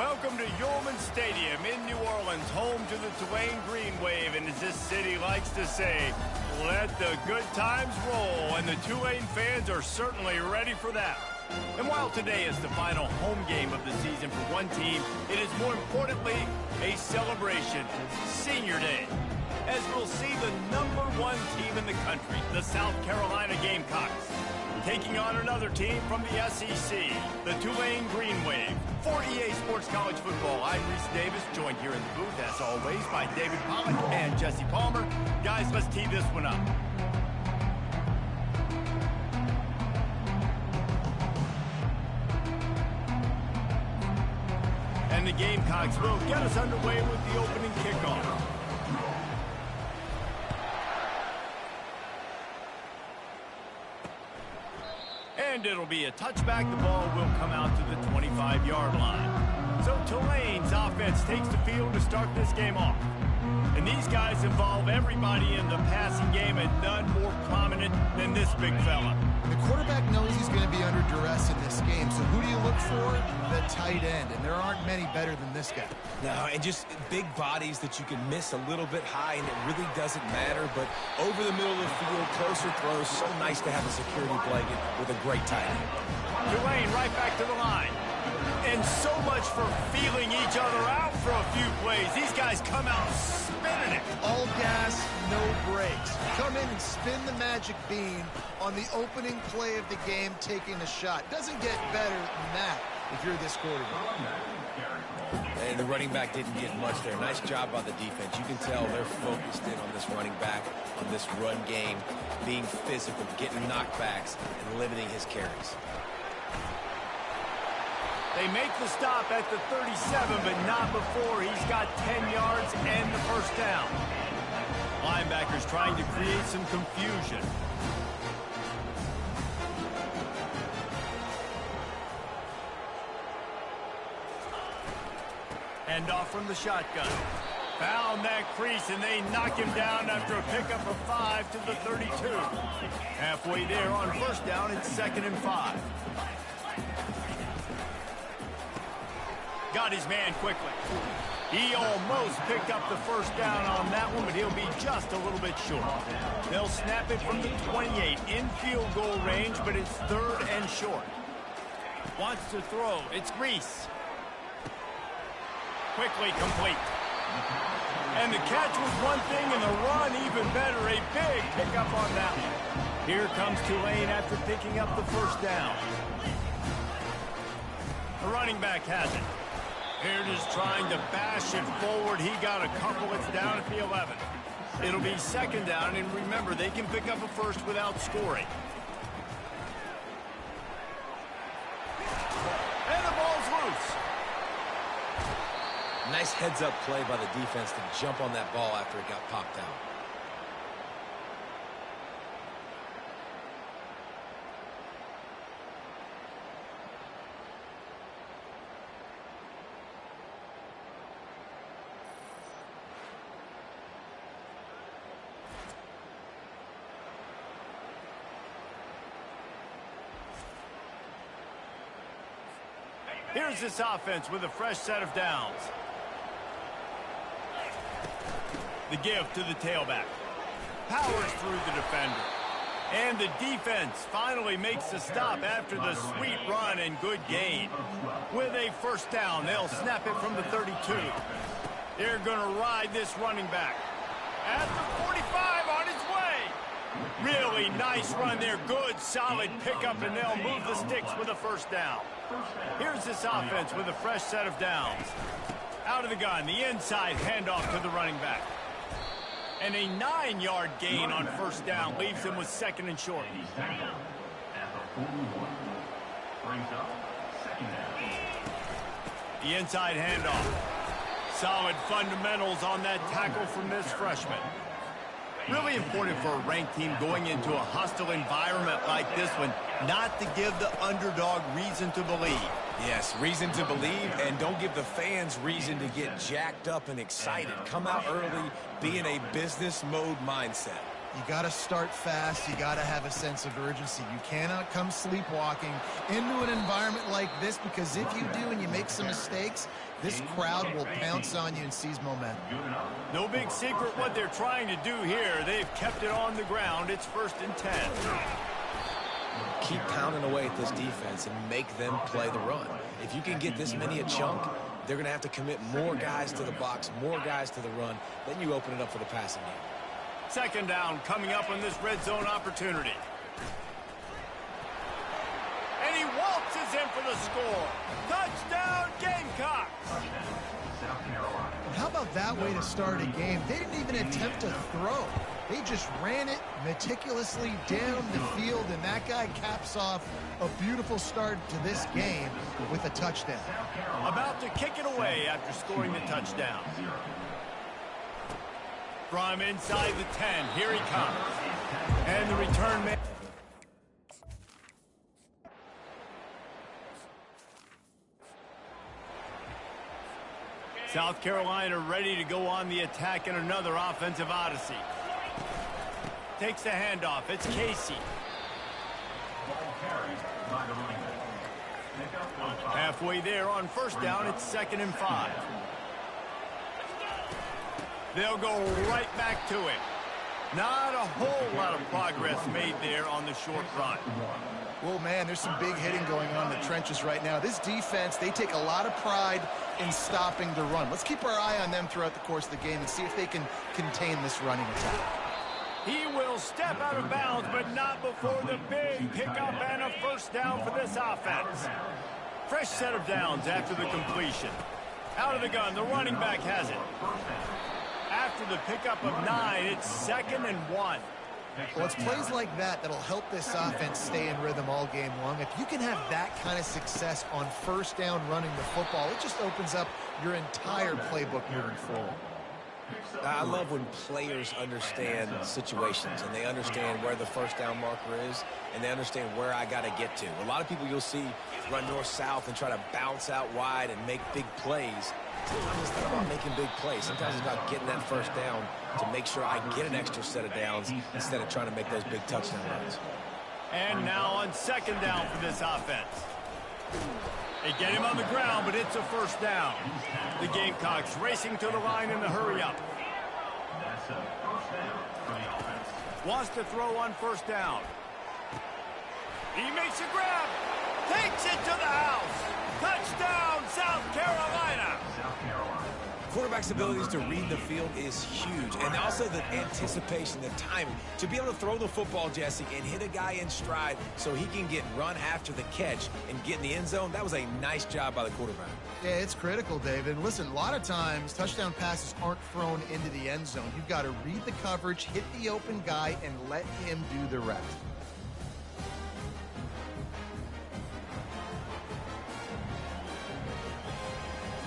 Welcome to Yulman Stadium in New Orleans, home to the Tulane Green Wave, and as this city likes to say, let the good times roll, and the Tulane fans are certainly ready for that. And while today is the final home game of the season for one team, it is more importantly a celebration, Senior Day, as we'll see the #1 team in the country, the South Carolina Gamecocks, taking on another team from the SEC, the Tulane Green Wave. For EA Sports College Football, I'm Reese Davis, joined here in the booth, as always, by David Pollack and Jesse Palmer. Guys, let's tee this one up. And the Gamecocks will get us underway with the opening kickoff. And it'll be a touchback. The ball will come out to the 25-yard line. So Tulane's offense takes the field to start this game off. And these guys involve everybody in the passing game, and none more prominent than this big fella. The quarterback knows he's going to be under duress in this game, so who do you look for? The tight end, and there aren't many better than this guy. No, and just big bodies that you can miss a little bit high, and it really doesn't matter, but over the middle of the field, closer throws, so nice to have a security blanket with a great tight end. Tulane right back to the line. And so much for feeling each other out for a few plays. These guys come out spinning it. All gas, no brakes. Come in and spin the magic bean on the opening play of the game, taking a shot. Doesn't get better than that if you're this quarterback. And the running back didn't get much there. Nice job by the defense. You can tell they're focused in on this running back, on this run game, being physical, getting knockbacks, and limiting his carries. They make the stop at the 37, but not before he's got 10 yards and the first down. Linebackers trying to create some confusion. Hand off from the shotgun. Found that crease, and they knock him down after a pickup of 5 to the 32. Halfway there on first down, it's 2nd and 5. Got his man quickly. He almost picked up the first down on that one, but he'll be just a little bit short. They'll snap it from the 28 in field goal range, but it's 3rd and short. Wants to throw. It's Reese. Quickly complete. And the catch was one thing, and the run even better. A big pickup on that one. Here comes Tulane after picking up the first down. The running back has it. Here it is trying to bash it forward. He got a couple. It's down at the 11. It'll be 2nd down, and remember, they can pick up a first without scoring. And the ball's loose. Nice heads-up play by the defense to jump on that ball after it got popped out. Here's this offense with a fresh set of downs. The give to the tailback. Powers through the defender. And the defense finally makes the stop after the sweet run and good gain. With a first down, they'll snap it from the 32. They're going to ride this running back. At the 45 on his way. Really nice run there. Good, solid pickup, and they'll move the sticks with a first down. Here's this offense with a fresh set of downs. Out of the gun, the inside handoff to the running back. And a 9-yard gain on first down leaves him with 2nd and short. The inside handoff. Solid fundamentals on that tackle from this freshman. Really important for a ranked team going into a hostile environment like this one, not to give the underdog reason to believe. Yes, reason to believe, and don't give the fans reason to get jacked up and excited. Come out early, be in a business mode mindset. You got to start fast. You got to have a sense of urgency. You cannot come sleepwalking into an environment like this, because if you do and you make some mistakes, this crowd will pounce on you and seize momentum. No big secret what they're trying to do here. They've kept it on the ground. It's 1st and 10. Keep pounding away at this defense and make them play the run. If you can get this many a chunk, they're going to have to commit more guys to the box, more guys to the run. Then you open it up for the passing game. 2nd down coming up on this red zone opportunity. And he waltzes in for the score. Touchdown, Gamecocks! How about that way to start a game? They didn't even attempt to throw. They just ran it meticulously down the field, and that guy caps off a beautiful start to this game with a touchdown. About to kick it away after scoring the touchdown. From inside the 10, here he comes. And the return man. South Carolina ready to go on the attack in another offensive odyssey. Takes the handoff. It's Casey. Halfway there on 1st down. It's 2nd and 5. They'll go right back to it. Not a whole lot of progress made there on the short run. Well, man, there's some big hitting going on in the trenches right now. This defense, they take a lot of pride in stopping the run. Let's keep our eye on them throughout the course of the game and see if they can contain this running attack. He will step out of bounds, but not before the big pickup and a 1st down for this offense. Fresh set of downs after the completion. Out of the gun, the running back has it. After the pickup of 9, it's 2nd and 1. Well, it's plays like that that'll help this offense stay in rhythm all game long. If you can have that kind of success on 1st down running the football, it just opens up your entire playbook moving forward. I love when players understand situations and they understand where the 1st down marker is and they understand where I got to get to. A lot of people you'll see run north-south and try to bounce out wide and make big plays. Sometimes it's not about making big plays. Sometimes it's about getting that 1st down to make sure I get an extra set of downs instead of trying to make those big touchdown runs. And now on 2nd down for this offense. They get him on the ground, but it's a 1st down. The Gamecocks racing to the line in the hurry-up. Wants to throw on 1st down. He makes a grab. Takes it to the house. Touchdown, South Carolina. Quarterback's abilities to read the field is huge, and also the anticipation, the timing. To be able to throw the football, Jesse, and hit a guy in stride so he can get run after the catch and get in the end zone, that was a nice job by the quarterback. Yeah, it's critical, David. And listen, a lot of times touchdown passes aren't thrown into the end zone. You've got to read the coverage, hit the open guy, and let him do the rest.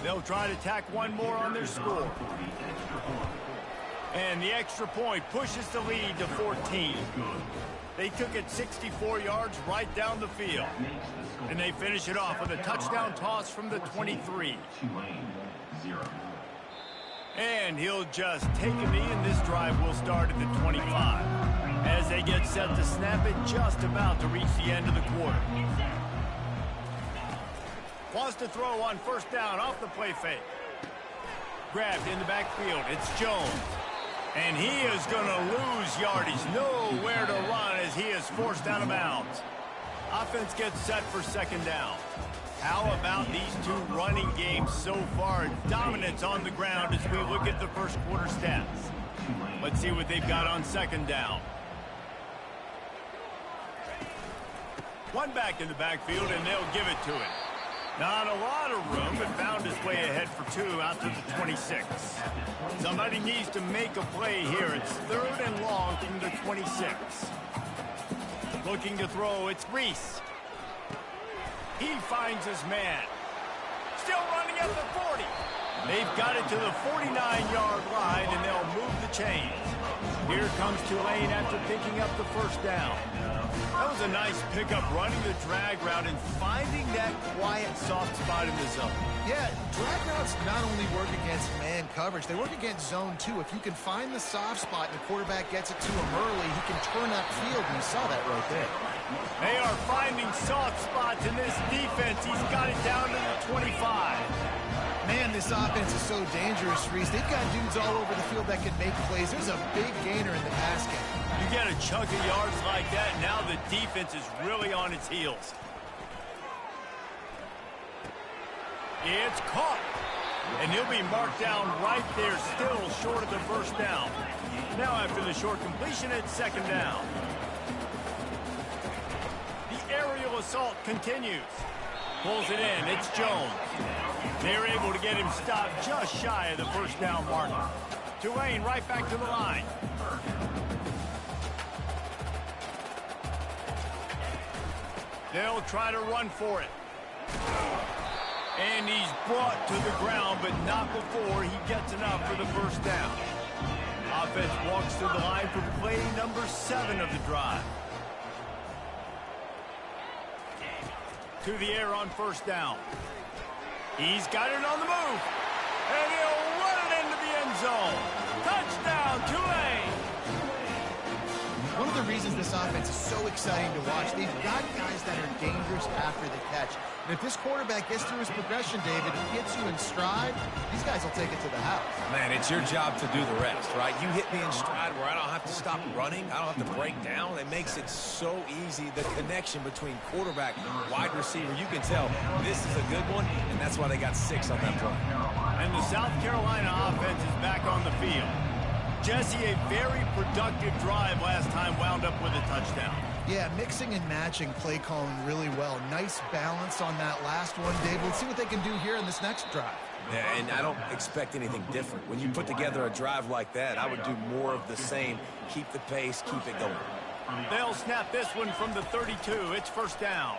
They'll try to tack one more on their score. And the extra point pushes the lead to 14. They took it 64 yards right down the field. And they finish it off with a touchdown toss from the 23. And he'll just take a knee, and this drive will start at the 25. As they get set to snap it, just about to reach the end of the quarter. Wants to throw on 1st down off the play fake. Grabbed in the backfield. It's Jones. And he is going to lose yardage. Nowhere to run as he is forced out of bounds. Offense gets set for 2nd down. How about these two running games so far? Dominance on the ground as we look at the 1st quarter stats. Let's see what they've got on 2nd down. One back in the backfield, and they'll give it to it. Not a lot of room, but found his way ahead for 2 out to the 26. Somebody needs to make a play here. It's 3rd and long from the 26. Looking to throw, it's Reese. He finds his man. Still running at the 40. They've got it to the 49-yard line, and they'll move the chains. Here comes Tulane after picking up the first down. That was a nice pickup, running the drag route and finding that quiet, soft spot in the zone. Yeah, drag routes not only work against man coverage, they work against zone too. If you can find the soft spot and the quarterback gets it to him early, he can turn upfield, and you saw that right there. They are finding soft spots in this defense. He's got it down to the 25. Man, this offense is so dangerous, Reese. They've got dudes all over the field that can make plays. There's a big gainer in the pass game. You get a chunk of yards like that, now the defense is really on its heels. It's caught. And he'll be marked down right there, still short of the first down. Now after the short completion, it's second down. The aerial assault continues. Pulls it in. It's Jones. They're able to get him stopped just shy of the first down marker. Tulane right back to the line. They'll try to run for it. And he's brought to the ground, but not before he gets enough for the first down. Offense walks to the line for play number 7 of the drive. To the air on first down. He's got it on the move. And he'll run it into the end zone. Touchdown, Tulane! One of the reasons this offense is so exciting to watch, they've got guys that are dangerous after the catch. And if this quarterback gets through his progression, David, and gets you in stride, these guys will take it to the house. Man, it's your job to do the rest, right? You hit me in stride where I don't have to stop running. I don't have to break down. It makes it so easy. The connection between quarterback and wide receiver, you can tell this is a good one, and that's why they got 6 on that play. And the South Carolina offense is back on the field. Jesse, a very productive drive last time, wound up with a touchdown. Yeah, mixing and matching play calling really well. Nice balance on that last one, Dave. Let's see what they can do here in this next drive. Yeah, and I don't expect anything different. When you put together a drive like that, I would do more of the same. Keep the pace, keep it going. They'll snap this one from the 32. It's first down.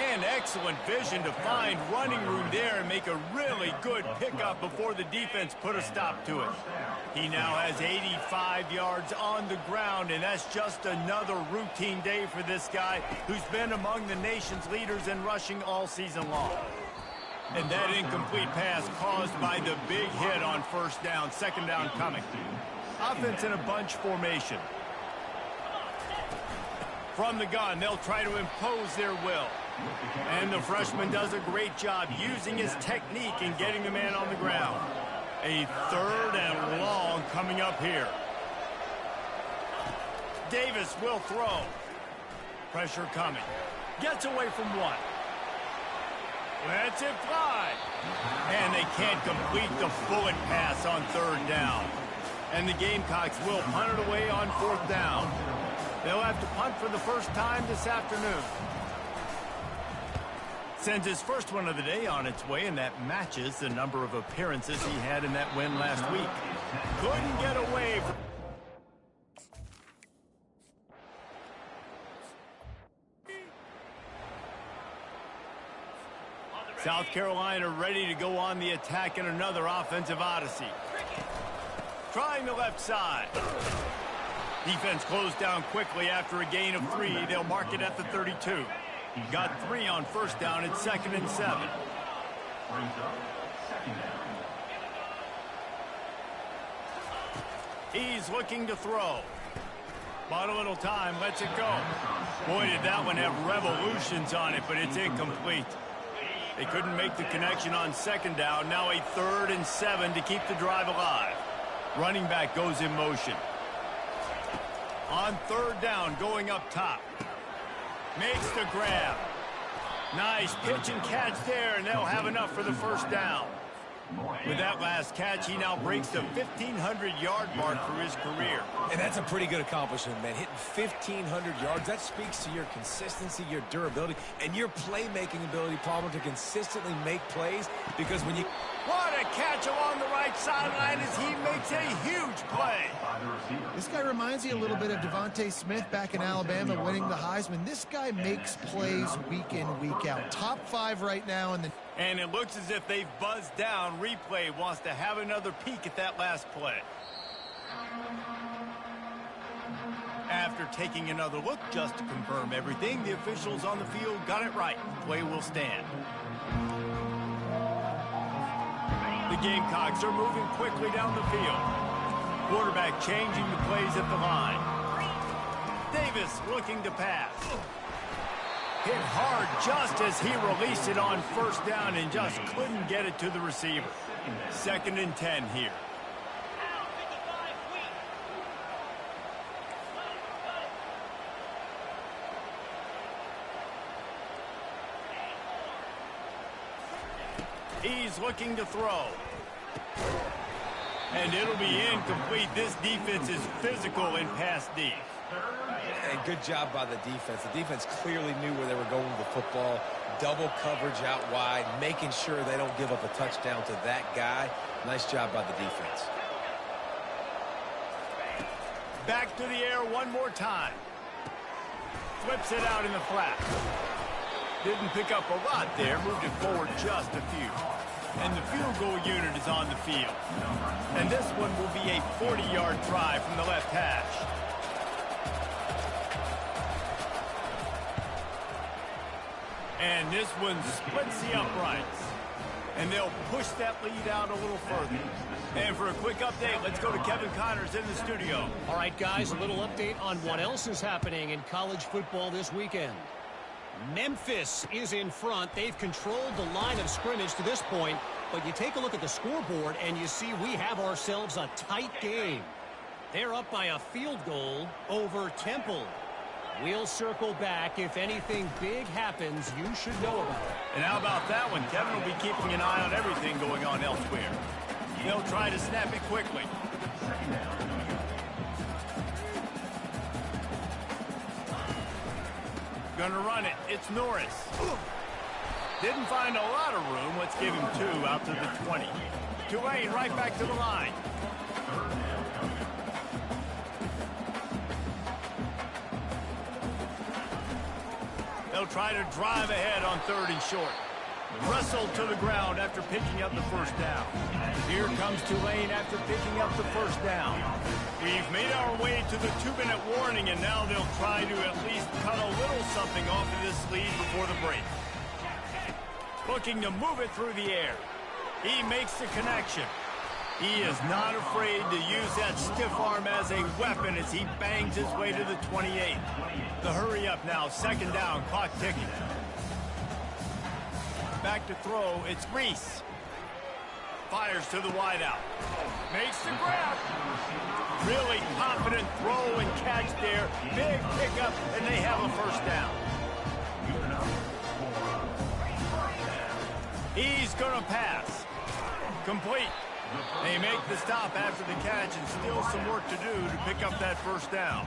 And excellent vision to find running room there and make a really good pickup before the defense put a stop to it. He now has 85 yards on the ground, and that's just another routine day for this guy who's been among the nation's leaders in rushing all season long. And that incomplete pass caused by the big hit on first down, second down coming. Offense in a bunch formation. From the gun, they'll try to impose their will. And the freshman does a great job using his technique and getting the man on the ground. A third and long coming up here. Davis will throw. Pressure coming. Gets away from one. Lets it fly. And they can't complete the bullet pass on third down. And the Gamecocks will punt it away on fourth down. They'll have to punt for the first time this afternoon. Sends his first one of the day on its way, and that matches the number of appearances he had in that win last week. Couldn't get away from... South Carolina ready to go on the attack in another offensive odyssey. Trying the left side. Defense closed down quickly after a gain of 3. They'll mark it at the 32. Got 3 on first down. It's 2nd and 7. He's looking to throw. Bought a little time, lets it go. Boy, did that one have revolutions on it, but it's incomplete. They couldn't make the connection on second down. Now a 3rd and 7 to keep the drive alive. Running back goes in motion. On third down, going up top. Makes the grab. Nice pitch and catch there, and they'll have enough for the first down. With that last catch, he now breaks the 1,500-yard mark for his career. And that's a pretty good accomplishment, man. Hitting 1,500 yards, that speaks to your consistency, your durability, and your playmaking ability, Palmer, to consistently make plays. Because when you... What a catch along the right sideline as he makes a huge play. This guy reminds you a little bit of Devontae Smith back in Alabama winning the Heisman. This guy makes plays week in, week out. Top 5 right now in the... And it looks as if they've buzzed down. Replay wants to have another peek at that last play. After taking another look just to confirm everything, the officials on the field got it right. Play will stand. The Gamecocks are moving quickly down the field. Quarterback changing the plays at the line. Davis looking to pass. Hit hard just as he released it on first down and just couldn't get it to the receiver. 2nd and 10 here. He's looking to throw. And it'll be incomplete. This defense is physical in pass deep. And good job by the defense. The defense clearly knew where they were going with the football. Double coverage out wide, making sure they don't give up a touchdown to that guy. Nice job by the defense. Back to the air one more time. Flips it out in the flat. Didn't pick up a lot there. Moved it forward just a few. And the field goal unit is on the field. And this one will be a 40-yard try from the left hash. And this one splits the uprights. And they'll push that lead out a little further. And for a quick update, let's go to Kevin Connors in the studio. All right, guys, a little update on what else is happening in college football this weekend. Memphis is in front. They've controlled the line of scrimmage to this point, but you take a look at the scoreboard and you see we have ourselves a tight game. They're up by a field goal over Temple. We'll circle back. If anything big happens, you should know about it. And how about that one? Kevin will be keeping an eye on everything going on elsewhere. They'll try to snap it quickly. Gonna run it. It's Norris. Didn't find a lot of room. Let's give him 2 out to the 20. Tulane right back to the line. They'll try to drive ahead on 3rd and short. Wrestled to the ground after picking up the first down. Here comes Tulane after picking up the first down. We've made our way to the 2-minute warning, and now they'll try to at least cut a little something off of this lead before the break. Looking to move it through the air. He makes the connection. He is not afraid to use that stiff arm as a weapon as he bangs his way to the 28. The hurry up now, 2nd down, clock ticking. Back to throw, it's Reese. Fires to the wideout. Makes the grab. Really confident throw and catch there. Big pickup, and they have a first down. He's going to pass. Complete. They make the stop after the catch and still some work to do to pick up that first down.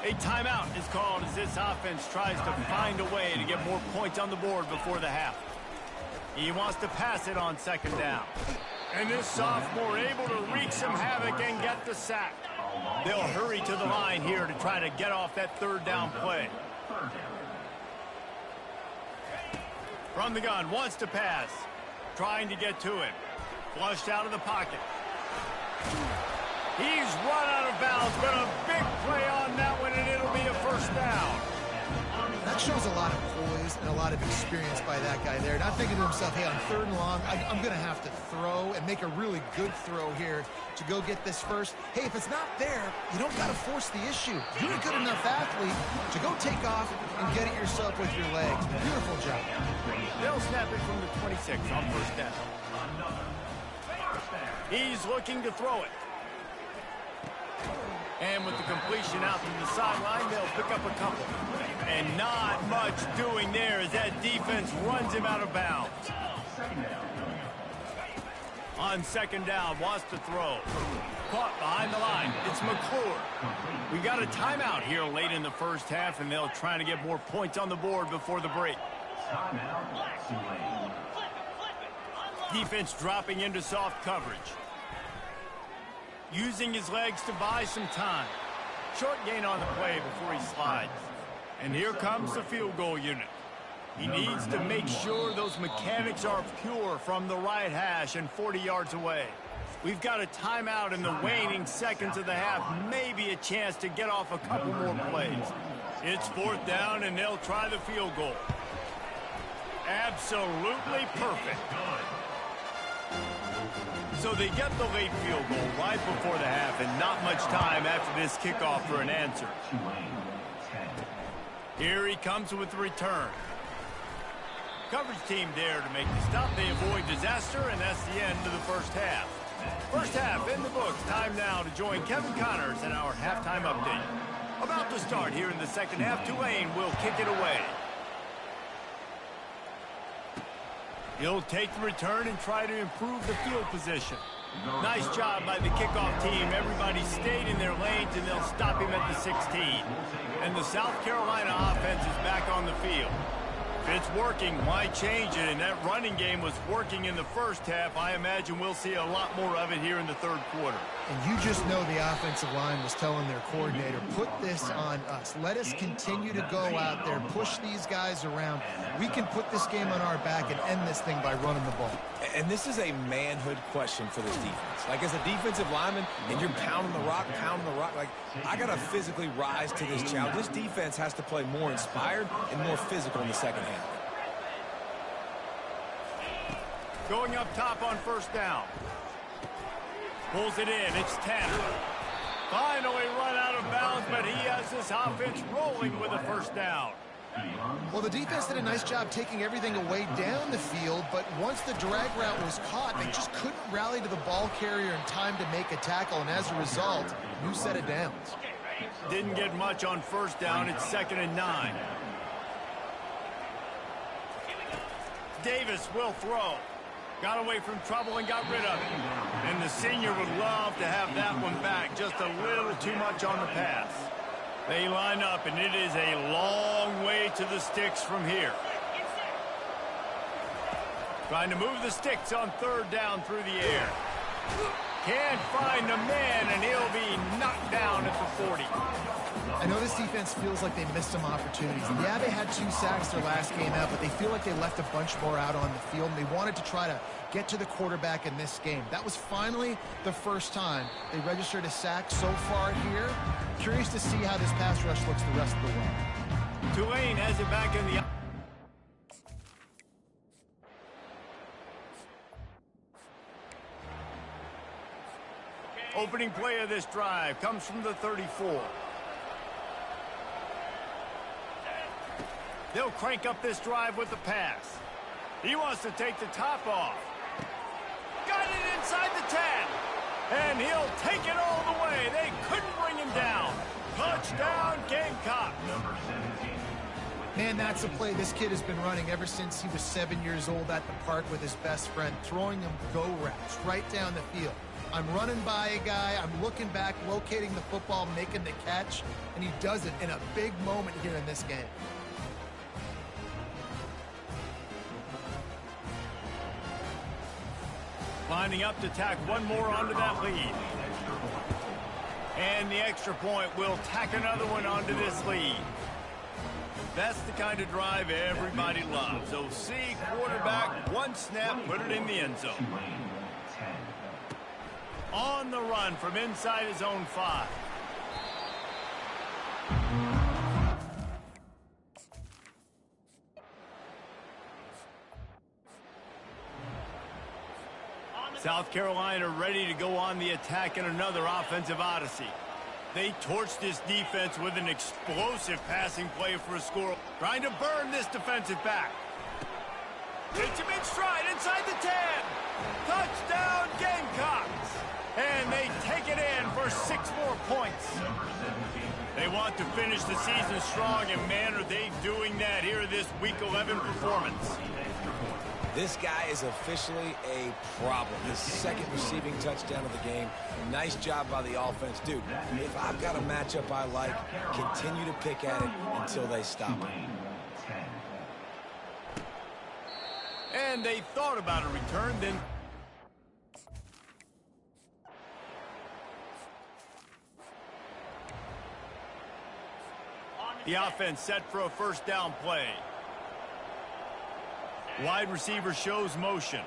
A timeout is called as this offense tries to find a way to get more points on the board before the half. He wants to pass it on 2nd down. And this sophomore able to wreak some havoc and get the sack. They'll hurry to the line here to try to get off that 3rd down play. From the gun, wants to pass. Trying to get to it. Flushed out of the pocket. He's run out of bounds, but a big play on that one, and it'll be a first down. That shows a lot of poise and a lot of experience by that guy there. Not thinking to himself, hey, on 3rd and long, I'm going to have to throw and make a really good throw here to go get this first. Hey, if it's not there, you don't got to force the issue. You're a good enough athlete to go take off and get it yourself with your legs. Beautiful job. They'll snap it from the 26 on first down. He's looking to throw it. And with the completion out to the sideline, they'll pick up a couple. And not much doing there as that defense runs him out of bounds. On 2nd down, wants to throw. Caught behind the line. It's McClure. We got a timeout here late in the first half, and they'll try to get more points on the board before the break. Defense dropping into soft coverage. Using his legs to buy some time. Short gain on the play before he slides. And here comes the field goal unit. He needs to make sure those mechanics are pure from the right hash and 40 yards away. We've got a timeout in the waning seconds of the half, maybe a chance to get off a couple more plays. It's 4th down, and they'll try the field goal. Absolutely perfect. So they get the late field goal right before the half, and not much time after this kickoff for an answer. Here he comes with the return. Coverage team there to make the stop. They avoid disaster, and that's the end of the first half. First half in the books. Time now to join Kevin Connors in our halftime update. About to start here in the second half. Tulane will kick it away. He'll take the return and try to improve the field position. Nice job by the kickoff team. Everybody stayed in their lanes, and they'll stop him at the 16. And the South Carolina offense is back on the field. If it's working, why change it? And that running game was working in the first half. I imagine we'll see a lot more of it here in the third quarter. And you just know the offensive line was telling their coordinator, put this on us. Let us continue to go out there, push these guys around. We can put this game on our back and end this thing by running the ball. And this is a manhood question for this defense. Like, as a defensive lineman, and you're pounding the rock, like, I got to physically rise to this challenge. This defense has to play more inspired and more physical in the second half. Going up top on first down. Pulls it in. It's Tanner. Finally run out of bounds, but he has this offense rolling with a first down. Well, the defense did a nice job taking everything away down the field, but once the drag route was caught, they just couldn't rally to the ball carrier in time to make a tackle, and as a result, new set of downs. Didn't get much on first down. It's 2nd and 9. Davis will throw. Got away from trouble and got rid of it. And the senior would love to have that one back. Just a little too much on the pass. They line up, and it is a long way to the sticks from here. Trying to move the sticks on 3rd down through the air. Can't find a man, and he'll be knocked down at the 40. I know this defense feels like they missed some opportunities. Yeah, they had 2 sacks their last game out, but they feel like they left a bunch more out on the field, and they wanted to try to get to the quarterback in this game. That was finally the first time they registered a sack so far here. Curious to see how this pass rush looks the rest of the way. Tulane has it back in the... Opening play of this drive comes from the 34. They'll crank up this drive with the pass. He wants to take the top off. Got it inside the 10. And he'll take it all the way. They couldn't bring him down. Touchdown, Gamecock. Man, that's a play this kid has been running ever since he was 7 years old at the park with his best friend, throwing him go routes right down the field. I'm running by a guy, I'm looking back, locating the football, making the catch, and he does it in a big moment here in this game. Lining up to tack one more onto that lead. And the extra point will tack another one onto this lead. That's the kind of drive everybody loves. OC, quarterback, one snap, put it in the end zone. On the run from inside his own 5. South Carolina ready to go on the attack in another offensive odyssey. They torched this defense with an explosive passing play for a score. Trying to burn this defensive back. Takes him in stride inside the 10. Touchdown, Gamecocks. And they take it in for 6 more points. They want to finish the season strong, and man, are they doing that here in this Week 11 performance. This guy is officially a problem. His 2nd receiving touchdown of the game. Nice job by the offense. Dude, if I've got a matchup I like, continue to pick at it until they stop it. And they thought about a return, then... The offense set for a first down play. Wide receiver shows motion.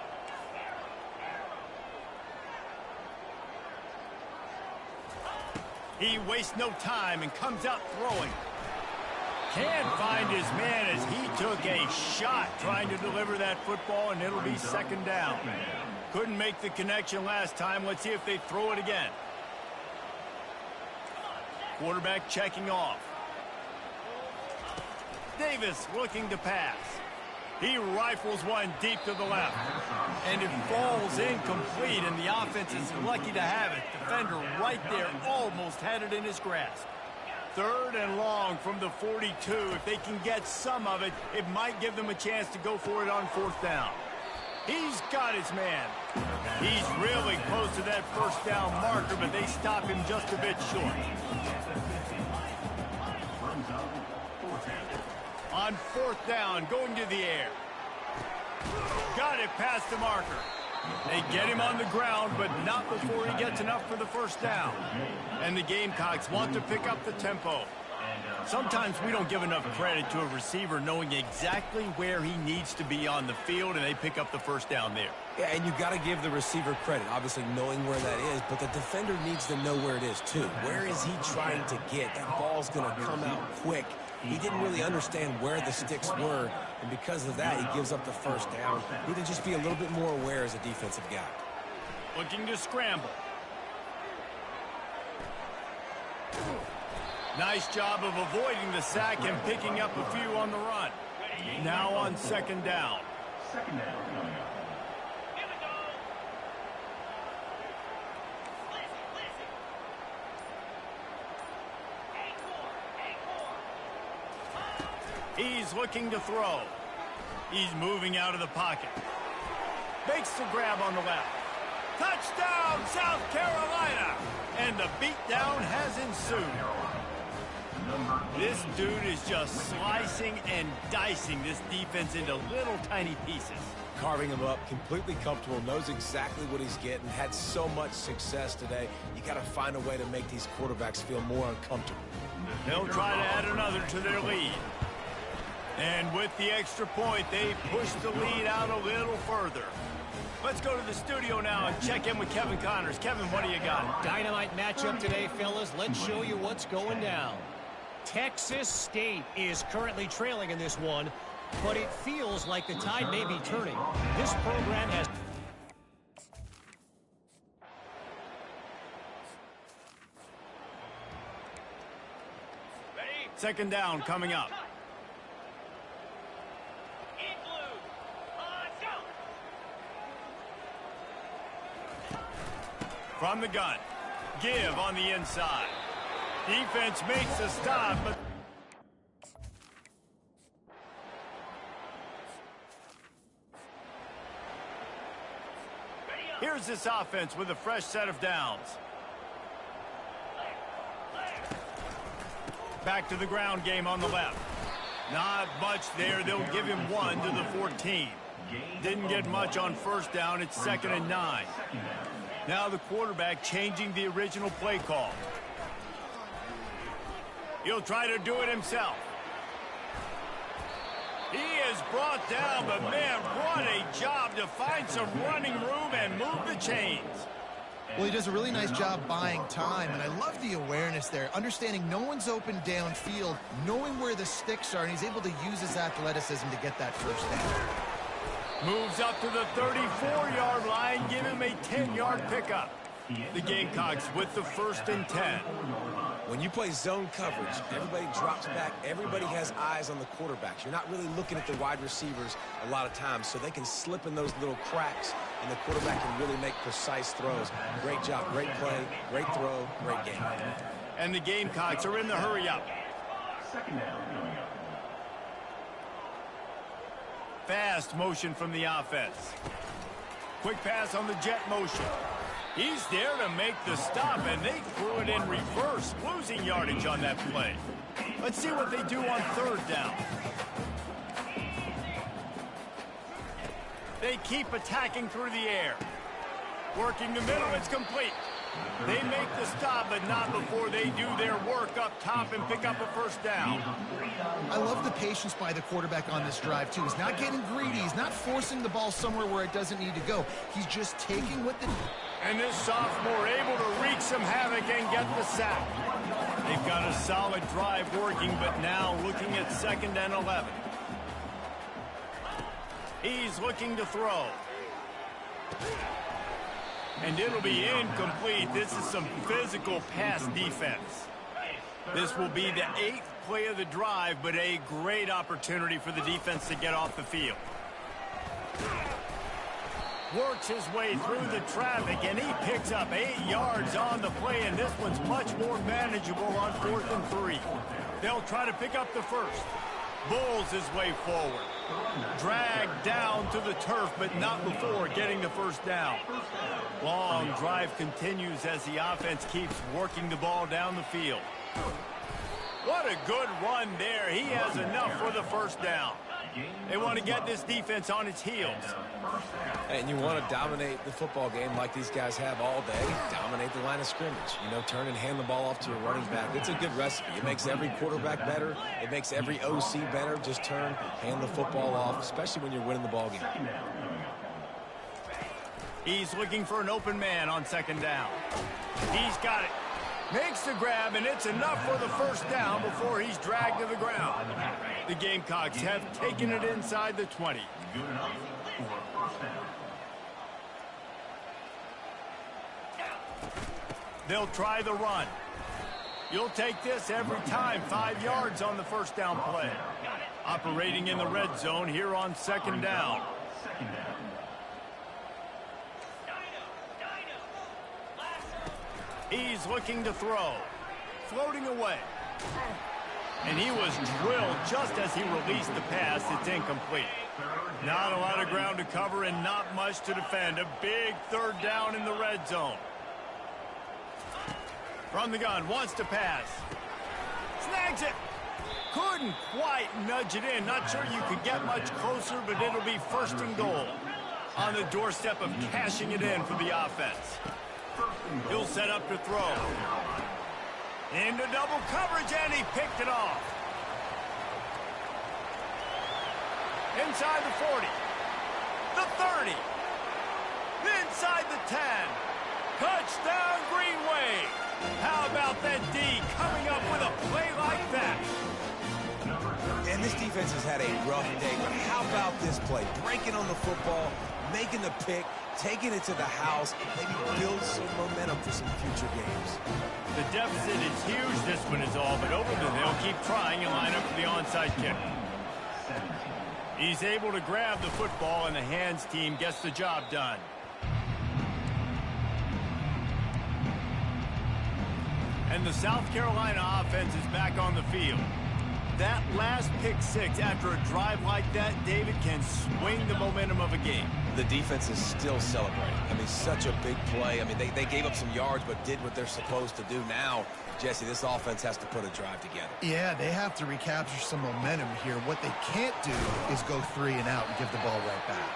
He wastes no time and comes out throwing. Can't find his man as he took a shot trying to deliver that football, and it'll be second down. Couldn't make the connection last time. Let's see if they throw it again. Quarterback checking off. Davis looking to pass. He rifles one deep to the left. And it falls incomplete, and the offense is lucky to have it. Defender right there almost had it in his grasp. Third and long from the 42. If they can get some of it, it might give them a chance to go for it on fourth down. He's got his man. He's really close to that first down marker, but they stop him just a bit short. On fourth down, going to the air. Got it past the marker. They get him on the ground, but not before he gets enough for the first down. And the Gamecocks want to pick up the tempo. Sometimes we don't give enough credit to a receiver knowing exactly where he needs to be on the field, and they pick up the first down there. Yeah, and you got to give the receiver credit, obviously knowing where that is, but the defender needs to know where it is too. Where is he trying to get? That ball's going to come out quick. He didn't really understand where the sticks were, and because of that, he gives up the first down. He need to just be a little bit more aware as a defensive guy. Looking to scramble. Nice job of avoiding the sack and picking up a few on the run. Now on second down. He's looking to throw. He's moving out of the pocket. Makes the grab on the left. Touchdown, South Carolina! And the beatdown has ensued. This dude is just slicing and dicing this defense into little tiny pieces. Carving him up, completely comfortable, knows exactly what he's getting, had so much success today. You got to find a way to make these quarterbacks feel more uncomfortable. They'll try to add another to their lead. And with the extra point, they push the lead out a little further. Let's go to the studio now and check in with Kevin Connors. Kevin, what do you got? Dynamite matchup today, fellas. Let's show you what's going down. Texas State is currently trailing in this one, but it feels like the tide may be turning. This program has... Second down coming up. From the gun. Give on the inside. Defense makes a stop, but... Here's this offense with a fresh set of downs. Back to the ground game on the left. Not much there. They'll give him one to the 14. Didn't get much on first down. It's 2nd and 9. Now the quarterback changing the original play call. He'll try to do it himself. He is brought down, but man, what a job to find some running room and move the chains. Well, he does a really nice job buying time, and I love the awareness there, understanding no one's open downfield, knowing where the sticks are, and he's able to use his athleticism to get that first down. Moves up to the 34-yard line, give him a 10-yard pickup. The Gamecocks with the 1st and 10. When you play zone coverage, everybody drops back. Everybody has eyes on the quarterbacks. You're not really looking at the wide receivers a lot of times, so they can slip in those little cracks, and the quarterback can really make precise throws. Great job, great play, great throw, great game. And the Gamecocks are in the hurry-up. Fast motion from the offense. Quick pass on the jet motion. He's there to make the stop, and they threw it in reverse, losing yardage on that play. Let's see what they do on 3rd down. They keep attacking through the air. Working the middle, it's complete. They make the stop, but not before they do their work up top and pick up a first down. I love the patience by the quarterback on this drive, too. He's not getting greedy. He's not forcing the ball somewhere where it doesn't need to go. He's just taking what the... And this sophomore able to wreak some havoc and get the sack. They've got a solid drive working, but now looking at 2nd and 11. He's looking to throw. And it'll be incomplete. This is some physical pass defense. This will be the 8th play of the drive, but a great opportunity for the defense to get off the field. Works his way through the traffic, and he picks up 8 yards on the play, and this one's much more manageable on 4th and 3. They'll try to pick up the first. Bulls his way forward. Dragged down to the turf, but not before getting the first down. Long drive continues as the offense keeps working the ball down the field. What a good run there. He has enough for the first down. They want to get this defense on its heels. And you want to dominate the football game like these guys have all day. Dominate the line of scrimmage. You know, turn and hand the ball off to your running back. It's a good recipe. It makes every quarterback better. It makes every OC better. Just turn, hand the football off, especially when you're winning the ball game. He's looking for an open man on 2nd down. He's got it. Makes the grab, and it's enough for the first down before he's dragged to the ground. The Gamecocks have taken it inside the 20. They'll try the run. You'll take this every time. 5 yards on the first down play. Operating in the red zone here on 2nd down. He's looking to throw. Floating away. And he was drilled just as he released the pass. It's incomplete. Not a lot of ground to cover and not much to defend. A big 3rd down in the red zone. From the gun, wants to pass. Snags it. Couldn't quite nudge it in. Not sure you could get much closer, but it'll be 1st and goal. On the doorstep of cashing it in for the offense. He'll set up to throw. Into double coverage, and he picked it off. Inside the 40. The 30. Inside the 10. Touchdown, Green Wave. How about that D coming up with a play like that? And this defense has had a rough day, but how about this play? Breaking on the football, making the pick, taking it to the house, maybe build some momentum for some future games. The deficit is huge, this one is all, but Overton, they'll keep trying and line up for the onside kick. He's able to grab the football, and the hands team gets the job done. And the South Carolina offense is back on the field. That last pick six after a drive like that, David, can swing the momentum of a game. The defense is still celebrating. I mean, such a big play. I mean, they gave up some yards but did what they're supposed to do. Now, Jesse, this offense has to put a drive together. Yeah, they have to recapture some momentum here. What they can't do is go 3 and out and give the ball right back.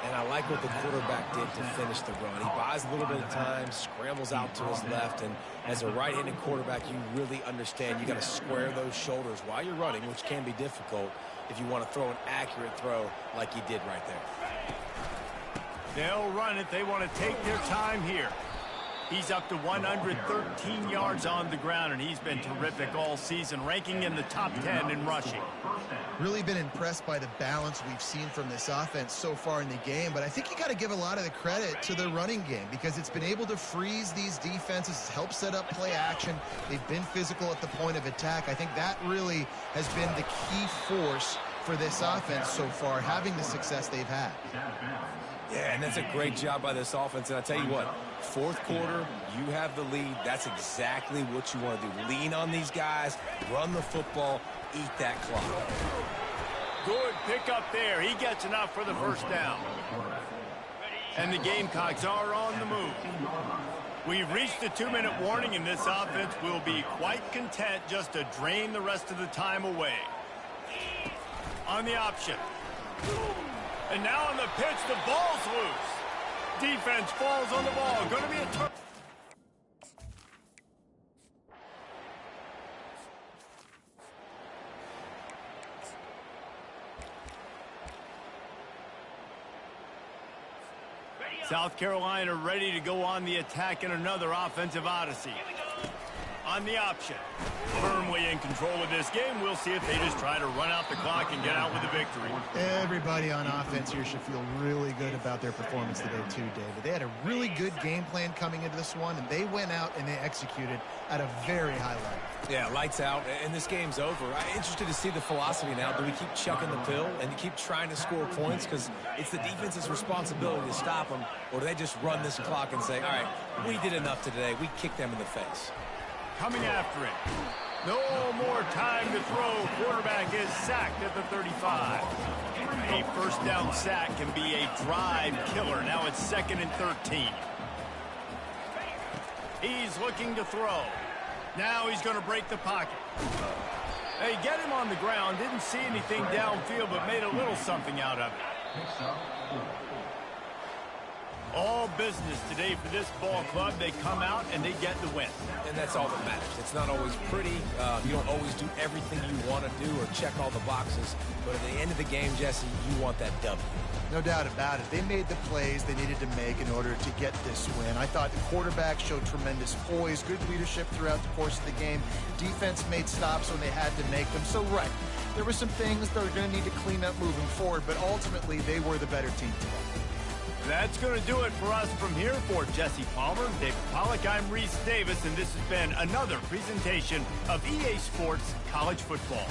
And I like what the quarterback did to finish the run. He buys a little bit of time, scrambles out to his left, and as a right-handed quarterback, you really understand you got to square those shoulders while you're running, which can be difficult if you want to throw an accurate throw like he did right there. They'll run it. They want to take their time here. He's up to 113 yards on the ground, and he's been terrific all season, ranking in the top 10 in rushing. Really been impressed by the balance we've seen from this offense so far in the game, but I think you got to give a lot of the credit to the running game because it's been able to freeze these defenses, help set up play action. They've been physical at the point of attack. I think that really has been the key force for this offense so far, having the success they've had. Yeah, and that's a great job by this offense. And I tell you what, fourth quarter, you have the lead. That's exactly what you want to do. Lean on these guys, run the football, eat that clock. Good pickup there. He gets enough for the first down. And the Gamecocks are on the move. We've reached the 2-minute warning, and this offense will be quite content just to drain the rest of the time away. On the option. And now on the pitch, the ball's loose. Defense falls on the ball. Going to be a turn. South Carolina ready to go on the attack in another offensive odyssey. On the option. Firmly in control of this game. We'll see if they just try to run out the clock and get out with a victory. Everybody on offense here should feel really good about their performance today too, David. They had a really good game plan coming into this one, and they went out and they executed at a very high level. Yeah, lights out, and this game's over. I'm interested to see the philosophy now. Do we keep chucking the pill and keep trying to score points because it's the defense's responsibility to stop them, or do they just run this clock and say, all right, we did enough today. We kicked them in the face. Coming after it. No more time to throw. Quarterback is sacked at the 35. A first down sack can be a drive killer. Now it's 2nd and 13. He's looking to throw. Now he's going to break the pocket. They get him on the ground. Didn't see anything downfield, but made a little something out of it. All business today for this ball club. They come out and they get the win. And that's all that matters. It's not always pretty. You don't always do everything you want to do or check all the boxes. But at the end of the game, Jesse, you want that W. No doubt about it. They made the plays they needed to make in order to get this win. I thought the quarterback showed tremendous poise, good leadership throughout the course of the game. Defense made stops when they had to make them. So, right, there were some things they're going to need to clean up moving forward, but ultimately they were the better team today. That's going to do it for us from here. For Jesse Palmer, David Pollack, I'm Reese Davis, and this has been another presentation of EA Sports College Football.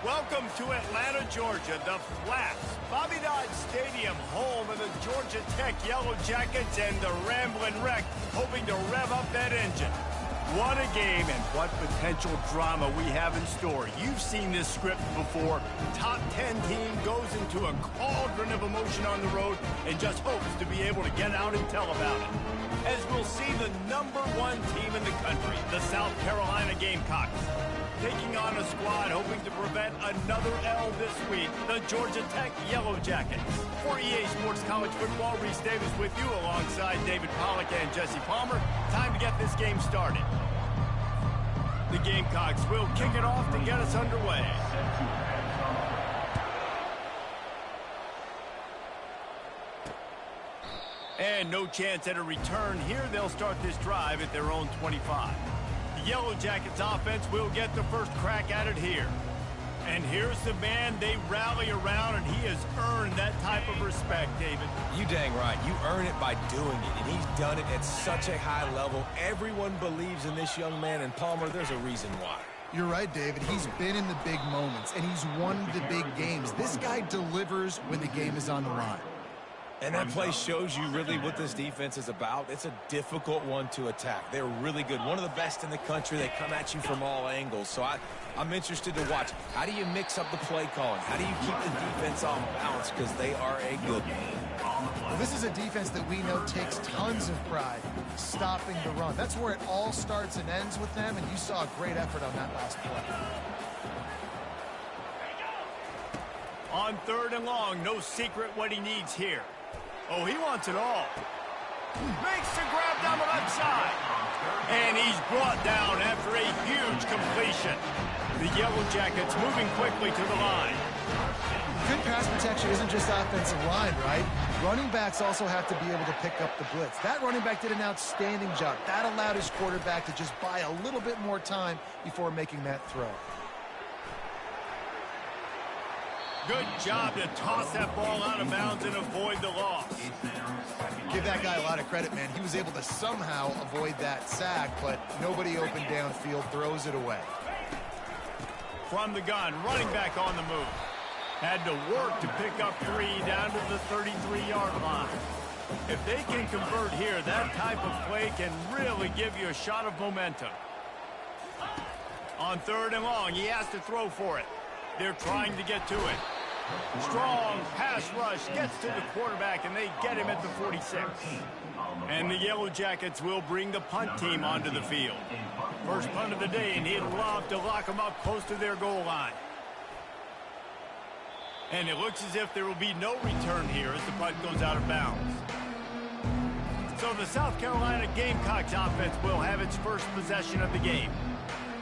Welcome to Atlanta, Georgia, the Flats, Bobby Dodd Stadium, home of the Georgia Tech Yellow Jackets and the Ramblin' Wreck, hoping to rev up that engine. What a game and what potential drama we have in store. You've seen this script before. Top 10 team goes into a cauldron of emotion on the road and just hopes to be able to get out and tell about it. As we'll see the #1 team in the country, the South Carolina Gamecocks, taking on a squad hoping to prevent another L this week, the Georgia Tech Yellow Jackets. For EA Sports College Football, Reese Davis with you alongside David Pollack and Jesse Palmer. Time to get this game started. The Gamecocks will kick it off to get us underway. And no chance at a return here. They'll start this drive at their own 25. The Yellow Jackets offense will get the first crack at it here. And here's the man they rally around, and he has earned that type of respect, David. You dang right. You earn it by doing it, and he's done it at such a high level. Everyone believes in this young man, and Palmer, there's a reason why. You're right, David. He's been in the big moments, and he's won the big games. This guy delivers when the game is on the line. And that play shows you really what this defense is about. It's a difficult one to attack. They're really good. One of the best in the country. They come at you from all angles. So I'm interested to watch. How do you mix up the play calling? How do you keep the defense off balance? Because they are a good one. Well, this is a defense that we know takes tons of pride stopping the run. That's where it all starts and ends with them, and you saw a great effort on that last play. On 3rd and long, no secret what he needs here. Oh, he wants it all. Makes the grab down the left side. And he's brought down after a huge completion. The Yellow Jackets moving quickly to the line. Good pass protection isn't just offensive line, right? Running backs also have to be able to pick up the blitz. That running back did an outstanding job. That allowed his quarterback to just buy a little bit more time before making that throw. Good job to toss that ball out of bounds and avoid the loss. Give that guy a lot of credit, man. He was able to somehow avoid that sack, but nobody open downfield, throws it away. From the gun, running back on the move. Had to work to pick up 3 down to the 33-yard line. If they can convert here, that type of play can really give you a shot of momentum. On 3rd and long, he has to throw for it. They're trying to get to it. Strong pass rush gets to the quarterback, and they get him at the 46. And the Yellow Jackets will bring the punt team onto the field. First punt of the day, and he'd love to lock them up close to their goal line. And it looks as if there will be no return here as the punt goes out of bounds. So the South Carolina Gamecocks offense will have its first possession of the game.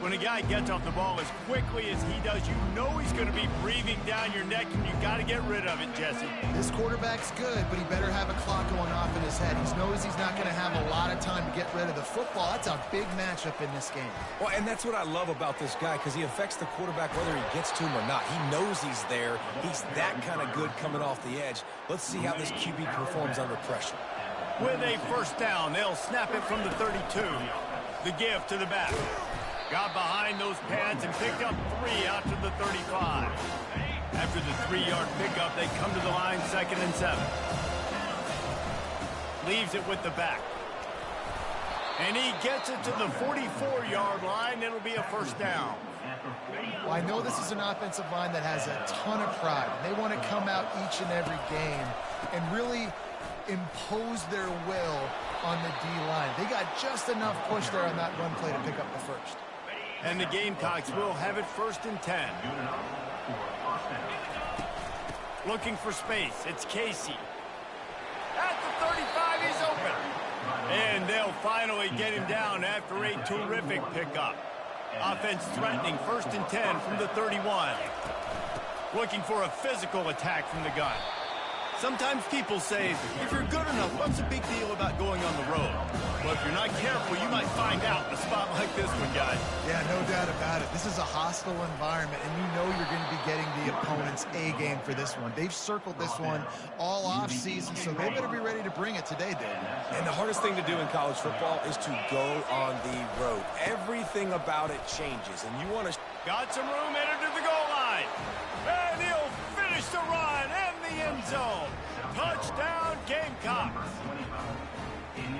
When a guy gets off the ball as quickly as he does, you know he's going to be breathing down your neck, and you got to get rid of it, Jesse. This quarterback's good, but he better have a clock going off in his head. He knows he's not going to have a lot of time to get rid of the football. That's a big matchup in this game. Well, and that's what I love about this guy, because he affects the quarterback whether he gets to him or not. He knows he's there. He's that kind of good coming off the edge. Let's see how this QB performs under pressure. With a first down, they'll snap it from the 32. The give to the back. Got behind those pads and picked up 3 out to the 35. After the 3-yard pickup, they come to the line 2nd and 7. Leaves it with the back. And he gets it to the 44-yard line. It'll be a first down. Well, I know this is an offensive line that has a ton of pride. They want to come out each and every game and really impose their will on the D-line. They got just enough push there on that run play to pick up the first. And the Gamecocks will have it 1st and 10. Looking for space. It's Casey. At the 35, he's open. And they'll finally get him down after a terrific pickup. Offense threatening 1st and 10 from the 31. Looking for a physical attack from the gun. Sometimes people say, if you're good enough, what's the big deal about going on the road? Well, if you're not careful, you might find out in a spot like this one, guys. Yeah, no doubt about it. This is a hostile environment, and you know you're going to be getting the opponent's A game for this one. They've circled this one all off season, so they better be ready to bring it today, David. And the hardest thing to do in college football is to go on the road. Everything about it changes, and you want to... Got some room, headed to the goal line. zone. Touchdown, Gamecocks.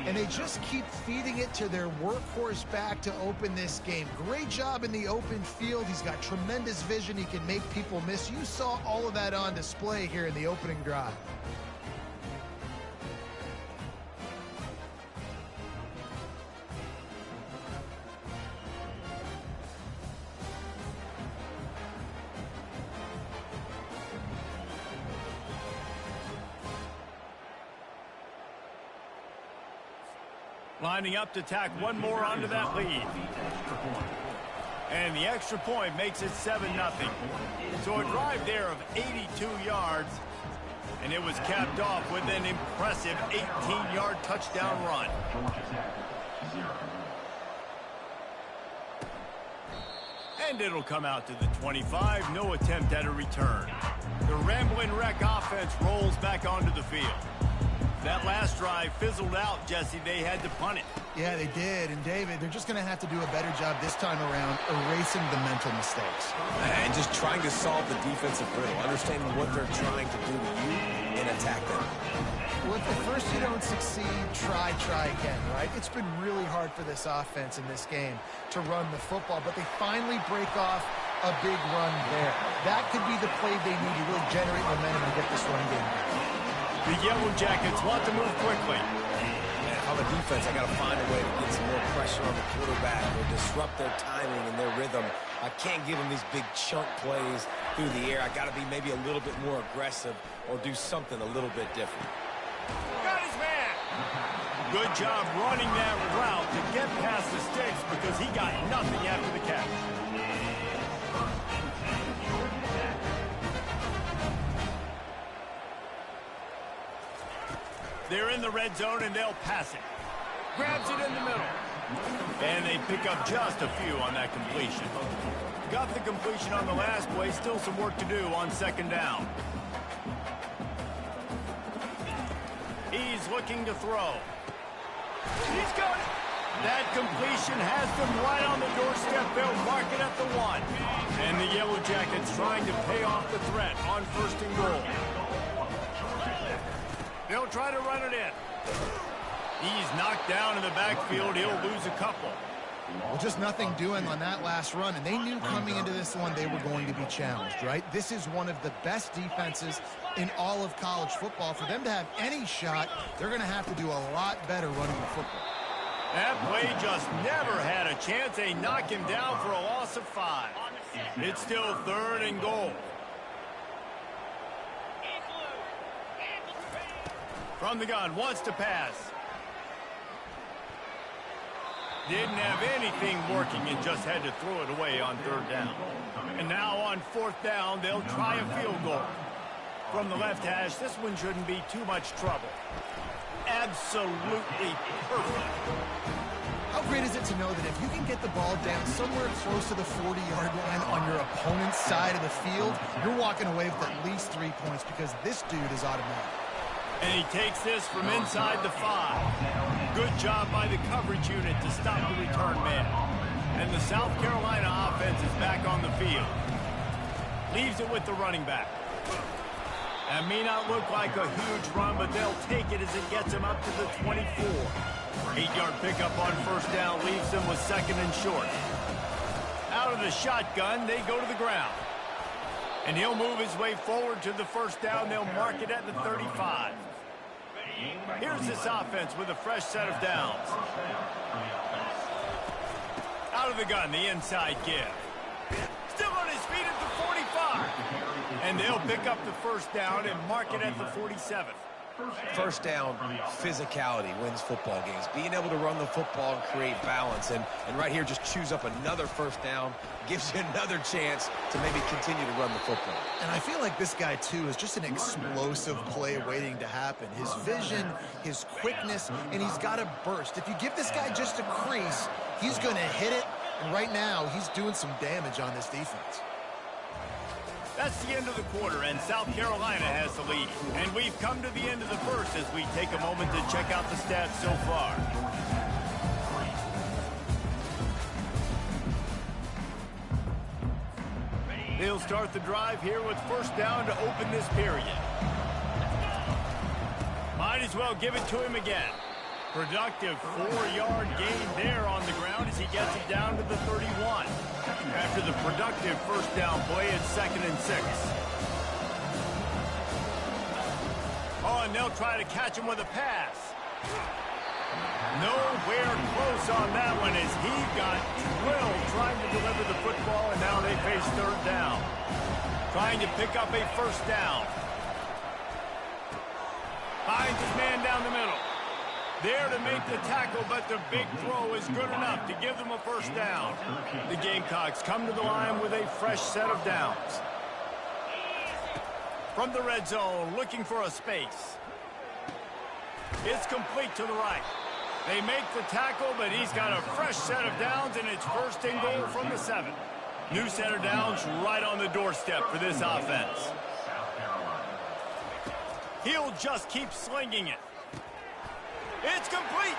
And they just keep feeding it to their workhorse back to open this game. Great job in the open field. He's got tremendous vision. He can make people miss. You saw all of that on display here in the opening drive. Lining up to tack one more onto that lead. And the extra point makes it 7-0. So a drive there of 82 yards. And it was capped off with an impressive 18-yard touchdown run. And it'll come out to the 25. No attempt at a return. The Ramblin' Wreck offense rolls back onto the field. That last drive fizzled out, Jesse. They had to punt it. Yeah, they did. And, David, they're just going to have to do a better job this time around erasing the mental mistakes. And just trying to solve the defensive riddle, understanding what they're trying to do to you and attack them. Well, if at first you don't succeed, try again, right? It's been really hard for this offense in this game to run the football, but they finally break off a big run there. That could be the play they need to really generate momentum and get this run game back. The Yellow Jackets want to move quickly. And on the defense, I got to find a way to get some more pressure on the quarterback or disrupt their timing and their rhythm. I can't give them these big chunk plays through the air. I got to be maybe a little bit more aggressive or do something a little bit different. Got his man. Good job running that route to get past the sticks because he got nothing after the catch. They're in the red zone, and they'll pass it. Grabs it in the middle. And they pick up just a few on that completion. Got the completion on the last play. Still some work to do on second down. He's looking to throw. He's got it. That completion has them right on the doorstep. They'll mark it at the 1. And the Yellow Jackets trying to pay off the threat on 1st and goal. They'll try to run it in. He's knocked down in the backfield. He'll lose a couple. Well, just nothing doing on that last run, and they knew coming into this one they were going to be challenged, right? This is one of the best defenses in all of college football. For them to have any shot, they're going to have to do a lot better running the football. That play just never had a chance. They knock him down for a loss of 5. It's still 3rd and goal. From the gun, wants to pass. Didn't have anything working and just had to throw it away on 3rd down. And now on 4th down, they'll try a field goal. From the left hash, this one shouldn't be too much trouble. Absolutely perfect. How great is it to know that if you can get the ball down somewhere close to the 40-yard line on your opponent's side of the field, you're walking away with at least 3 points because this dude is automatic. And he takes this from inside the 5. Good job by the coverage unit to stop the return man. And the South Carolina offense is back on the field. Leaves it with the running back. That may not look like a huge run, but they'll take it as it gets him up to the 24. 8-yard pickup on 1st down leaves them with 2nd and short. Out of the shotgun, they go to the ground. And he'll move his way forward to the 1st down. They'll mark it at the 35. Here's this offense with a fresh set of downs. Out of the gun, the inside give. Still on his feet at the 45. And they'll pick up the 1st down and mark it at the 47. 1st down, physicality wins football games. Being able to run the football and create balance. And right here, just choose up another 1st down. Gives you another chance to maybe continue to run the football. And I feel like this guy, too, is just an explosive play waiting to happen. His vision, his quickness, and he's got a burst. If you give this guy just a crease, he's going to hit it. And right now, he's doing some damage on this defense. That's the end of the quarter, and South Carolina has the lead. And we've come to the end of the 1st as we take a moment to check out the stats so far. They'll start the drive here with 1st down to open this period. Might as well give it to him again. Productive 4-yard gain there on the ground as he gets it down to the 31. After the productive first down play, it's 2nd and 6. Oh, and they'll try to catch him with a pass. Nowhere close on that one as he got drilled trying to deliver the football, and now they face 3rd down. Trying to pick up a first down. Finds his man down the middle. There to make the tackle, but the big throw is good enough to give them a first down. The Gamecocks come to the line with a fresh set of downs. From the red zone, looking for a space. It's complete to the right. They make the tackle, but he's got a fresh set of downs, and it's 1st and goal from the 7. New set of downs right on the doorstep for this offense. He'll just keep slinging it. It's complete,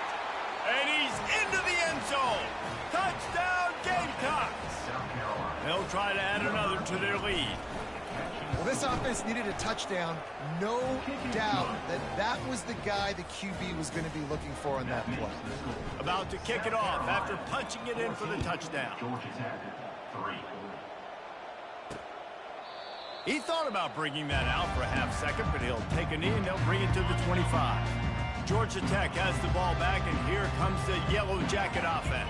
and he's into the end zone. Touchdown, Gamecocks. They'll try to add another to their lead. Well, this offense needed a touchdown. No doubt that was the guy the QB was going to be looking for on that play. About to kick it off after punching it in for the touchdown. He thought about bringing that out for a half second, but he'll take a knee and they'll bring it to the 25. Georgia Tech has the ball back, and here comes the Yellow Jacket offense.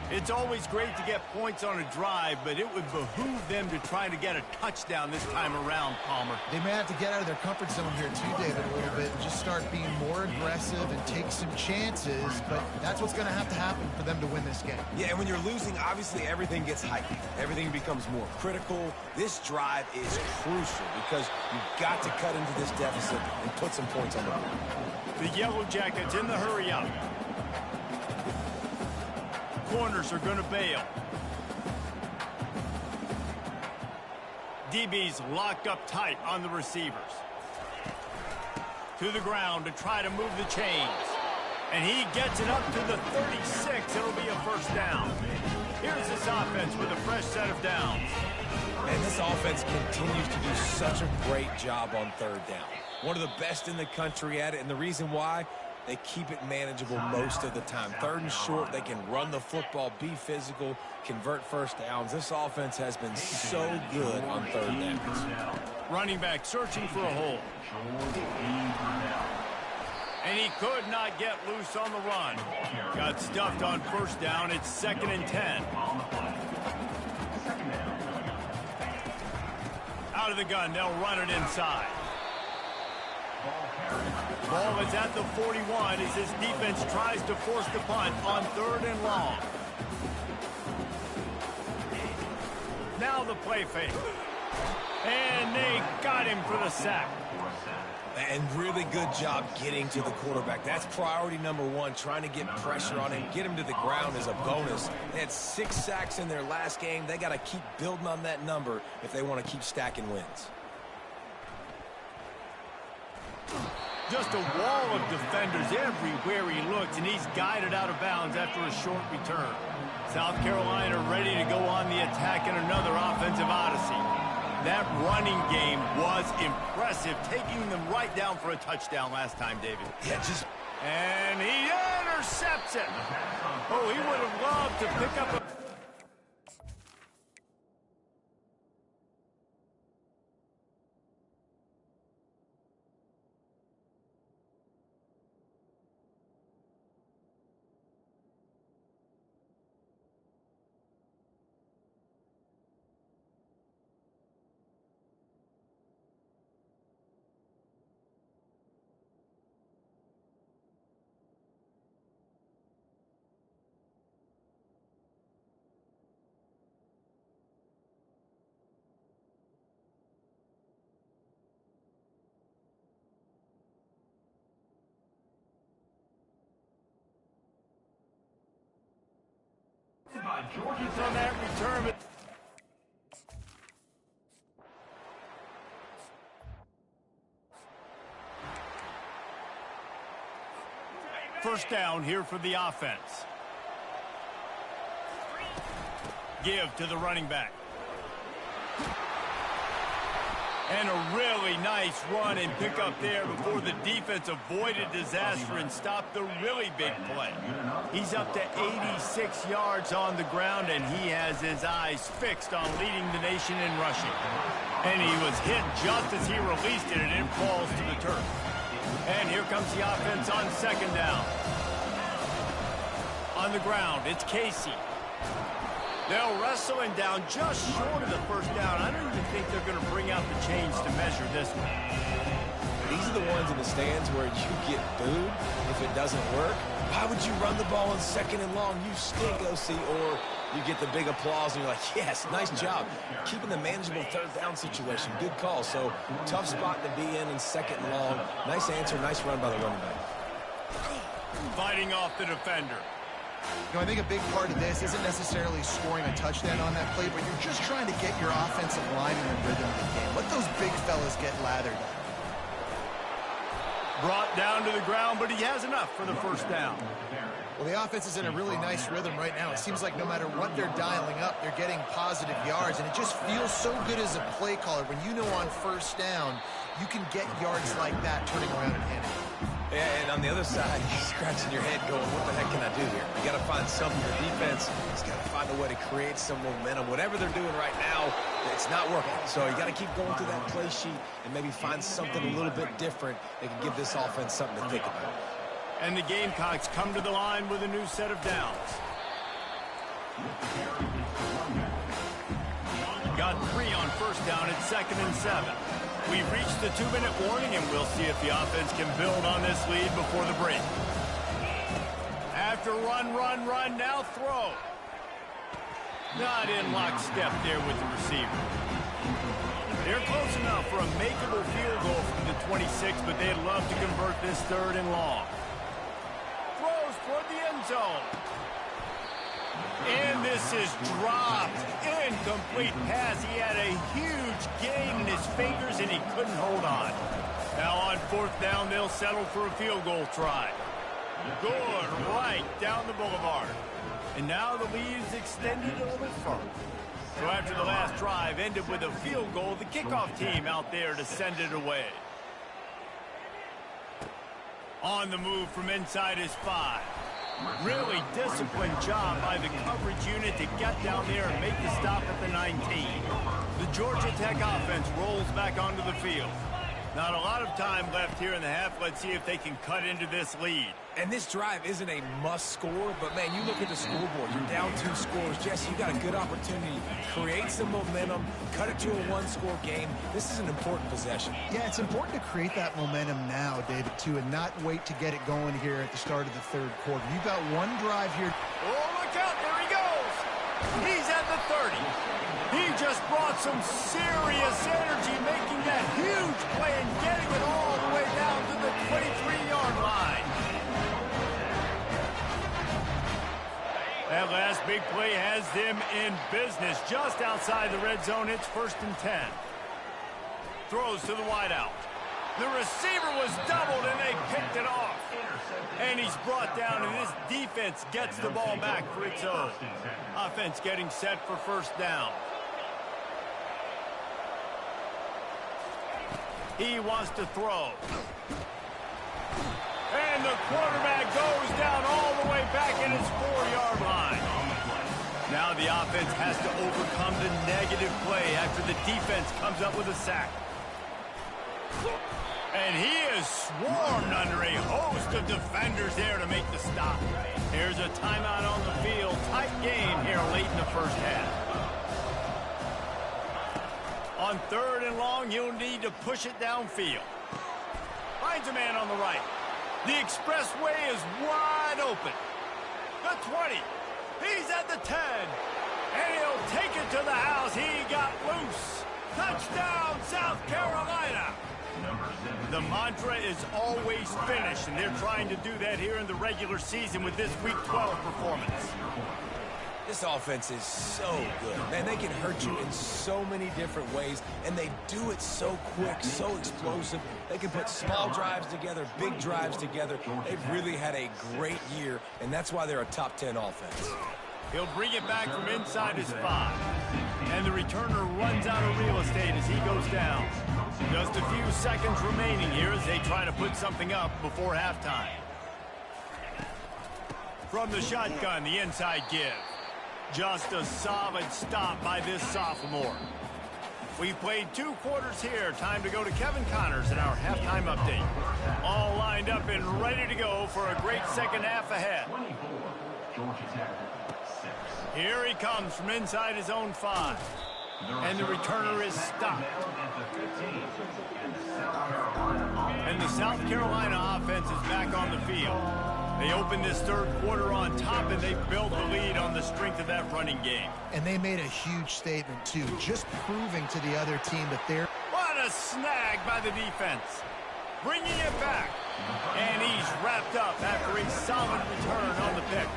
It's always great to get points on a drive, but it would behoove them to try to get a touchdown this time around, Palmer. They may have to get out of their comfort zone here too, David, a little bit, and just start being more aggressive and take some chances, but that's what's going to happen for them to win this game. Yeah, and when you're losing, obviously everything gets heightened. Everything becomes more critical. This drive is crucial because you've got to cut into this deficit and put some points on the board. The Yellow Jackets in the hurry up. Corners are going to bail. DB's locked up tight on the receivers. To the ground to try to move the chains. And he gets it up to the 36. It'll be a first down. Here's this offense with a fresh set of downs. And this offense continues to do such a great job on 3rd down. One of the best in the country at it, and the reason why, they keep it manageable most of the time. 3rd and short, they can run the football, be physical, convert first downs. This offense has been so good on 3rd downs. Running back searching for a hole. And he could not get loose on the run. Got stuffed on first down. It's 2nd and 10. Out of the gun, they'll run it inside. Ball is at the 41 as his defense tries to force the punt on 3rd and long. Now the play fake. And they got him for the sack. And really good job getting to the quarterback. That's priority number 1, trying to get pressure on him. Get him to the ground as a bonus. They had 6 sacks in their last game. They got to keep building on that number if they want to keep stacking wins. Just a wall of defenders everywhere he looks, and he's guided out of bounds after a short return. South Carolina ready to go on the attack in another offensive odyssey. That running game was impressive, taking them right down for a touchdown last time, David. Yeah, and he intercepts it. Oh, he would have loved to pick up a... on that return. First down here for the offense. Give to the running back. And a really nice run and pick up there before the defense avoided disaster and stopped the really big play. He's up to 86 yards on the ground, and he has his eyes fixed on leading the nation in rushing. And he was hit just as he released it, and it falls to the turf. And here comes the offense on second down. On the ground, it's Casey. They'll wrestle him down just short of the first down. I don't even think they're going to bring out the chains to measure this one. These are the ones in the stands where you get booed if it doesn't work. Why would you run the ball on second and long? You stink, OC. Or you get the big applause and you're like, yes, nice job. Keeping the manageable third down situation. Good call. So tough spot to be in second and long. Nice answer, nice run by the running back. Fighting off the defender. You know, I think a big part of this isn't necessarily scoring a touchdown on that play, but you're just trying to get your offensive line in the rhythm of the game. Let those big fellas get lathered up. Brought down to the ground, but he has enough for the first down. Well, the offense is in a really nice rhythm right now. It seems like no matter what they're dialing up, they're getting positive yards, and it just feels so good as a play caller when you know on first down you can get yards like that turning around and handing it. And on the other side, you're scratching your head going, what the heck can I do here? You got to find something. The defense has got to find a way to create some momentum. Whatever they're doing right now, it's not working. So you got to keep going through that play sheet and maybe find something a little bit different that can give this offense something to think about. And the Gamecocks come to the line with a new set of downs. Got 3 on first down at 2nd and 7. We've reached the 2-minute warning, and we'll see if the offense can build on this lead before the break. After run, now throw. Not in lockstep there with the receiver. They're close enough for a makeable field goal from the 26, but they'd love to convert this 3rd and long. Throws toward the end zone. And this is dropped. Incomplete pass. He had a huge gain in his fingers, and he couldn't hold on. Now on 4th down, they'll settle for a field goal try. Good right down the boulevard. And now the lead is extended a little further. So after the last drive ended with a field goal, the kickoff team out there to send it away. On the move from inside his 5. Really disciplined job by the coverage unit to get down there and make the stop at the 19. The Georgia Tech offense rolls back onto the field. Not a lot of time left here in the half. Let's see if they can cut into this lead. And this drive isn't a must score, but, man, you look at the scoreboard. You're down 2 scores. Jesse, you got a good opportunity. Create some momentum. Cut it to a 1-score game. This is an important possession. Yeah, it's important to create that momentum now, David, too, and not wait to get it going here at the start of the 3rd quarter. You've got one drive here. Oh, look out. There he goes. He's at the 30. He just brought some serious energy, making that huge play and getting it all the way down to the 23-yard line. That last big play has them in business just outside the red zone. It's 1st and 10. Throws to the wideout. The receiver was doubled, and they picked it off. And he's brought down, and this defense gets the ball back for its own. Offense getting set for 1st down. He wants to throw. And the quarterback goes down all the way back at his 4-yard line. Now the offense has to overcome the negative play after the defense comes up with a sack. And he is swarmed under a host of defenders there to make the stop. Here's a timeout on the field. Tight game here late in the first half. On 3rd and long, he'll need to push it downfield. Finds a man on the right. The expressway is wide open. The 20. He's at the 10. And he'll take it to the house. He got loose. Touchdown, South Carolina. The mantra is always finish, and they're trying to do that here in the regular season with this Week 12 performance. This offense is so good. Man, they can hurt you in so many different ways, and they do it so quick, so explosive. They can put small drives together, big drives together. They've really had a great year, and that's why they're a top 10 offense. He'll bring it back from inside his 5. And the returner runs out of real estate as he goes down. Just a few seconds remaining here as they try to put something up before halftime. From the shotgun, the inside give. Just a solid stop by this sophomore. We've played 2 quarters here. Time to go to Kevin Connors in our halftime update. All lined up and ready to go for a great second half ahead. Here he comes from inside his own 5. And the returner is stopped. And the South Carolina offense is back on the field. They opened this third quarter on top, and they built the lead on the strength of that running game. And they made a huge statement, too, just proving to the other team that they're... What a snag by the defense. Bringing it back. And he's wrapped up after a solid return on the pick.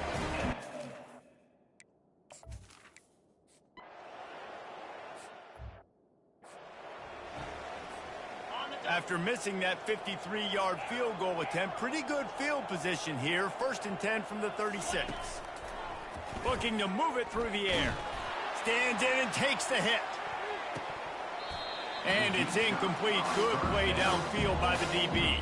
After missing that 53-yard field goal attempt, pretty good field position here. 1st and 10 from the 36. Looking to move it through the air. Stands in and takes the hit. And it's incomplete. Good play downfield by the DB.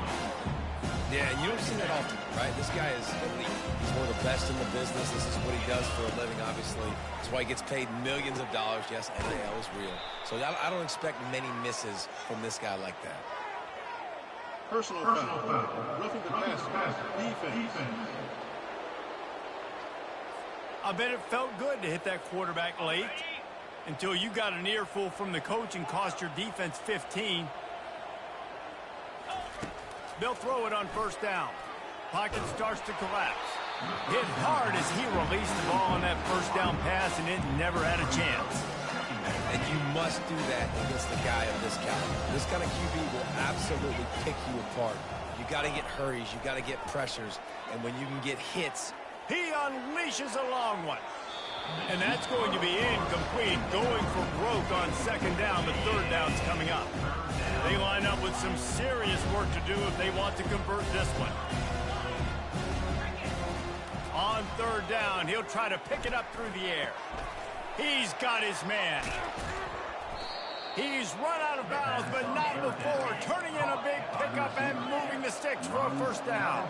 Yeah, you don't see that often, right? This guy is elite. He's one of the best in the business. This is what he does for a living, obviously. That's why he gets paid millions of dollars. Yes, NIL is real. So I don't expect many misses from this guy like that. Personal foul. Roughing the passer. Defense. I bet it felt good to hit that quarterback late until you got an earful from the coach and cost your defense 15. They'll throw it on 1st down. Pocket starts to collapse. Hit hard as he released the ball on that 1st down pass, and it never had a chance. And you must do that against the guy of this caliber. This kind of QB will absolutely pick you apart. You got to get hurries. You got to get pressures. And when you can get hits, he unleashes a long one. And that's going to be incomplete. Going for broke on 2nd down. The 3rd down's coming up. They line up with some serious work to do if they want to convert this one. On 3rd down, he'll try to pick it up through the air. He's got his man. He's run out of bounds, but not before. Turning in a big pickup and moving the sticks for a 1st down.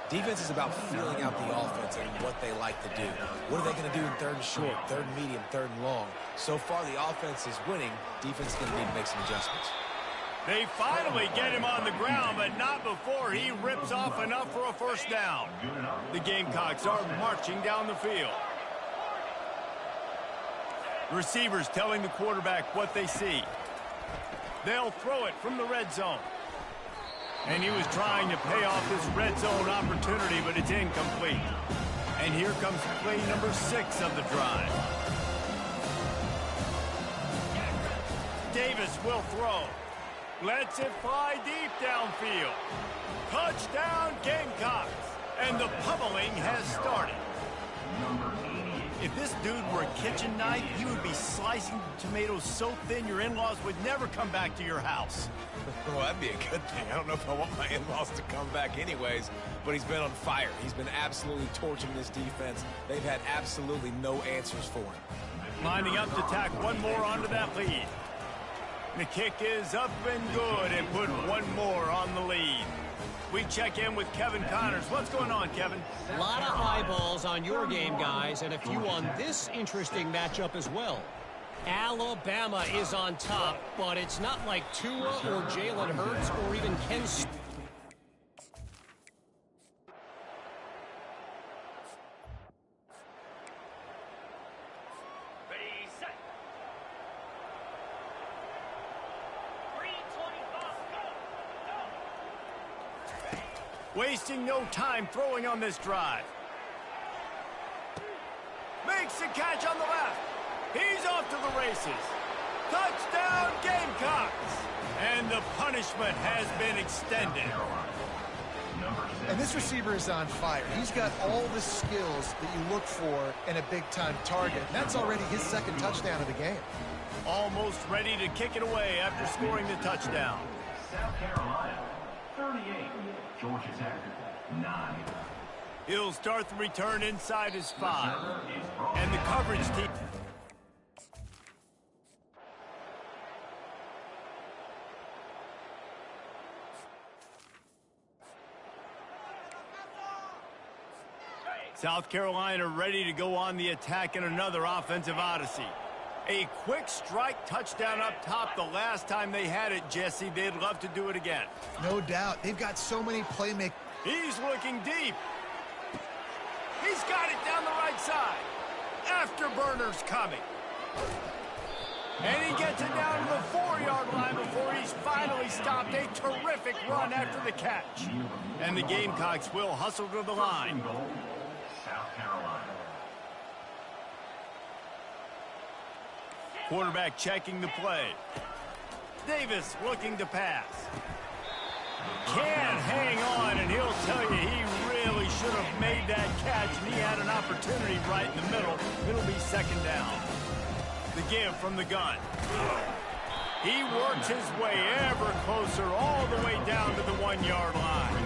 Defense is about feeling out the offense and what they like to do. What are they going to do in 3rd and short, 3rd and medium, 3rd and long? So far, the offense is winning. Defense is going to need to make some adjustments. They finally get him on the ground, but not before he rips off enough for a 1st down. The Gamecocks are marching down the field. Receivers telling the quarterback what they see. They'll throw it from the red zone. And he was trying to pay off this red zone opportunity, but it's incomplete. And here comes play number 6 of the drive. Davis will throw. Lets it fly deep downfield. Touchdown Gamecocks. And the pummeling has started. If this dude were a kitchen knife, he would be slicing tomatoes so thin your in-laws would never come back to your house. Well, that'd be a good thing. I don't know if I want my in-laws to come back anyways, but he's been on fire. He's been absolutely torching this defense. They've had absolutely no answers for him. Lining up to tack one more onto that lead. The kick is up and good and put one more on the lead. We check in with Kevin Connors. What's going on, Kevin? A lot of eyeballs on your game, guys, and a few on this interesting matchup as well. Alabama is on top, but it's not like Tua or Jalen Hurts or even Ken... Wasting no time throwing on this drive. Makes the catch on the left. He's off to the races. Touchdown Gamecocks. And the punishment has been extended. And this receiver is on fire. He's got all the skills that you look for in a big-time target. And that's already his 2nd touchdown of the game. Almost ready to kick it away after scoring the touchdown. South Carolina, 38. Georgia Tech, 9. He'll start the return inside his 5. And the coverage team... South Carolina ready to go on the attack in another offensive odyssey. A quick strike touchdown up top the last time they had it, Jesse. They'd love to do it again. No doubt. They've got so many playmakers. He's looking deep. He's got it down the right side. Afterburner's coming. And he gets it down to the 4-yard line before he's finally stopped. A terrific run after the catch. And the Gamecocks will hustle to the line. South Carolina. Quarterback checking the play. Davis looking to pass. Can't hang on, and he'll tell you he really should have made that catch, and he had an opportunity right in the middle. It'll be second down. The give from the gun. He works his way ever closer all the way down to the 1-yard line.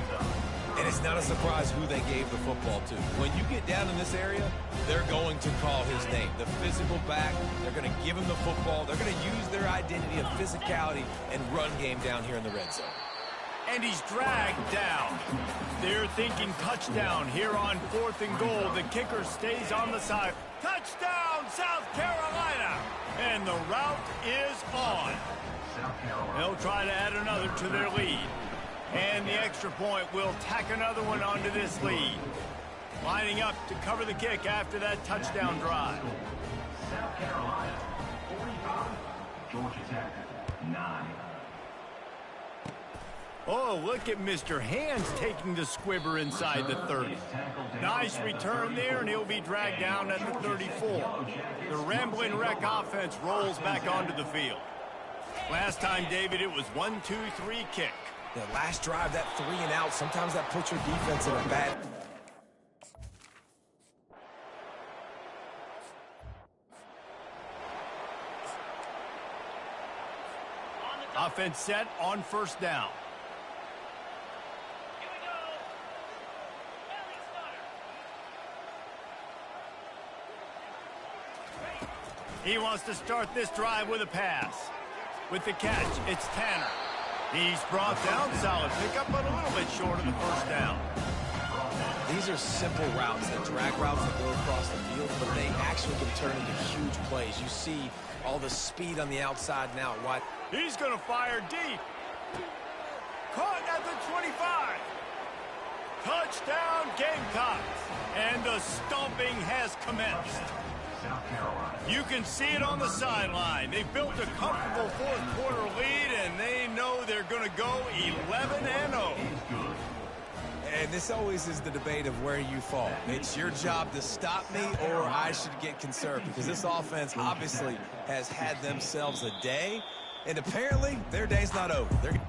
And it's not a surprise who they gave the football to. When you get down in this area, they're going to call his name. The physical back, they're going to give him the football. They're going to use their identity of physicality and run game down here in the red zone. And he's dragged down. They're thinking touchdown here on 4th and goal. The kicker stays on the side. Touchdown, South Carolina! And the route is on. They'll try to add another to their lead. And the extra point will tack another one onto this lead. Lining up to cover the kick after that touchdown drive. South Carolina, 45. Georgia Tech, 9. Oh, look at Mr. Hands taking the squibber inside the 30. Nice return there, and he'll be dragged down at the 34. The Ramblin' Wreck offense rolls back onto the field. Last time, David, it was 1-2-3 kick. The last drive, that 3 and out, sometimes that puts your defense in a bad... Offense set on first down. He wants to start this drive with a pass. With the catch, it's Tanner. He's brought down, solid pickup, but a little bit short of the first down. These are simple routes, the drag routes that go across the field, but they actually can turn into huge plays. You see all the speed on the outside now. What? He's going to fire deep. Caught at the 25. Touchdown, Gamecocks. And the stomping has commenced. You can see it on the sideline. They built a comfortable fourth-quarter lead, and they know they're going to go 11-0. And this always is the debate of where you fall. It's your job to stop me, or I should get conserved, because this offense obviously has had themselves a day, and apparently their day's not over. They're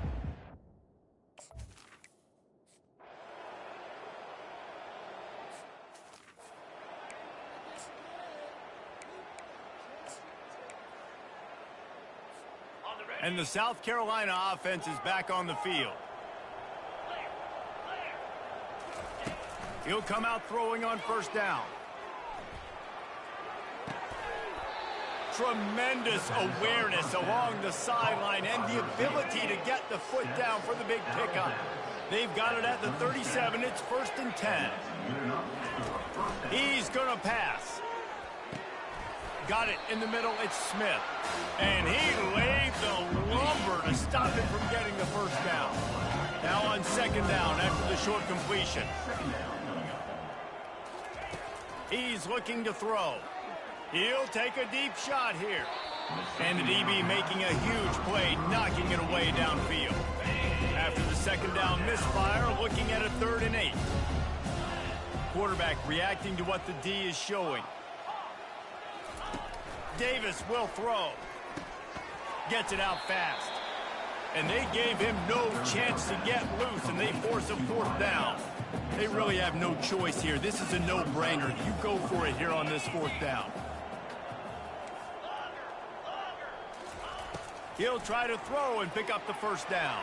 And the South Carolina offense is back on the field. He'll come out throwing on first down. Tremendous awareness along the sideline and the ability to get the foot down for the big pickup. They've got it at the 37. It's 1st and 10. He's going to pass. Got it in the middle. It's Smith. And he laid the lumber to stop him from getting the first down. Now on second down after the short completion. He's looking to throw. He'll take a deep shot here. And the DB making a huge play, knocking it away downfield. After the second down misfire, looking at a 3rd and 8. Quarterback reacting to what the D is showing. Davis will throw. Gets it out fast. And they gave him no chance to get loose, and they force a 4th down. They really have no choice here. This is a no-brainer. You go for it here on this 4th down. He'll try to throw and pick up the first down.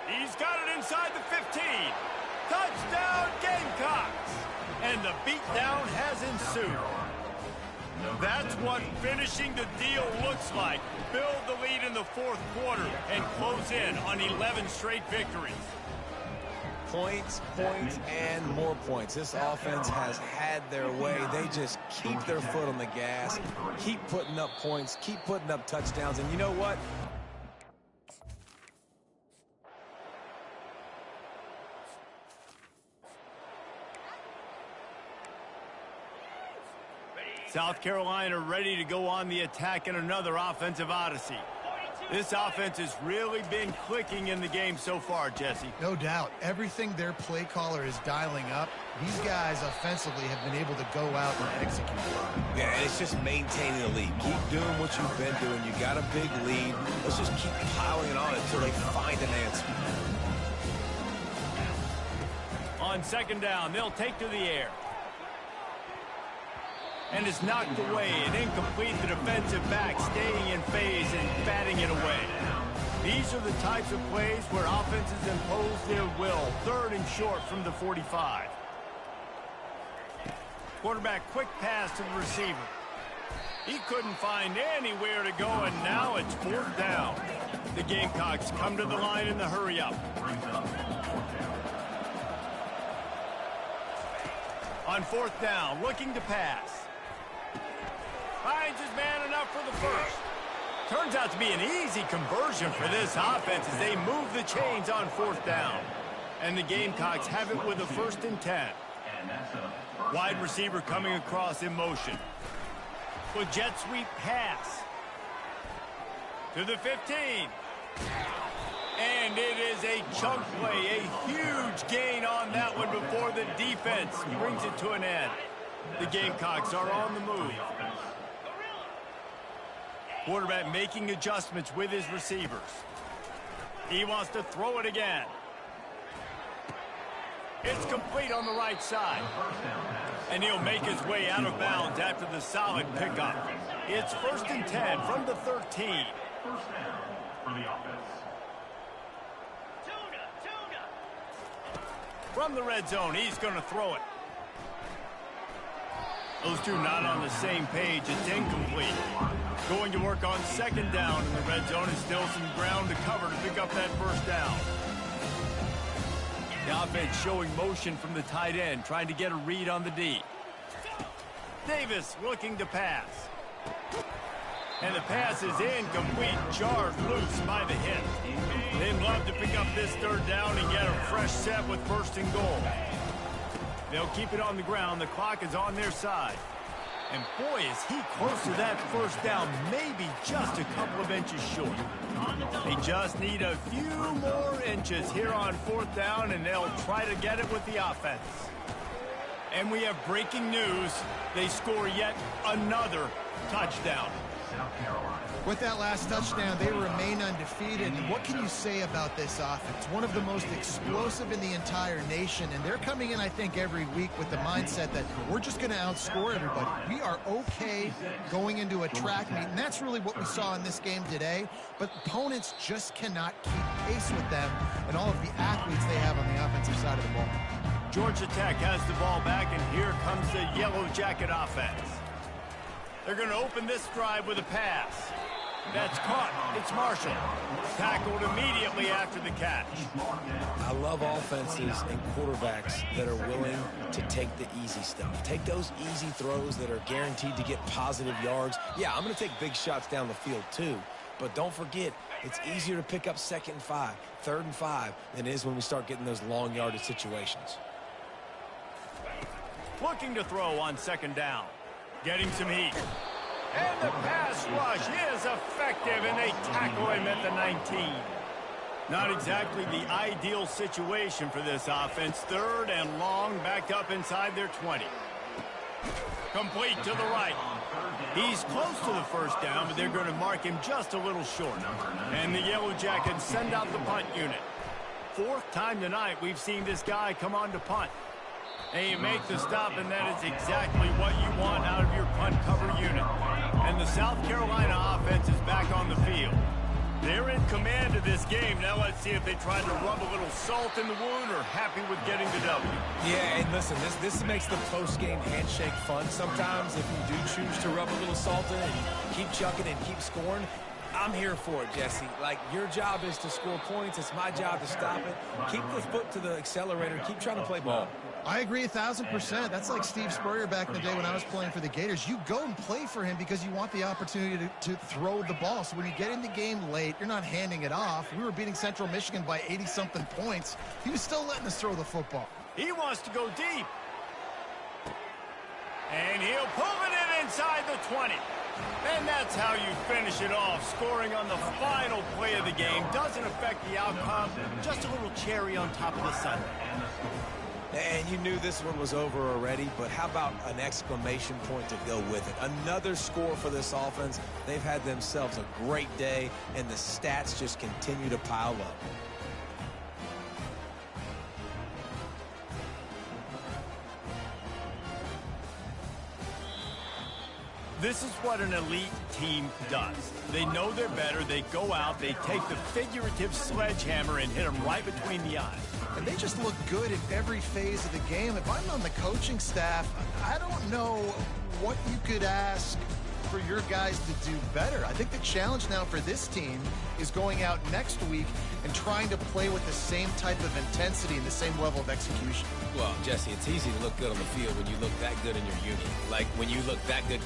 He's got it inside the 15. Touchdown, Gamecocks! And the beatdown has ensued. That's what finishing the deal looks like. Build the lead in the 4th quarter and close in on 11 straight victories. Points, points, and more points. This offense has had their way. They just keep their foot on the gas, keep putting up points, keep putting up touchdowns. And you know what? South Carolina ready to go on the attack in another offensive odyssey. This offense has really been clicking in the game so far, Jesse. No doubt. Everything their play caller is dialing up, these guys offensively have been able to go out and execute. Yeah, and it's just maintaining the lead. Keep doing what you've been doing. You got a big lead. Let's just keep piling it on until they find an answer. On second down, they'll take to the air. And it's knocked away and incomplete. The defensive back staying in phase and batting it away. These are the types of plays where offenses impose their will. Third and short from the 45. Quarterback quick pass to the receiver. He couldn't find anywhere to go, and now it's fourth down. The Gamecocks come to the line in the hurry-up. On fourth down, looking to pass. Finds his man enough for the first. Turns out to be an easy conversion for this offense as they move the chains on fourth down. And the Gamecocks have it with a 1st and 10. Wide receiver coming across in motion. With jet sweep pass. To the 15. And it is a chunk play, a huge gain on that one before the defense brings it to an end. The Gamecocks are on the move. Quarterback making adjustments with his receivers. He wants to throw it again. It's complete on the right side. And he'll make his way out of bounds after the solid pickup. It's 1st and 10 from the 13. First down for the offense. From the red zone, he's going to throw it. Those two not on the same page. It's incomplete. Going to work on second down in the red zone, and still some ground to cover to pick up that first down. The offense showing motion from the tight end, trying to get a read on the D. Davis looking to pass. And the pass is incomplete, jarred loose by the hit. They'd love to pick up this third down and get a fresh set with 1st and goal. They'll keep it on the ground. The clock is on their side. And boy, is he close to that first down, maybe just a couple of inches short. They just need a few more inches here on fourth down, and they'll try to get it with the offense. And we have breaking news. They score yet another touchdown. South Carolina. With that last touchdown, they remain undefeated. And what can you say about this offense? One of the most explosive in the entire nation. And they're coming in, I think, every week with the mindset that we're just going to outscore everybody. We are okay going into a track meet. And that's really what we saw in this game today. But opponents just cannot keep pace with them and all of the athletes they have on the offensive side of the ball. Georgia Tech has the ball back, and here comes the Yellow Jacket offense. They're going to open this drive with a pass. That's caught. It's Marshall. Tackled immediately after the catch. I love offenses and quarterbacks that are willing to take the easy stuff. Take those easy throws that are guaranteed to get positive yards. Yeah, I'm going to take big shots down the field too. But don't forget, it's easier to pick up 2nd and 5, 3rd and 5 than it is when we start getting those long yardage situations. Looking to throw on second down. Getting some heat. And the pass rush is effective, and they tackle him at the 19. Not exactly the ideal situation for this offense. 3rd and long, backed up inside their 20. Complete to the right. He's close to the first down, but they're going to mark him just a little short. And the Yellow Jackets send out the punt unit. 4th time tonight we've seen this guy come on to punt. And you make the stop, and that is exactly what you want out of your punt cover unit. And the South Carolina offense is back on the field. They're in command of this game. Now let's see if they try to rub a little salt in the wound or happy with getting the W. Yeah, and listen, this makes the post-game handshake fun. Sometimes if you do choose to rub a little salt in it and keep chucking and keep scoring, I'm here for it, Jesse. Like, your job is to score points. It's my job to stop it. Keep the foot to the accelerator. Keep trying to play ball. I agree 1,000%. That's like Steve Spurrier back in the day when I was playing for the Gators. You go and play for him because you want the opportunity to throw the ball. So when you get in the game late, you're not handing it off. We were beating Central Michigan by 80-something points. He was still letting us throw the football. He wants to go deep. And he'll pull it in inside the 20. And that's how you finish it off. Scoring on the final play of the game doesn't affect the outcome. Just a little cherry on top of the sundae. And you knew this one was over already, but how about an exclamation point to go with it? Another score for this offense. They've had themselves a great day, and the stats just continue to pile up. This is what an elite team does. They know they're better. They go out, they take the figurative sledgehammer and hit them right between the eyes. And they just look good in every phase of the game. If I'm on the coaching staff, I don't know what you could ask for your guys to do better. I think the challenge now for this team is going out next week and trying to play with the same type of intensity and the same level of execution. Well, Jesse, it's easy to look good on the field when you look that good in your uni. Like when you look that good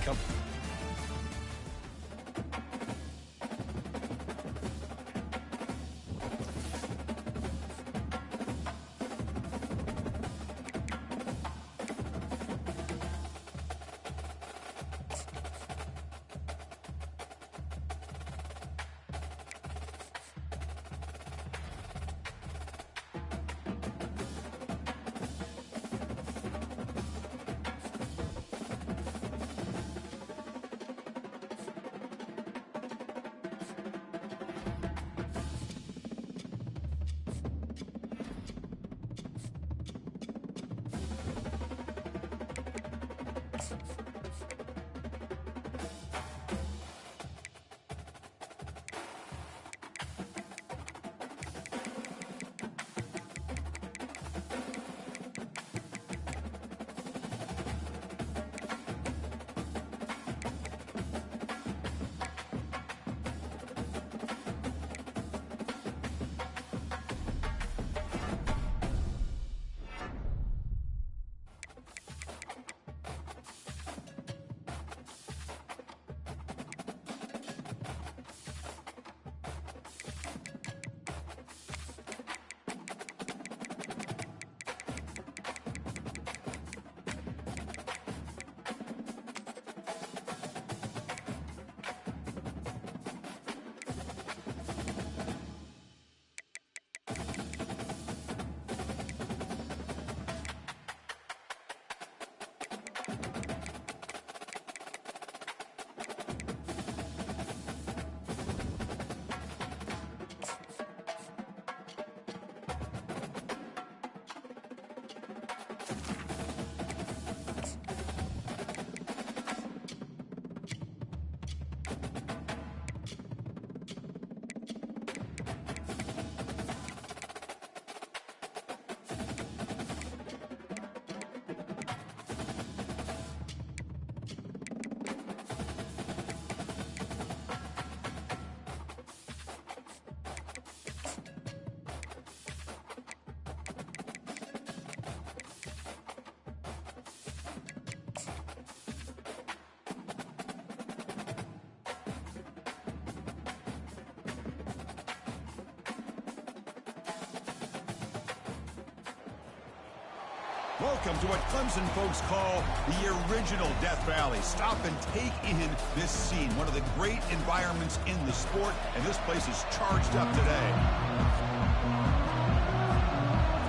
Welcome to what Clemson folks call the original Death Valley. Stop and take in this scene. One of the great environments in the sport, and this place is charged up today.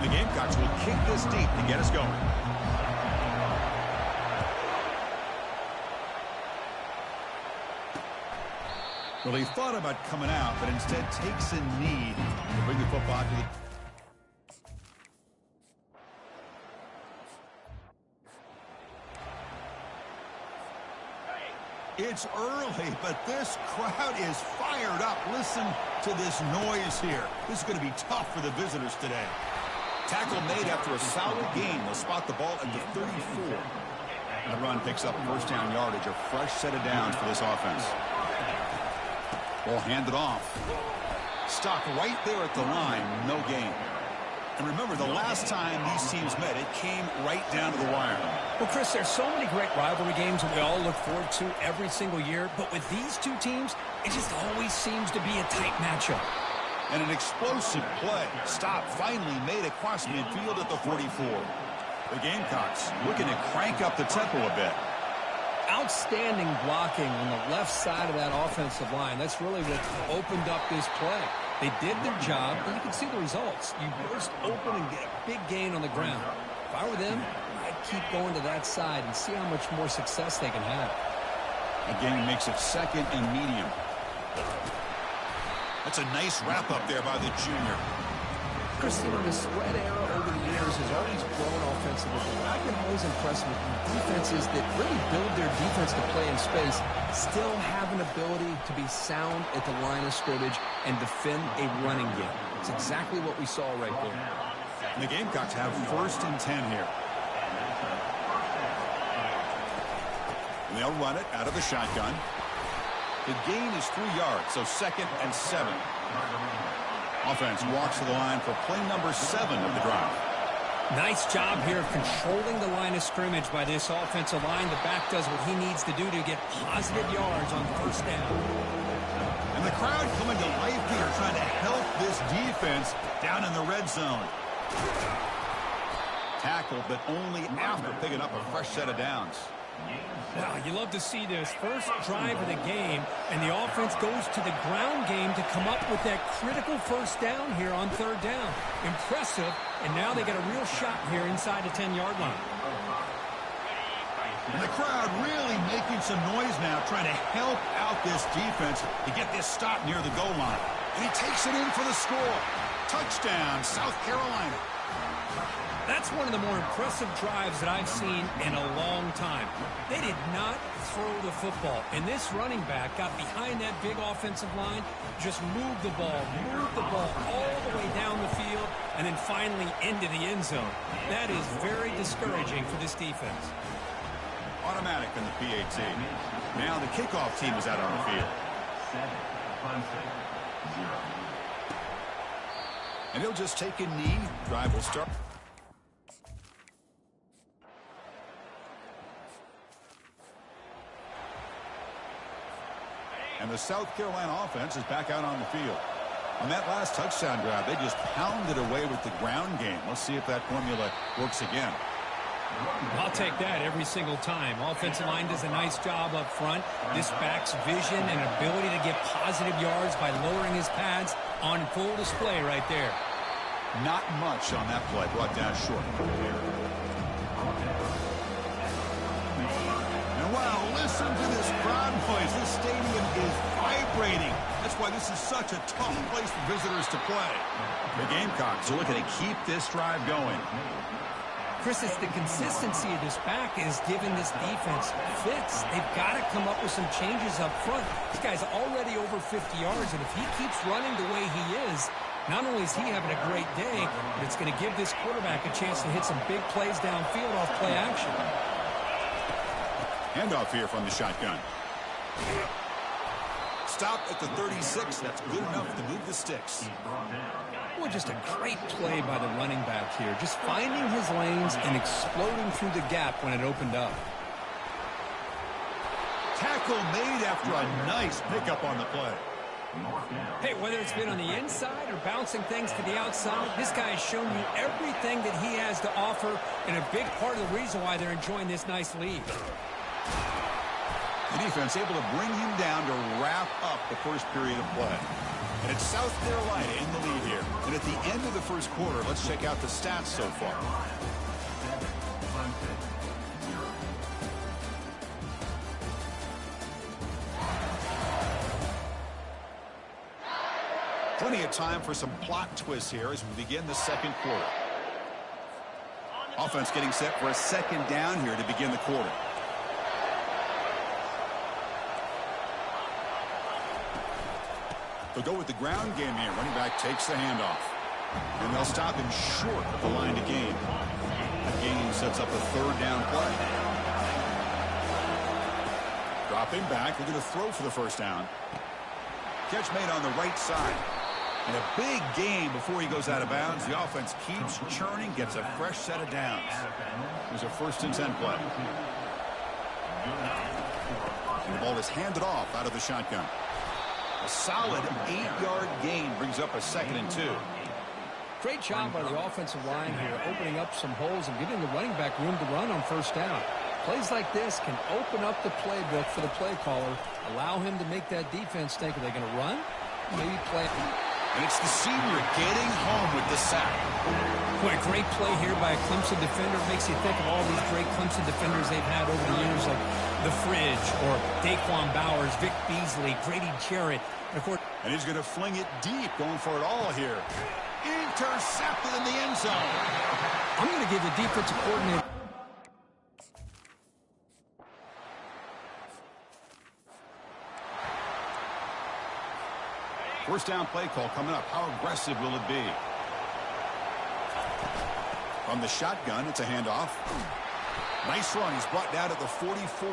The Gamecocks will kick this deep to get us going. Well, he thought about coming out, but instead takes a knee to bring the football to the... It's early, but this crowd is fired up. Listen to this noise here. This is going to be tough for the visitors today. Tackle made after a solid gain. They'll spot the ball at the 34. The run picks up first down yardage, a fresh set of downs for this offense. Ball handed off. Stopped right there at the line. No gain. And remember, the last time these teams met, it came right down to the wire. Well, Chris, there's so many great rivalry games that we all look forward to every single year. But with these two teams, it just always seems to be a tight matchup. And an explosive play. Stop finally made across midfield at the 44. The Gamecocks looking to crank up the tempo a bit. Outstanding blocking on the left side of that offensive line. That's really what opened up this play. They did their job, and you can see the results. You burst open and get a big gain on the ground. If I were them, I'd keep going to that side and see how much more success they can have. Again, makes it second and medium. That's a nice wrap-up there by the junior. Chris, you know, the spread era over the years has always grown offensively. I've been always impressed with defenses that really build their defense to play in space, still have an ability to be sound at the line of scrimmage and defend a running game. It's exactly what we saw right there. And the Gamecocks have 1st and 10 here. And they'll run it out of the shotgun. The gain is 3 yards, so 2nd and 7. Offense walks to the line for play number 7 of the drive. Nice job here of controlling the line of scrimmage by this offensive line. The back does what he needs to do to get positive yards on 1st down. And the crowd coming to life here, trying to help this defense down in the red zone. Tackled, but only after picking up a fresh set of downs. Wow, you love to see this. First drive of the game, and the offense goes to the ground game to come up with that critical 1st down here on 3rd down. Impressive, and now they get a real shot here inside the 10-yard line. And the crowd really making some noise now, trying to help out this defense to get this stop near the goal line. And he takes it in for the score. Touchdown, South Carolina. That's one of the more impressive drives that I've seen in a long time. They did not throw the football, and this running back got behind that big offensive line, just moved the ball all the way down the field, and then finally into the end zone. That is very discouraging for this defense. Automatic in the PAT. Now the kickoff team is out on the field. 7, 0. And he'll just take a knee. Drive will start. And the South Carolina offense is back out on the field. On that last touchdown drive, they just pounded away with the ground game. Let's see if that formula works again. I'll take that every single time. Offensive line does a nice job up front. This back's vision and ability to get positive yards by lowering his pads on full display right there. Not much on that play, brought down short. And wow, listen to this crowd noise. This stadium is vibrating. That's why this is such a tough place for visitors to play. The Gamecocks are looking to keep this drive going. Chris, it's the consistency of this back is giving this defense fits. They've got to come up with some changes up front. This guy's already over 50 yards, and if he keeps running the way he is, not only is he having a great day, but it's going to give this quarterback a chance to hit some big plays downfield off play action. Handoff here from the shotgun. Stop at the 36. That's good enough to move the sticks. Well, just a great play by the running back here. Just finding his lanes and exploding through the gap when it opened up. Tackle made after a nice pickup on the play. Hey, whether it's been on the inside or bouncing things to the outside, this guy has shown you everything that he has to offer, and a big part of the reason why they're enjoying this nice lead. The defense able to bring him down to wrap up the first period of play. And it's South Carolina in the lead here. And at the end of the first quarter, let's check out the stats so far. Plenty of time for some plot twists here as we begin the second quarter. Offense getting set for a second down here to begin the quarter. They'll go with the ground game here. Running back takes the handoff. And they'll stop him short of the line to gain. The gain sets up a third down play. Drop him back. They're going to throw for the first down. Catch made on the right side. And a big game before he goes out of bounds. The offense keeps churning, gets a fresh set of downs. There's a 1st and 10 play. And the ball is handed off out of the shotgun. A solid 8-yard gain brings up a 2nd and 2. Great job by the offensive line here, opening up some holes and giving the running back room to run on 1st down. Plays like this can open up the playbook for the play caller, allow him to make that defense think, are they going to run? Maybe play. And it's the senior getting home with the sack. Boy, a great play here by a Clemson defender. Makes you think of all these great Clemson defenders they've had over the years, like The Fridge or Daquan Bowers, Vic Beasley, Grady Jarrett. And, of course, and he's going to fling it deep, going for it all here. Intercepted in the end zone. I'm going to give the defensive coordinator. First down play call coming up. How aggressive will it be? From the shotgun, it's a handoff. Nice run. He's brought down at the 44.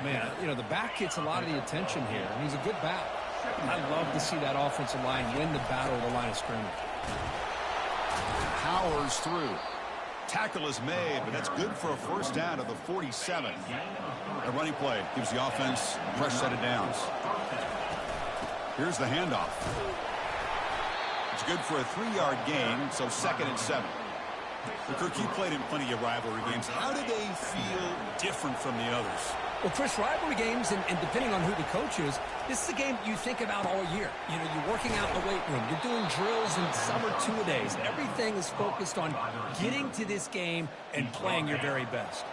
Man, you know, the back gets a lot of the attention here, and he's a good back. I love to see that offensive line win the battle of the line of scrimmage. Powers through. Tackle is made, but that's good for a 1st down at the 47. A running play gives the offense a fresh set of downs. Here's the handoff. It's good for a 3-yard gain, so 2nd and 7. Kirk, you played in plenty of rivalry games. How do they feel different from the others? Well, Chris, rivalry games, and depending on who the coach is, this is a game you think about all year. You know, you're working out in the weight room. You're doing drills in summer two-a-days. Everything is focused on getting to this game and playing your very best.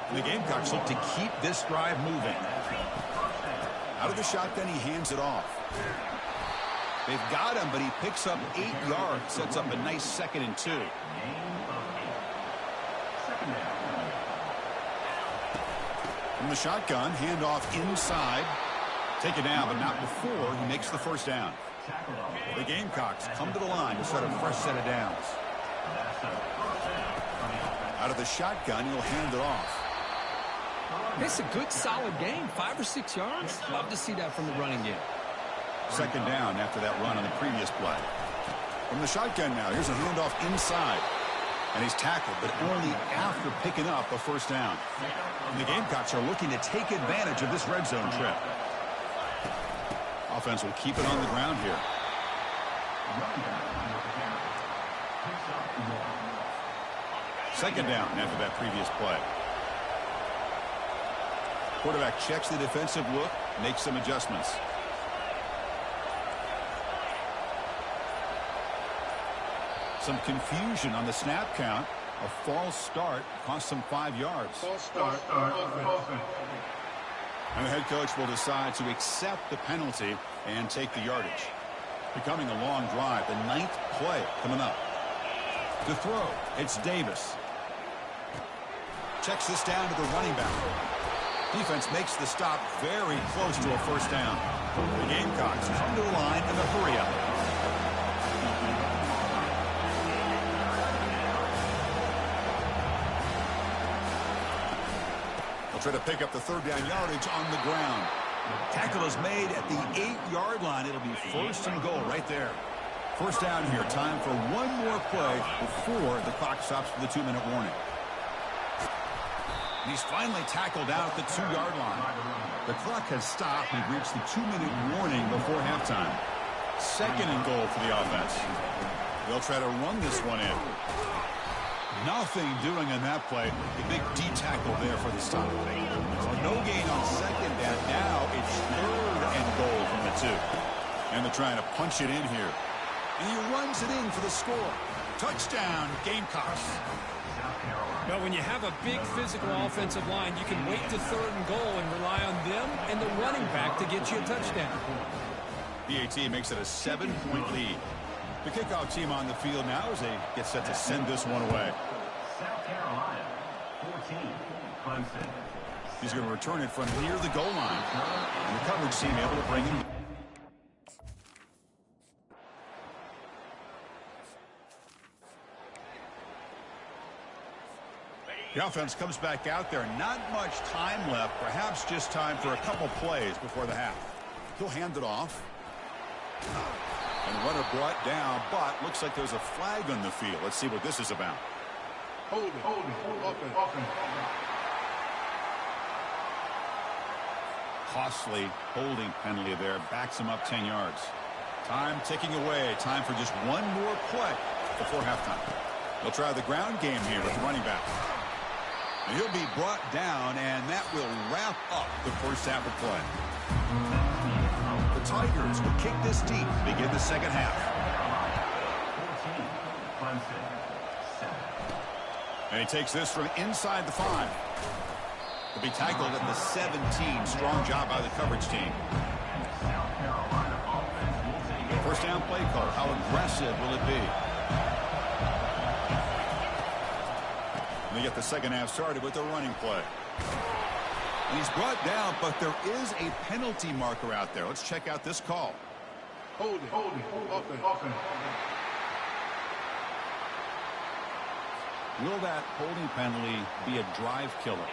And the Gamecocks look to keep this drive moving. Out of the shotgun, he hands it off. They've got him, but he picks up 8 yards, sets up a nice 2nd and 2. From the shotgun, handoff inside. Take it down, but not before he makes the 1st down. The Gamecocks come to the line to set a fresh set of downs. Out of the shotgun, he'll hand it off. It's a good, solid game. 5 or 6 yards. Love to see that from the running game. 2nd down after that run on the previous play. From the shotgun now, here's a handoff inside. And he's tackled, but only after picking up a 1st down. And the Gamecocks are looking to take advantage of this red zone trip. Offense will keep it on the ground here. Second down after that previous play. Quarterback checks the defensive look, makes some adjustments. Some confusion on the snap count. A false start cost them 5 yards. False start. And the head coach will decide to accept the penalty and take the yardage. Becoming a long drive. The 9th play coming up. To throw, it's Davis. Checks this down to the running back. Defense makes the stop very close to a 1st down. The Gamecocks come to the line in the hurry-up. Try to pick up the 3rd down yardage on the ground. Tackle is made at the 8-yard line. It'll be 1st and goal right there. 1st down here. Time for one more play before the clock stops for the 2-minute warning. And he's finally tackled out at the 2-yard line. The clock has stopped. We've reached the 2-minute warning before halftime. 2nd and goal for the offense. They'll try to run this one in. Nothing doing on that play. A big D tackle there for the stop. So no gain on 2nd down. Now it's 3rd and goal from the 2. And they're trying to punch it in here. And he runs it in for the score. Touchdown, Gamecocks. Well, when you have a big physical offensive line, you can wait to 3rd and goal and rely on them and the running back to get you a touchdown. PAT makes it a 7-point lead. The kickoff team on the field now as they get set to send this one away. South Carolina, 14, Clemson. He's going to return it from near the goal line. And the coverage team able to bring him. The offense comes back out there. Not much time left. Perhaps just time for a couple plays before the half. He'll hand it off. And runner brought down, but looks like there's a flag on the field. Let's see what this is about. Holding, offense. Costly holding penalty there. Backs him up 10 yards. Time ticking away. Time for just one more play before halftime. They'll try the ground game here with the running back. And he'll be brought down, and that will wrap up the first half of play. The Tigers will kick this deep to begin the second half. 14, Clemson, 7. And he takes this from inside the 5. He'll be tackled at the 17. Strong job by the coverage team. South Carolina offense will take it. First down play call. How aggressive will it be? And they get the second half started with the running play. And he's brought down, but there is a penalty marker out there. Let's check out this call. Holding, offense. Will that holding penalty be a drive killer?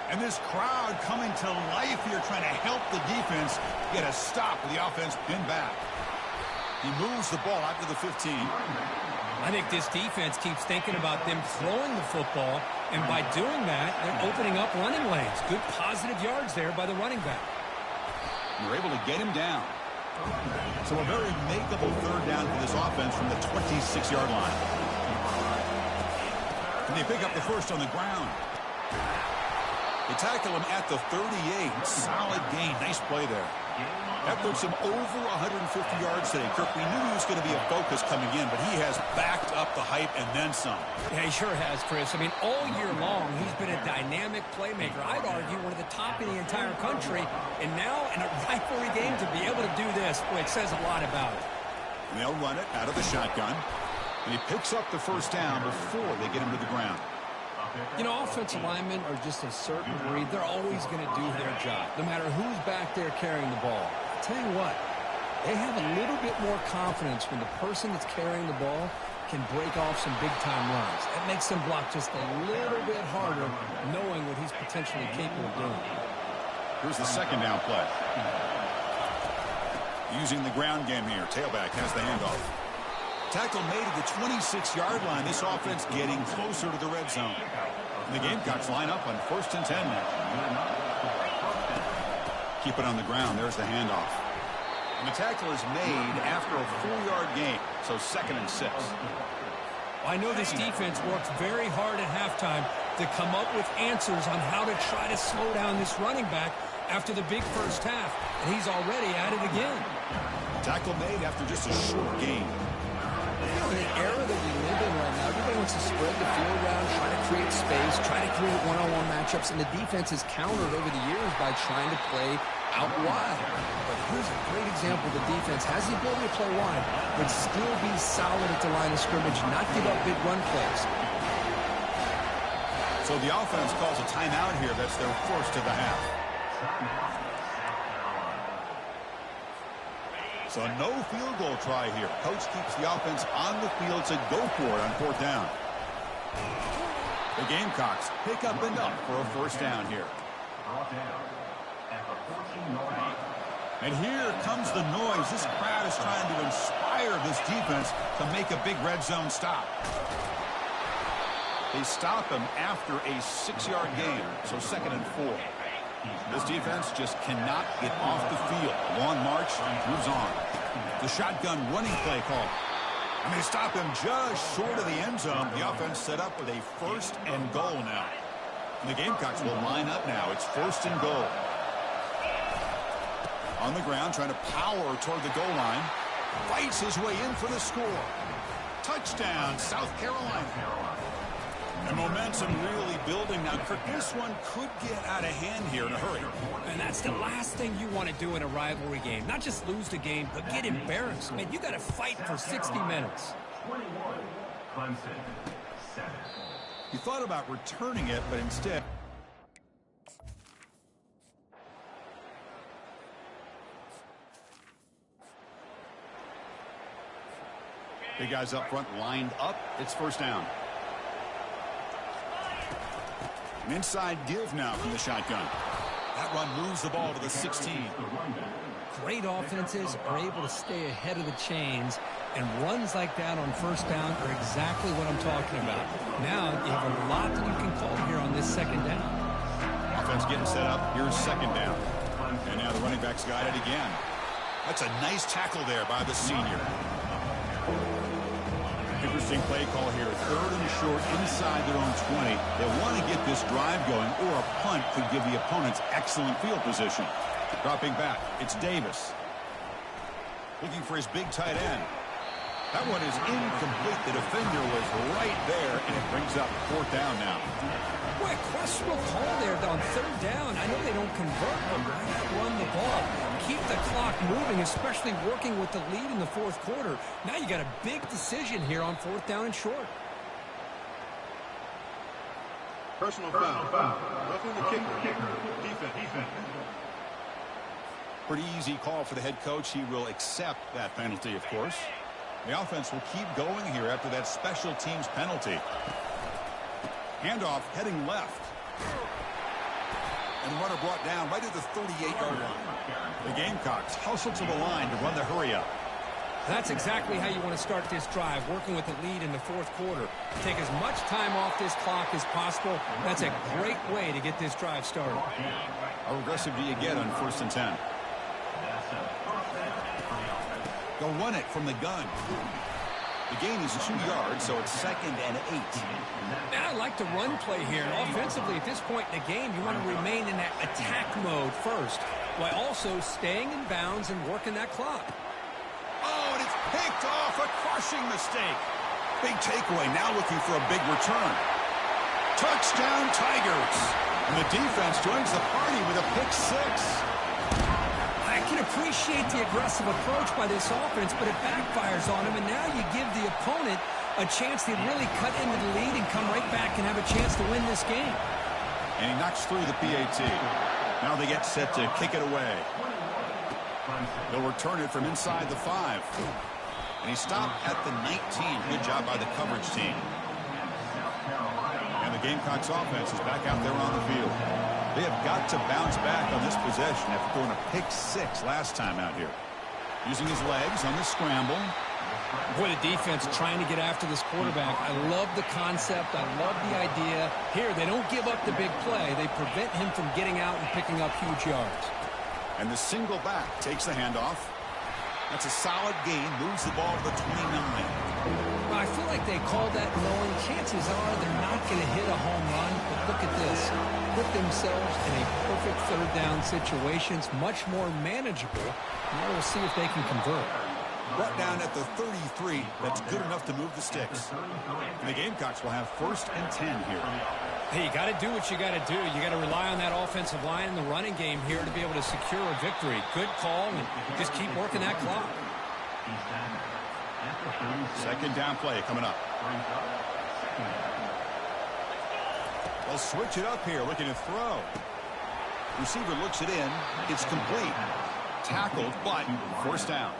And this crowd coming to life here trying to help the defense get a stop with the offense pinned back. He moves the ball out to the 15. I think this defense keeps thinking about them throwing the football, and by doing that, they're opening up running lanes. Good positive yards there by the running back. And they're able to get him down. So a very makeable third down for this offense from the 26-yard line. And they pick up the first on the ground. They tackle him at the 38. Solid gain. Nice play there. That puts him over 150 yards today. Kirk, we knew he was going to be a focus coming in, but he has backed up the hype and then some. Yeah, he sure has, Chris. I mean, all year long, he's been a dynamic playmaker. I'd argue one of the top in the entire country. And now, in a rivalry game, to be able to do this, boy, it says a lot about it. And they'll run it out of the shotgun. And he picks up the first down before they get him to the ground. You know, offensive linemen are just a certain breed. They're always going to do their job, no matter who's back there carrying the ball. I'll tell you what, they have a little bit more confidence when the person that's carrying the ball can break off some big-time runs. That makes them block just a little bit harder, knowing what he's potentially capable of doing. Here's the second down play. Using the ground game here. Tailback has the handoff. Tackle made at the 26-yard line. This offense getting closer to the red zone. And the Gamecocks line up on 1st and 10 now. Keep it on the ground. There's the handoff. And the tackle is made after a 4-yard gain. So 2nd and 6. I know this defense worked very hard at halftime to come up with answers on how to try to slow down this running back after the big first half. And he's already at it again. Tackle made after just a short gain. In the era that we live in right now, everybody wants to spread the field around, try to create space, try to create one-on-one matchups, and the defense has countered over the years by trying to play out wide. But here's a great example. The defense has the ability to play wide, but still be solid at the line of scrimmage, not give up big run plays. So the offense calls a timeout here. That's their first of the half. So no field goal try here. Coach keeps the offense on the field to go for it on 4th down. The Gamecocks pick up enough for a first down here. And here comes the noise. This crowd is trying to inspire this defense to make a big red zone stop. They stop him after a 6-yard gain, so 2nd and 4. This defense just cannot get off the field. Long march moves on. The shotgun running play call. And they stop him just short of the end zone. The offense set up with a 1st and goal now. And the Gamecocks will line up now. It's 1st and goal. On the ground, trying to power toward the goal line. Fights his way in for the score. Touchdown, South Carolina. And momentum really building now. Kirk, this one could get out of hand here in a hurry. And that's the last thing you want to do in a rivalry game. Not just lose the game, but get embarrassed. Man, you got to fight for 60 minutes. 21, Clemson, 7. He thought about returning it, but instead... Big guys up front lined up. It's first down. An inside give now from the shotgun. That run moves the ball to the 16. Great offenses are able to stay ahead of the chains, and runs like that on first down are exactly what I'm talking about. Now you have a lot that you can call here on this second down. Offense getting set up. Here's second down. And now the running back's got it again. That's a nice tackle there by the senior. Interesting play call here. 3rd and short inside their own 20. They want to get this drive going, or a punt could give the opponents excellent field position. Dropping back, it's Davis. Looking for his big tight end. That one is incomplete. The defender was right there, and it brings up 4th down now. Boy, questionable call there on 3rd down. I know they don't convert, but why not run the ball? Keep the clock moving, especially working with the lead in the 4th quarter. Now you got a big decision here on 4th down and short. Personal foul. Roughing the kicker. Defense. Pretty easy call for the head coach. He will accept that penalty, of course. The offense will keep going here after that special teams penalty. Handoff heading left. And the runner brought down right at the 38-yard line. The Gamecocks hustle to the line to run the hurry-up. That's exactly how you want to start this drive, working with the lead in the 4th quarter. Take as much time off this clock as possible. That's a great way to get this drive started. How aggressive do you get on 1st and 10? They'll run it from the gun. The gain is 2 yards, so it's 2nd and 8. Now I like the run play here. And offensively, at this point in the game, you want to remain in that attack mode first, while also staying in bounds and working that clock. Oh, and it's picked off. A crushing mistake. Big takeaway. Now looking for a big return. Touchdown, Tigers. And the defense joins the party with a pick 6. I can appreciate the aggressive approach by this offense, but it backfires on him, and now you give the opponent a chance to really cut into the lead and come right back and have a chance to win this game. And he knocks through the PAT. Now they get set to kick it away. They'll return it from inside the 5. And he stopped at the 19. Good job by the coverage team. And the Gamecocks offense is back out there on the field. They have got to bounce back on this possession after throwing a pick 6 last time out here. Using his legs on the scramble. Boy, the defense trying to get after this quarterback. I love the concept. I love the idea. Here, they don't give up the big play. They prevent him from getting out and picking up huge yards. And the single back takes the handoff. That's a solid gain. Moves the ball to the 29. Well, I feel like they called that knowing chances are they're not going to hit a home run. But look at this. Put themselves in a perfect 3rd down situation. It's much more manageable. Now we'll see if they can convert. Brought down at the 33. That's good enough to move the sticks. And the Gamecocks will have 1st and 10 here. Hey, you got to do what you got to do. You got to rely on that offensive line in the running game here to be able to secure a victory. Good call, and just keep working that clock. 2nd down play coming up. They'll switch it up here, looking to throw. Receiver looks it in. It's complete. Tackled, but 1st down.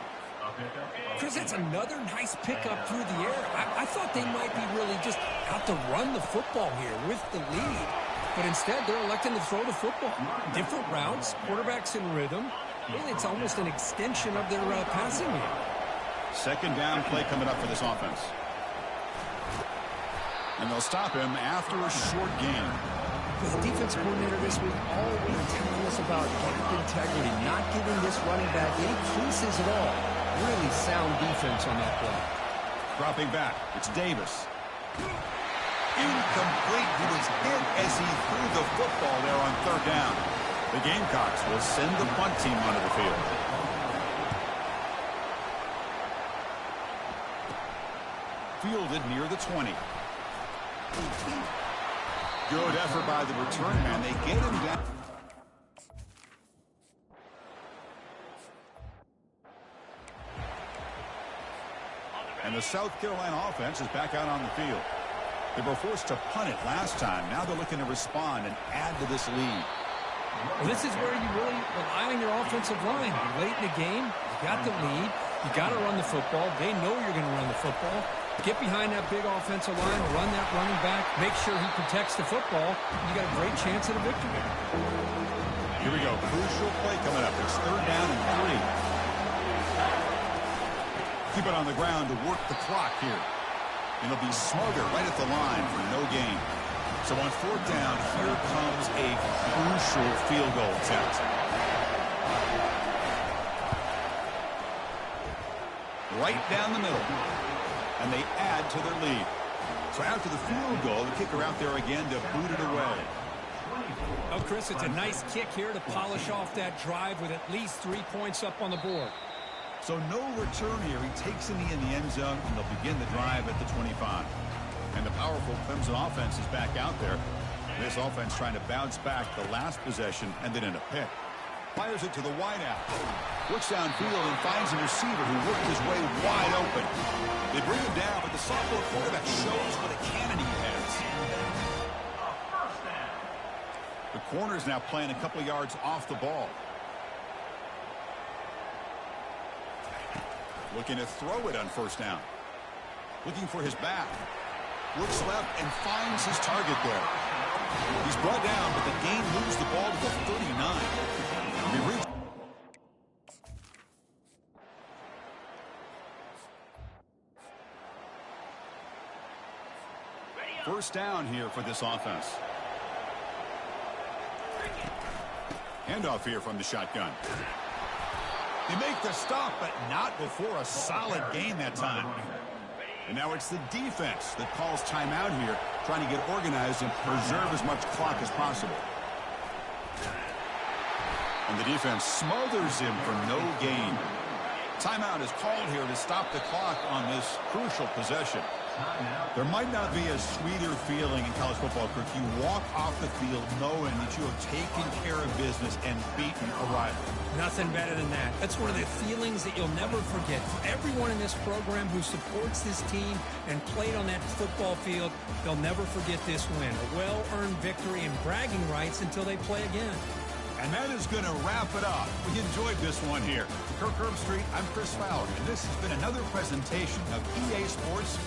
Chris, that's another nice pickup through the air. I thought they might be really just out to run the football here with the lead. But instead, they're electing to throw the football. Different routes, quarterbacks in rhythm. Really, it's almost an extension of their passing game. 2nd down play coming up for this offense. And they'll stop him after a short gain. The defense coordinator this week always telling us about gap integrity, not giving this running back any creases at all. Really sound defense on that play. Dropping back, it's Davis. Incomplete. He was hit as he threw the football there on 3rd down. The Gamecocks will send the punt team onto the field. Fielded near the 20. Good effort by the return man. They get him down. And the South Carolina offense is back out on the field. They were forced to punt it last time. Now they're looking to respond and add to this lead. Well, this is where you really rely on your offensive line. Late in the game, you got the lead. You got to run the football. They know you're going to run the football. Get behind that big offensive line, run that running back, make sure he protects the football. You got a great chance at a victory. Here we go. Crucial play coming up. It's 3rd down and 3. Keep it on the ground to work the clock here. And it'll be Smarter right at the line for no gain. So on 4th down, here comes a crucial field goal attempt. Right down the middle. And they add to their lead. So after the field goal, the kicker out there again to boot it away. Oh, Chris, it's a nice kick here to polish off that drive with at least 3 points up on the board. So no return here. He takes a knee in the end zone, and they'll begin the drive at the 25. And the powerful Clemson offense is back out there. This offense trying to bounce back the last possession and then in a pick. Fires it to the wideout. Looks downfield and finds a receiver who worked his way wide open. They bring him down, but the sophomore quarterback shows what a cannon he has. The corner's now playing a couple of yards off the ball. Looking to throw it on 1st down. Looking for his back. Looks left and finds his target there. He's brought down, but the gain moves the ball to the 39. He reaches. First down here for this offense. Handoff here from the shotgun. They make the stop, but not before a solid gain that time. And now it's the defense that calls timeout here, trying to get organized and preserve as much clock as possible. And the defense smothers him for no gain. Timeout is called here to stop the clock on this crucial possession. There might not be a sweeter feeling in college football if you walk off the field knowing that you have taken care of business and beaten a rival. Nothing better than that. That's one of the feelings that you'll never forget. For everyone in this program who supports this team and played on that football field, they'll never forget this win. A well-earned victory and bragging rights until they play again. And that is going to wrap it up. We enjoyed this one here. Kirk Herbstreit, I'm Chris Fowler, and this has been another presentation of EA Sports.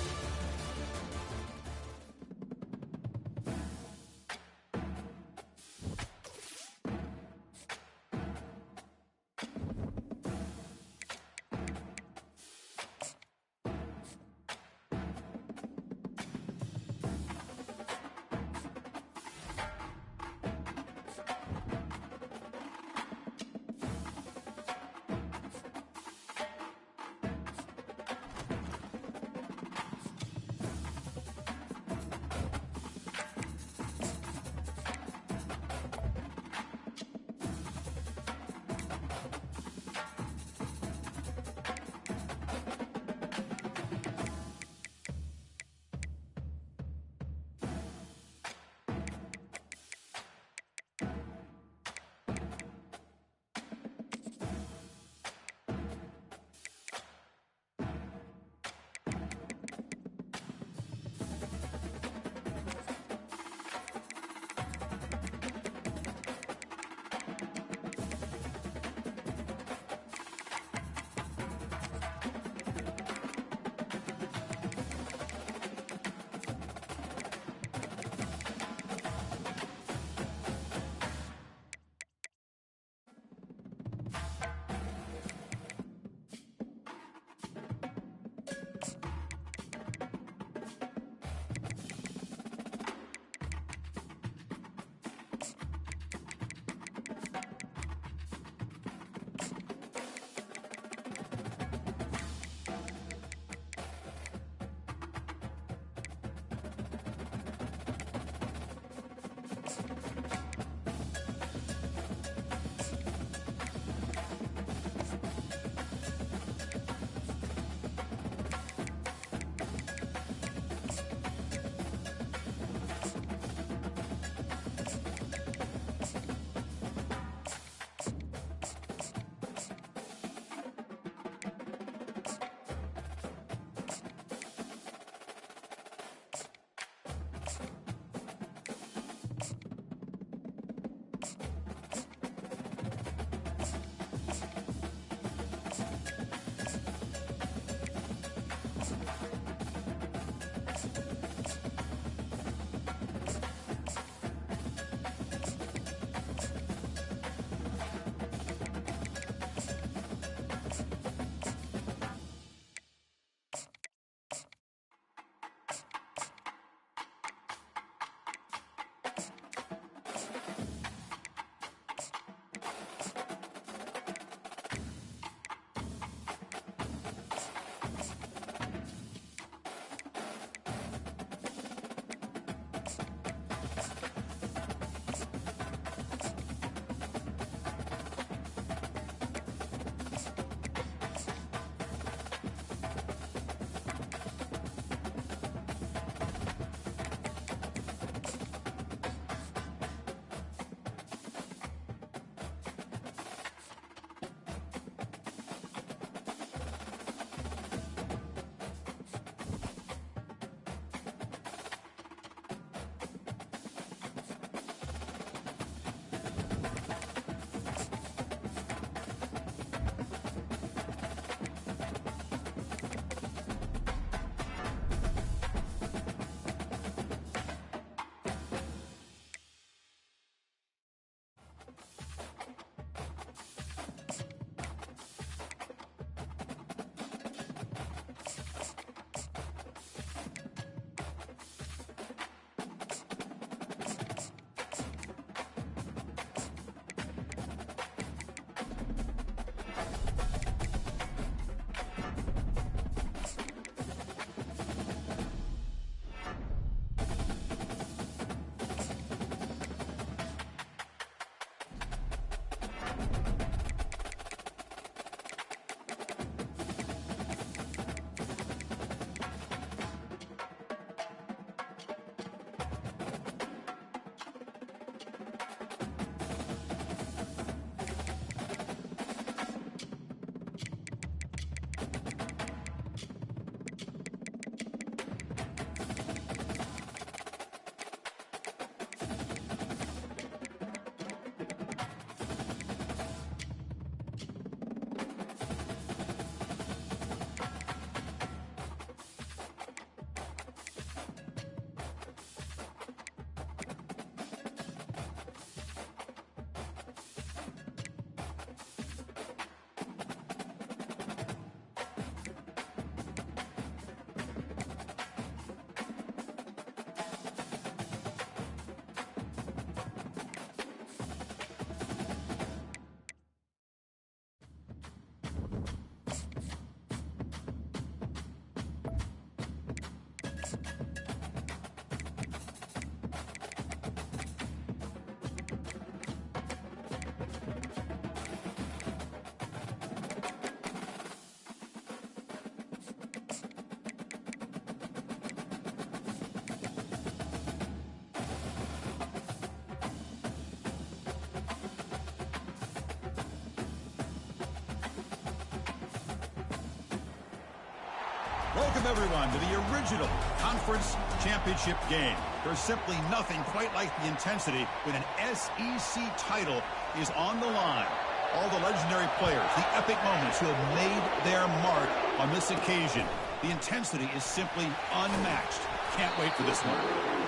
Welcome, everyone, to the original conference championship game. There's simply nothing quite like the intensity when an SEC title is on the line. All the legendary players, the epic moments who have made their mark on this occasion. The intensity is simply unmatched. Can't wait for this one.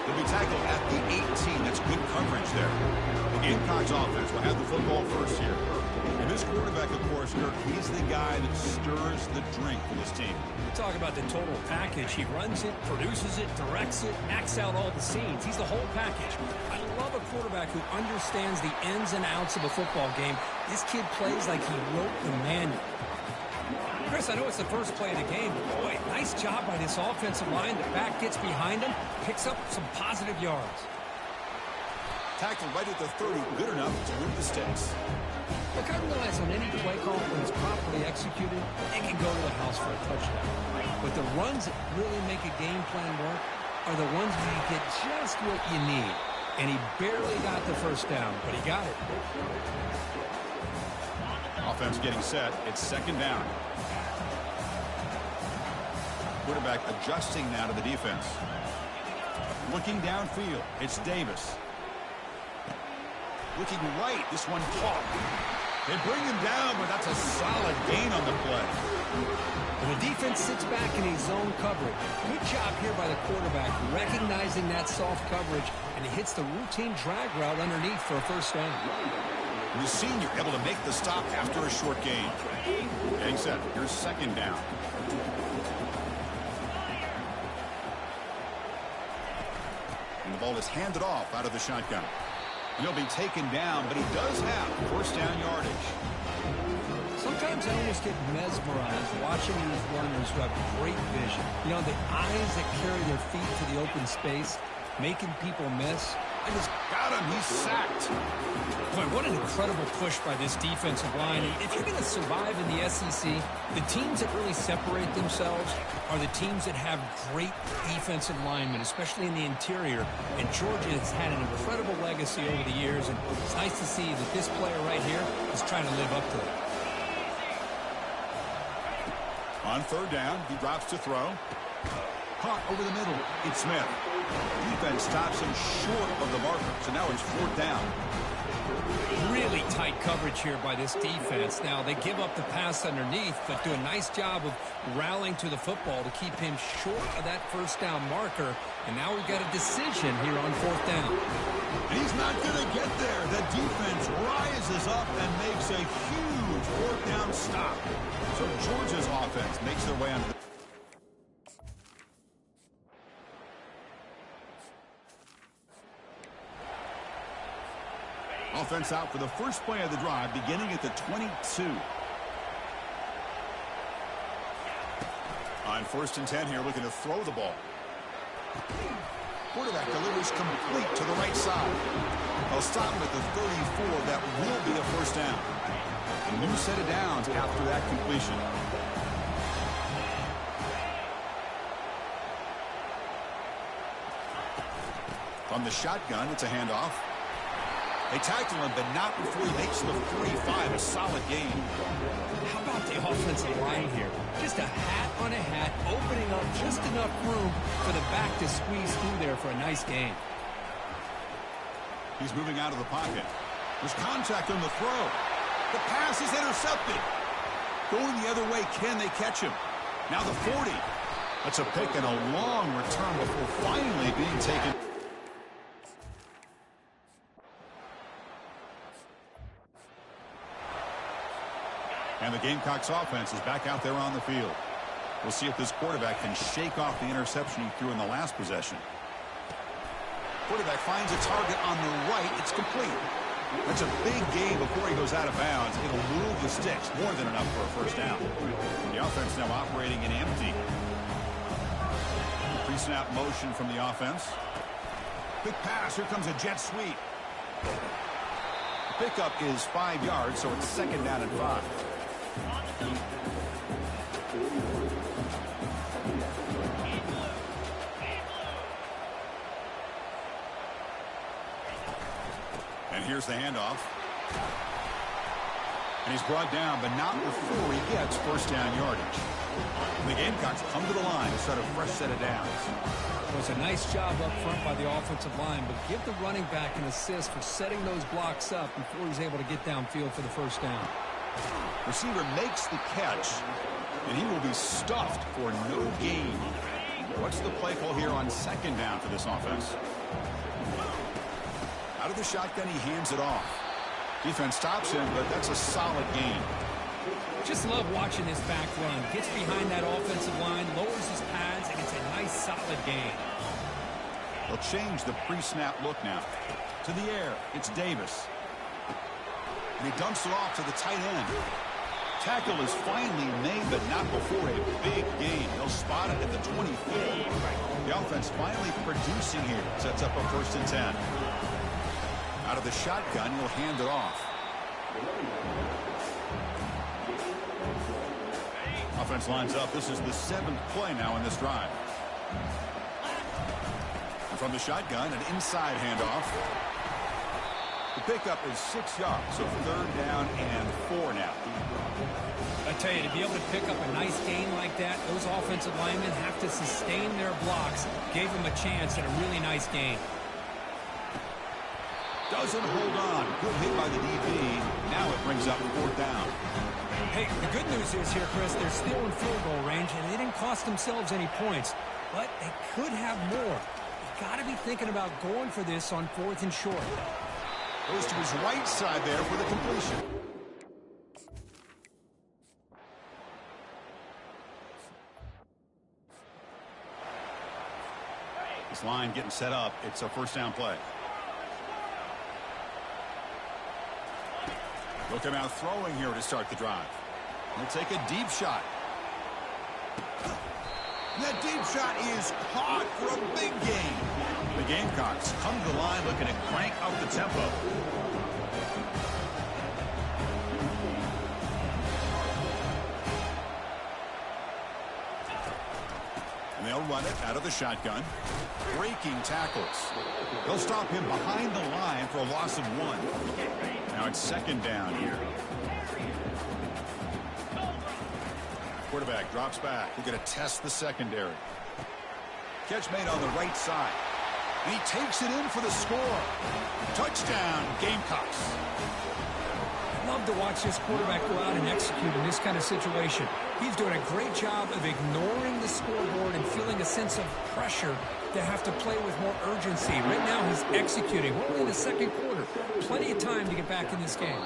They'll be tackled at the 18. That's good coverage there. The Gamecocks offense will have the football first here. And this quarterback, of course, Kirk, he's the guy that stirs the drink for this team. Talk about the total package. He runs it, produces it, directs it, acts out all the scenes. He's the whole package. I love a quarterback who understands the ins and outs of a football game. This kid plays like he wrote the manual. Chris, I know it's the first play of the game, but boy, nice job by this offensive line. The back gets behind him, picks up some positive yards. Tackled right at the 30, good enough to win the sticks. Look, I realize on any play call, when it's properly executed, it can go to the house for a touchdown. But the runs that really make a game plan work are the ones where you get just what you need. And he barely got the first down, but he got it. Offense getting set. It's second down. Quarterback adjusting now to the defense. Looking downfield. It's Davis. Looking right. This one caught. They bring him down, but that's a solid gain on the play. And the defense sits back in his zone coverage. Good job here by the quarterback, recognizing that soft coverage, and he hits the routine drag route underneath for a first down. The senior able to make the stop after a short gain. Getting set. Here's second down. And the ball is handed off out of the shotgun. He'll be taken down, but he does have first down yardage. Sometimes I almost get mesmerized watching these runners who have great vision. You know, the eyes that carry their feet to the open space, making people miss. I just got him. He's sacked. Boy, what an incredible push by this defensive line. If you're going to survive in the SEC, the teams that really separate themselves are the teams that have great defensive linemen, especially in the interior. And Georgia has had an incredible legacy over the years, and it's nice to see that this player right here is trying to live up to it. On third down, he drops to throw. Caught over the middle. It's Smith. Defense stops him short of the marker, so now it's fourth down. Really tight coverage here by this defense. Now, they give up the pass underneath, but do a nice job of rallying to the football to keep him short of that first down marker. And now we've got a decision here on fourth down. And he's not going to get there. The defense rises up and makes a huge fourth down stop. So Georgia's offense makes their way onto the... Offense out for the first play of the drive, beginning at the 22. On first and 10 here, looking to throw the ball. Quarterback delivers complete to the right side. They'll stop him at the 34. That will be a first down. A new set of downs after that completion. From the shotgun, it's a handoff. They tackle him, but not before he makes the 45. A solid gain. How about the offensive line here? Just a hat on a hat, opening up just enough room for the back to squeeze through there for a nice gain. He's moving out of the pocket. There's contact on the throw. The pass is intercepted. Going the other way, can they catch him? Now the 40. That's a pick and a long return before finally being taken. And the Gamecocks offense is back out there on the field. We'll see if this quarterback can shake off the interception he threw in the last possession. Quarterback finds a target on the right. It's complete. That's a big gain before he goes out of bounds. It'll move the sticks, more than enough for a first down. The offense now operating in empty. Pre-snap motion from the offense. Quick pass. Here comes a jet sweep. Pickup is 5 yards, so it's second down and 5. And here's the handoff. And he's brought down, but not before he gets first down yardage. And the Gamecocks come to the line to start a fresh set of downs. It was a nice job up front by the offensive line, but give the running back an assist for setting those blocks up before he's able to get downfield for the first down. Receiver makes the catch, and he will be stuffed for no gain. What's the play call here on second down for this offense? Out of the shotgun, he hands it off. Defense stops him, but that's a solid gain. Just love watching this back run. Gets behind that offensive line, lowers his pads, and it's a nice, solid gain. They'll change the pre-snap look now. To the air, it's Davis. And he dumps it off to the tight end. Tackle is finally made, but not before a big gain. They'll spot it at the 24. The offense finally producing here. Sets up a 1st and 10. Out of the shotgun, he'll hand it off. Offense lines up. This is the 7th play now in this drive. And from the shotgun, an inside handoff. The pickup is 6 yards, so 3rd down and 4 now. I tell you, to be able to pick up a nice gain like that, those offensive linemen have to sustain their blocks. Gave them a chance at a really nice gain. Doesn't hold on. Good hit by the DB. Now it brings up 4th down. Hey, the good news is here, Chris, they're still in field goal range, and they didn't cost themselves any points. But they could have more. You've got to be thinking about going for this on 4th and short. Goes to his right side there for the completion. This line getting set up. It's a 1st down play. Looking out throwing here to start the drive. He'll take a deep shot. That deep shot is caught for a big gain. The Gamecocks come to the line looking to crank up the tempo. And they'll run it out of the shotgun. Breaking tackles. They'll stop him behind the line for a loss of 1. Now it's 2nd down here. Quarterback drops back. We're going to test the secondary. Catch made on the right side. And he takes it in for the score. Touchdown, Gamecocks. Love to watch this quarterback go out and execute in this kind of situation. He's doing a great job of ignoring the scoreboard and feeling a sense of pressure to have to play with more urgency. Right now he's executing. We're only in the 2nd quarter. Plenty of time to get back in this game.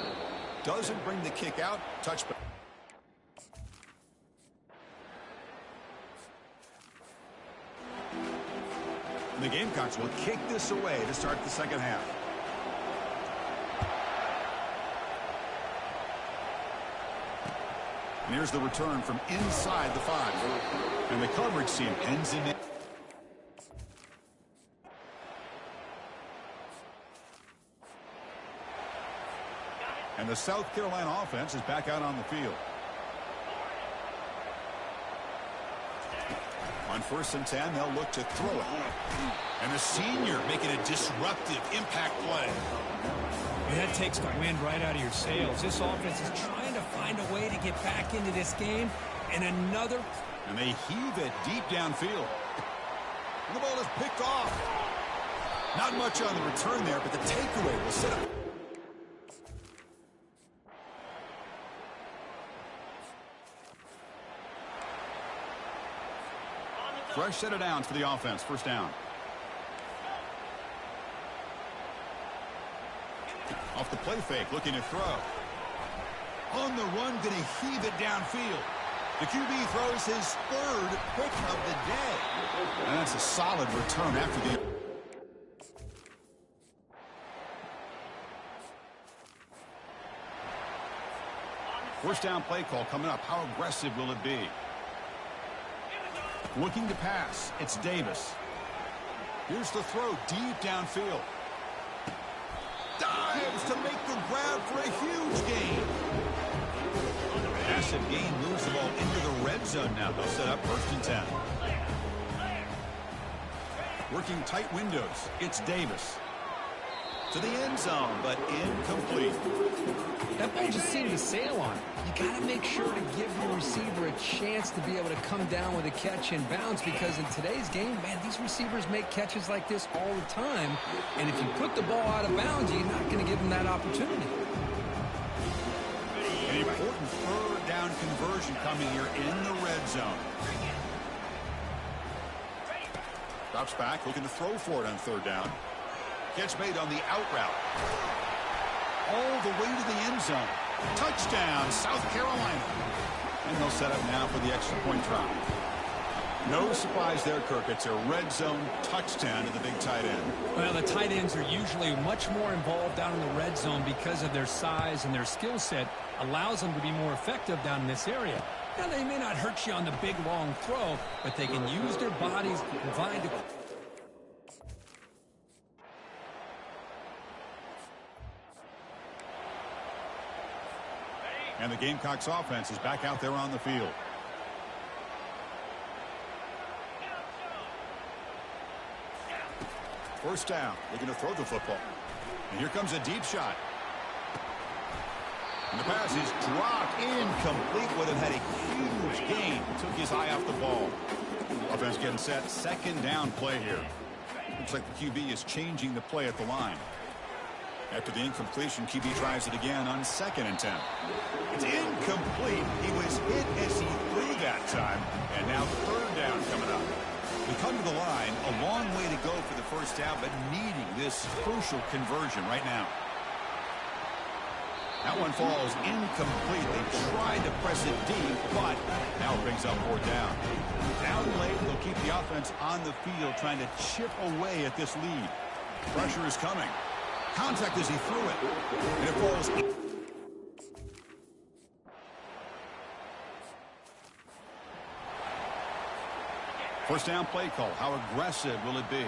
Doesn't bring the kick out. Touchback. The Gamecocks will kick this away to start the 2nd half. And here's the return from inside the 5. And the coverage team ends in it. And the South Carolina offense is back out on the field. On 1st and 10, they'll look to throw it. And the senior making a disruptive impact play. That takes the wind right out of your sails. This offense is trying to find a way to get back into this game. And another. And they heave it deep downfield. And the ball is picked off. Not much on the return there, but the takeaway will set up. Fresh set of downs for the offense. 1st down. Off the play fake, looking to throw. On the run, going to heave it downfield. The QB throws his 3rd pick of the day. And that's a solid return after the... First down play call coming up. How aggressive will it be? Looking to pass. It's Davis. Here's the throw deep downfield. Dives to make the grab for a huge gain. Massive gain moves the ball into the red zone now. They'll set up 1st and 10. Working tight windows. It's Davis. To to the end zone, but incomplete. That ball just seemed to sail on it. You got to make sure to give your receiver a chance to be able to come down with a catch in bounds, because in today's game, man, these receivers make catches like this all the time. And if you put the ball out of bounds, you're not going to give them that opportunity. An important third down conversion coming here in the red zone. Drops back, looking to throw for it on third down. Catch made on the out route. All the way to the end zone. Touchdown, South Carolina. And they'll set up now for the extra point try. No surprise there, Kirk. It's a red zone touchdown to the big tight end. Well, the tight ends are usually much more involved down in the red zone because of their size, and their skill set allows them to be more effective down in this area. Now, they may not hurt you on the big, long throw, but they can use their bodies to provide the... And the Gamecocks offense is back out there on the field. First down, looking to throw the football. And here comes a deep shot. And the pass is dropped, incomplete. Would have had a huge gain. Took his eye off the ball. Offense getting set. Second down play here. Looks like the QB is changing the play at the line. After the incompletion, QB tries it again on 2nd and 10. It's incomplete. He was hit as he threw that time. And now third down coming up. We come to the line, a long way to go for the first down, but needing this crucial conversion right now. That one falls incomplete. They tried to press it deep, but now it brings up fourth down. Down late, they'll keep the offense on the field, trying to chip away at this lead. Pressure is coming. Contact as he threw it. And it falls. First down play call. How aggressive will it be?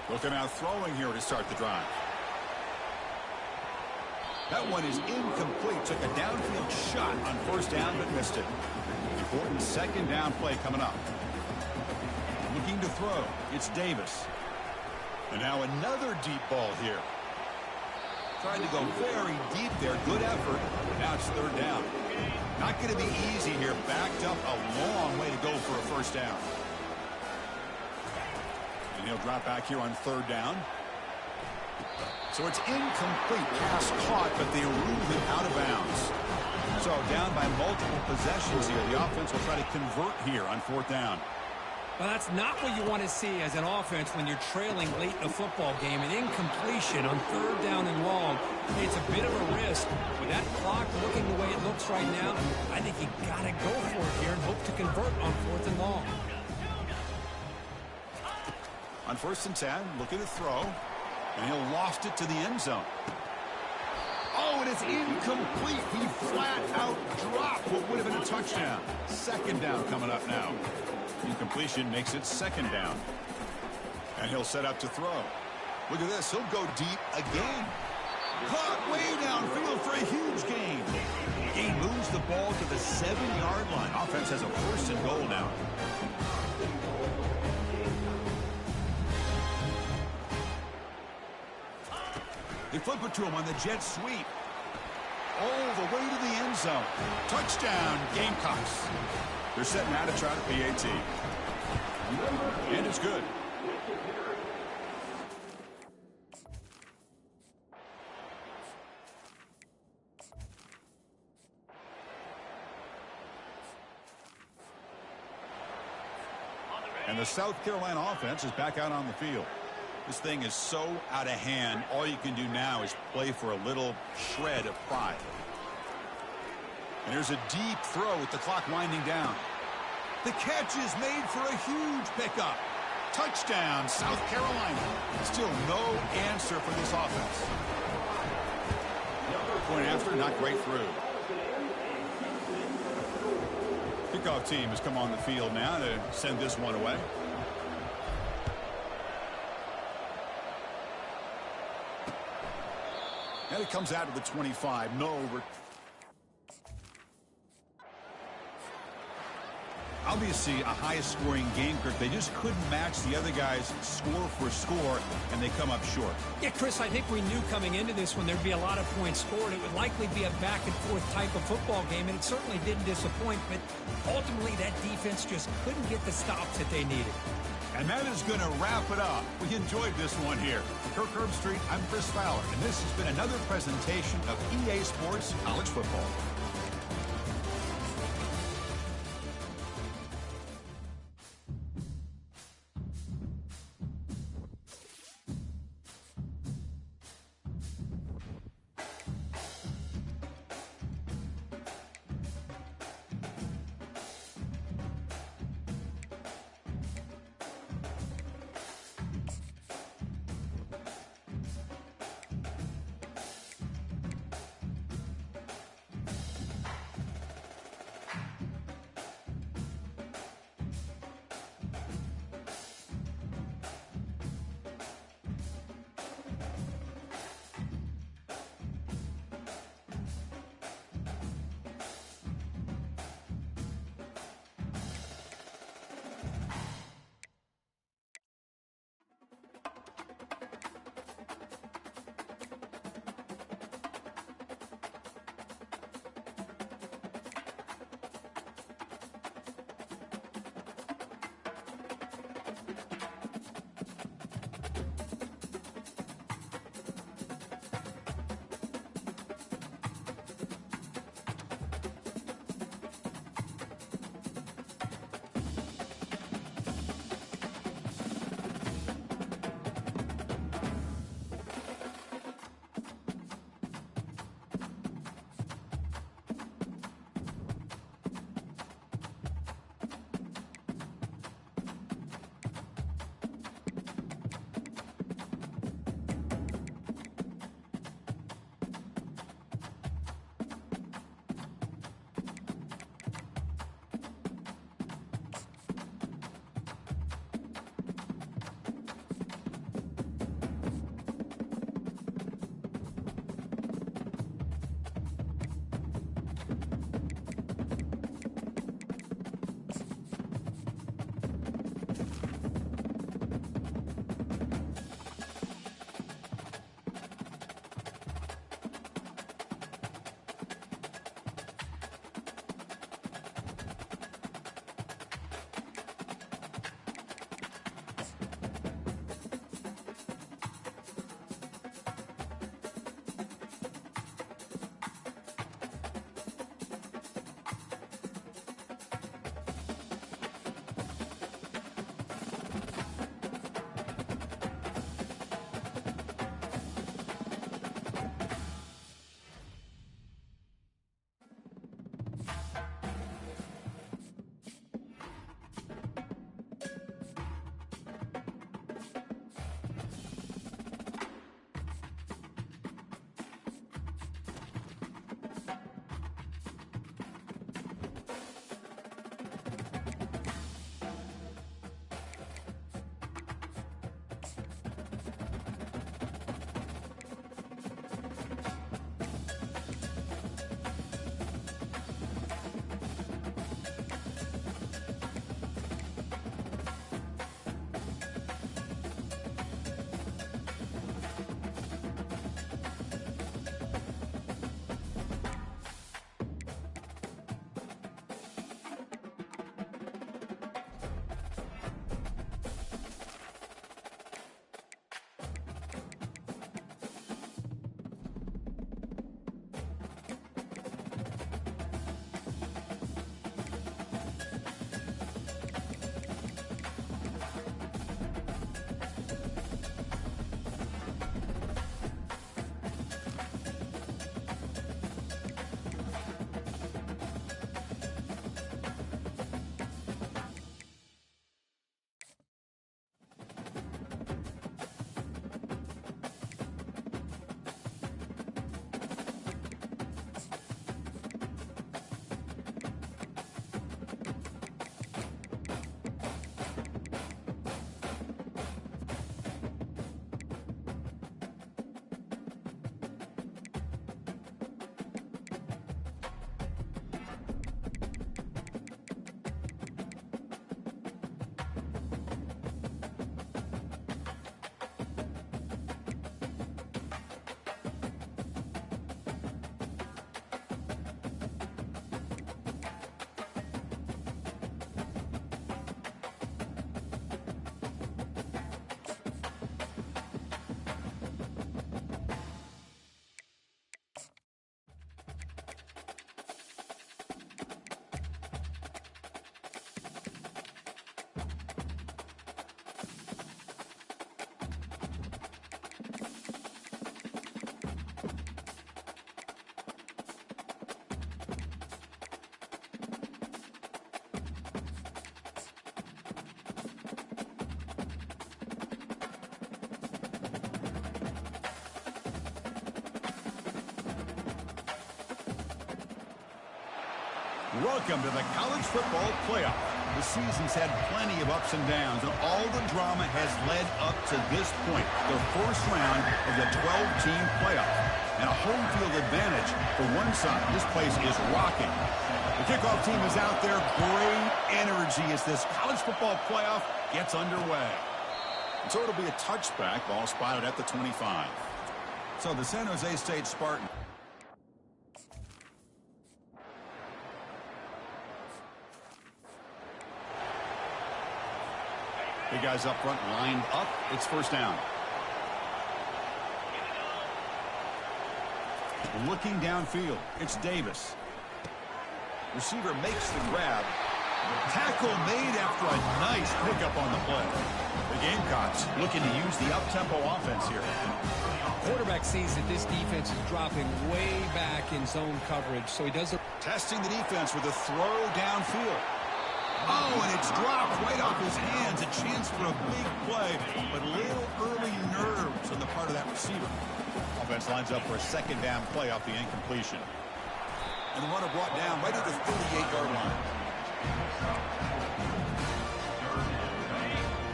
Looking out throwing here to start the drive. That one is incomplete. Took a downfield shot on first down, but missed it. Important second down play coming up. Looking to throw. It's Davis. And now another deep ball here. Tried to go very deep there. Good effort. Now it's third down. Not going to be easy here. Backed up a long way to go for a first down. And he'll drop back here on third down. So it's incomplete. Pass caught, but they ruled it out of bounds. So down by multiple possessions here. The offense will try to convert here on fourth down. Well, that's not what you want to see as an offense when you're trailing late in a football game. An incompletion on third down and long. It's a bit of a risk. With that clock looking the way it looks right now, I think you got to go for it here and hope to convert on fourth and long. On 1st and 10, looking to throw. And he'll lost it to the end zone. Oh, and it's incomplete. He flat out dropped what would have been a touchdown. Second down coming up now. Incompletion makes it second down. And he'll set up to throw. Look at this. He'll go deep again. Caught way downfield for a huge gain. He moves the ball to the 7-yard line. Offense has a 1st and goal now. They flip it to him on the jet sweep. All the way to the end zone. Touchdown, Gamecocks. They're setting out to try the PAT. And it's good. And the South Carolina offense is back out on the field. This thing is so out of hand, all you can do now is play for a little shred of pride. And there's a deep throw with the clock winding down. The catch is made for a huge pickup. Touchdown, South Carolina. Still no answer for this offense. Point after, not great through. Kickoff team has come on the field now to send this one away. And it comes out of the 25. No. Obviously, a high-scoring game, Kirk. They just couldn't match the other guys score for score, and they come up short. Yeah, Chris, I think we knew coming into this one there'd be a lot of points scored. It would likely be a back-and-forth type of football game, and it certainly didn't disappoint. But ultimately, that defense just couldn't get the stops that they needed. And that is going to wrap it up. We enjoyed this one here. For Kirk Herbstreit, I'm Chris Fowler, and this has been another presentation of EA Sports College Football. Welcome to the college football playoff. The season's had plenty of ups and downs, and all the drama has led up to this point, the first round of the 12-team playoff. And a home field advantage for one side. This place is rocking. The kickoff team is out there. Great energy as this college football playoff gets underway. So it'll be a touchback, ball spotted at the 25. So the San Jose State Spartans. Big guys up front lined up. It's first down. Looking downfield, it's Davis. Receiver makes the grab. Tackle made after a nice pickup on the play. The Gamecocks looking to use the up-tempo offense here. Quarterback sees that this defense is dropping way back in zone coverage, so he does it. Testing the defense with a throw downfield. Oh, and it's dropped right off his hands. A chance for a big play, but a little early nerves on the part of that receiver. Offense lines up for a second down play off the incompletion. And the runner brought down right at the 38-yard line.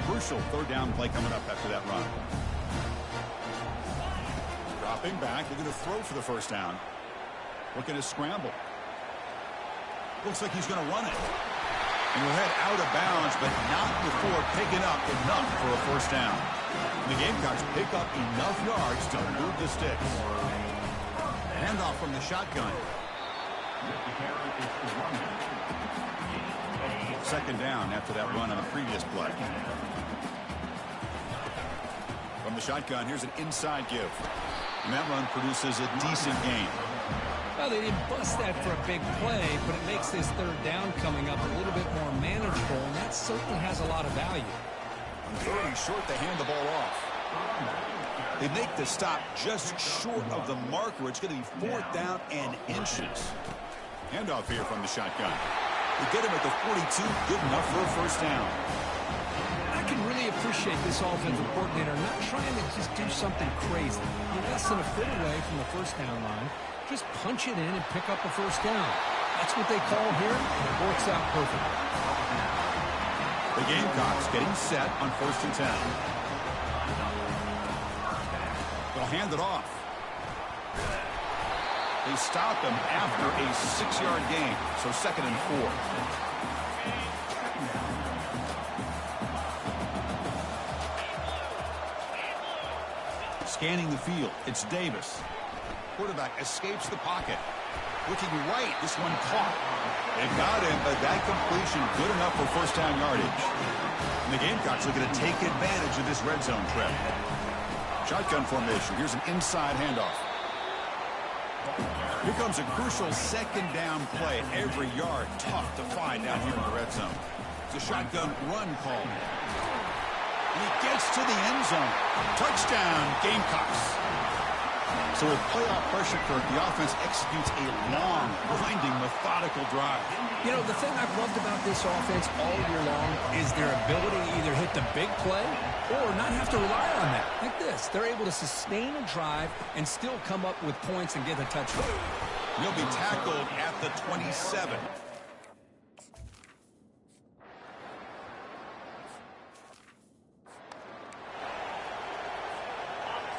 Crucial third down play coming up after that run. Dropping back, they're going to throw for the first down. Looking to scramble. Looks like he's going to run it. And will head out of bounds, but not before picking up enough for a first down. The Gamecocks pick up enough yards to move the sticks. Handoff from the shotgun. Second down after that run on the previous play. From the shotgun, here's an inside give. And that run produces a decent gain. Well, they didn't bust that for a big play, but it makes this third down coming up a little bit more manageable, and that certainly has a lot of value. On third and short, they hand the ball off. They make the stop just short of the marker. It's going to be fourth down and inches. Handoff here from the shotgun. They get him at the 42, good enough for a first down. I can really appreciate this offensive coordinator not trying to just do something crazy. You're less than a foot away from the first down line. Just punch it in and pick up a first down. That's what they call here, and it works out perfectly. The Gamecocks getting set on first and 10. They'll hand it off. They stop him after a 6-yard gain, so second and 4. Scanning the field, it's Davis. Quarterback escapes the pocket. Looking right, this one caught. They got him, but that completion good enough for first down yardage. And the Gamecocks looking to take advantage of this red zone trip. Shotgun formation. Here's an inside handoff. Here comes a crucial second down play. Every yard tough to find down here in the red zone. It's a shotgun run call. And he gets to the end zone. Touchdown, Gamecocks. So with playoff pressure, Kirk, the offense executes a long, grinding, methodical drive. You know, the thing I've loved about this offense all year long is their ability to either hit the big play or not have to rely on that. Like this, they're able to sustain a drive and still come up with points and get a touchdown. He'll be tackled at the 27.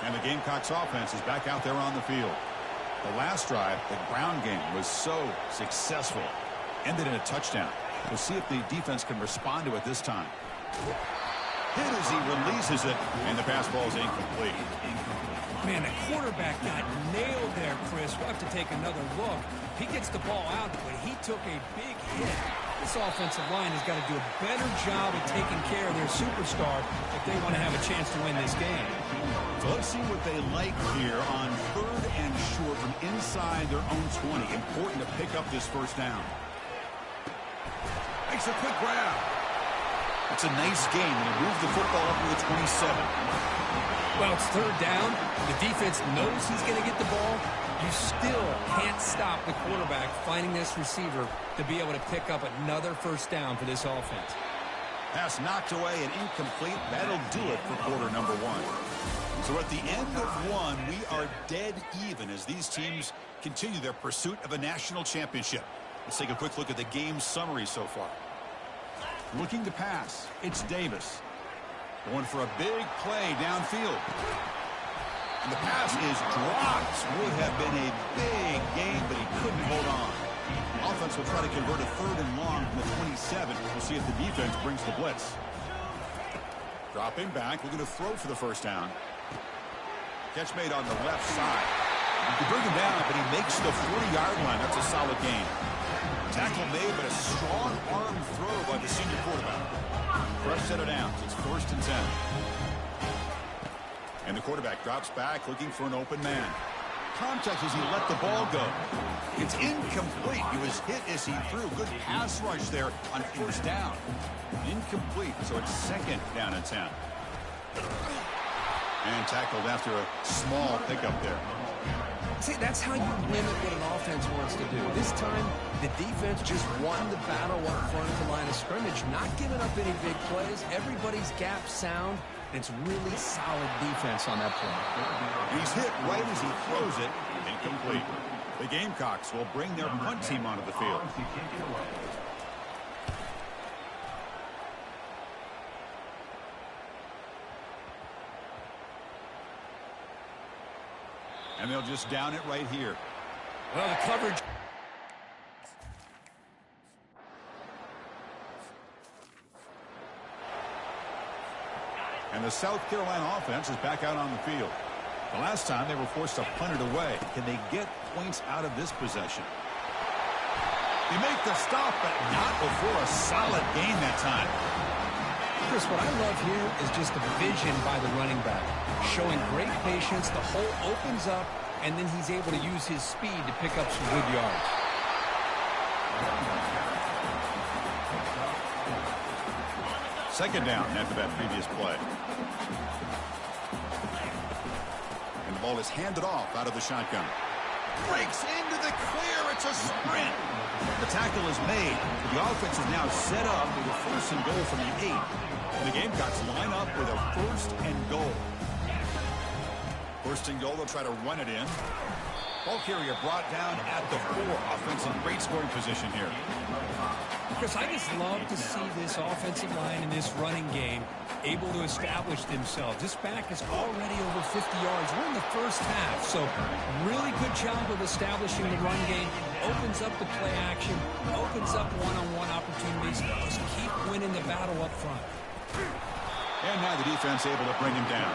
And the Gamecocks offense is back out there on the field. The last drive, the ground game, was so successful. Ended in a touchdown. We'll see if the defense can respond to it this time. Hit as he releases it, and the pass ball is incomplete. Man, the quarterback got nailed there, Chris. We'll have to take another look. He gets the ball out, but he took a big hit. This offensive line has got to do a better job of taking care of their superstar if they want to have a chance to win this game. So let's see what they like here on third and short from inside their own 20. Important to pick up this first down. Makes a quick grab. It's a nice game, and he moved the football up to the 27. Well, it's third down. The defense knows he's going to get the ball. You still can't stop the quarterback finding this receiver to be able to pick up another first down for this offense. Pass knocked away and incomplete. That'll do it for quarter number one. So at the end of one, we are dead even as these teams continue their pursuit of a national championship. Let's take a quick look at the game summary so far. Looking to pass. It's Davis. Going for a big play downfield. And the pass is dropped. Would have been a big game, but he couldn't hold on. Offense will try to convert a 3rd and long from the 27. We'll see if the defense brings the blitz. Dropping back, looking to throw for the first down. Catch made on the left side. You bring him down, but he makes the 40-yard line. That's a solid gain. Tackle made, but a strong arm throw by the senior quarterback. Fresh set of downs. It's 1st and 10. And the quarterback drops back, looking for an open man. Contact as he let the ball go. It's incomplete. He was hit as he threw. Good pass rush there on 1st down. Incomplete, so it's 2nd down and 10. And tackled after a small pickup there. See, that's how you limit what an offense wants to do. This time, the defense just won the battle up front of the line of scrimmage, not giving up any big plays. Everybody's gap sound. It's really solid defense on that play. He's hit right as he throws it. Incomplete. The Gamecocks will bring their punt team onto the field. And they'll just down it right here. Well, the coverage. And the South Carolina offense is back out on the field. The last time they were forced to punt it away. Can they get points out of this possession? They make the stop, but not before a solid gain that time. Chris, what I love here is just the vision by the running back. Showing great patience, the hole opens up, and then he's able to use his speed to pick up some good yards. Second down after that previous play. And the ball is handed off out of the shotgun. Breaks into the clear. It's a sprint. The tackle is made. The offense is now set up with a 1st and goal from the 8. And the Gamecocks line up with a 1st and goal. 1st and goal, they'll try to run it in. Ball carrier brought down at the 4. Offense in great scoring position here. Chris, I just love to see this offensive line in this running game able to establish themselves. This back is already over 50 yards. We're in the 1st half, so really good job of establishing the run game. Opens up the play action, opens up one-on-one opportunities. Just keep winning the battle up front. And now the defense able to bring him down.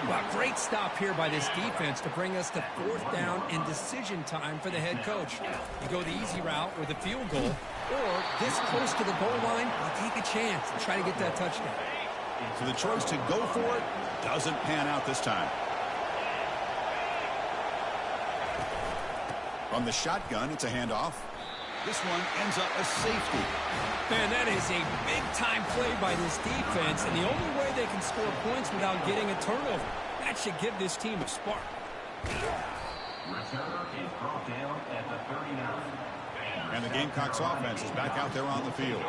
Well, great stop here by this defense to bring us to 4th down and decision time for the head coach. You go the easy route with a field goal, or this close to the goal line, you take a chance and try to get that touchdown. So the choice to go for it doesn't pan out this time. From the shotgun, it's a handoff. This one ends up a safety. Man, that is a big-time play by this defense, and the only way they can score points without getting a turnover. That should give this team a spark. Returner is brought down at the 39. And the Gamecocks offense is back out there on the field.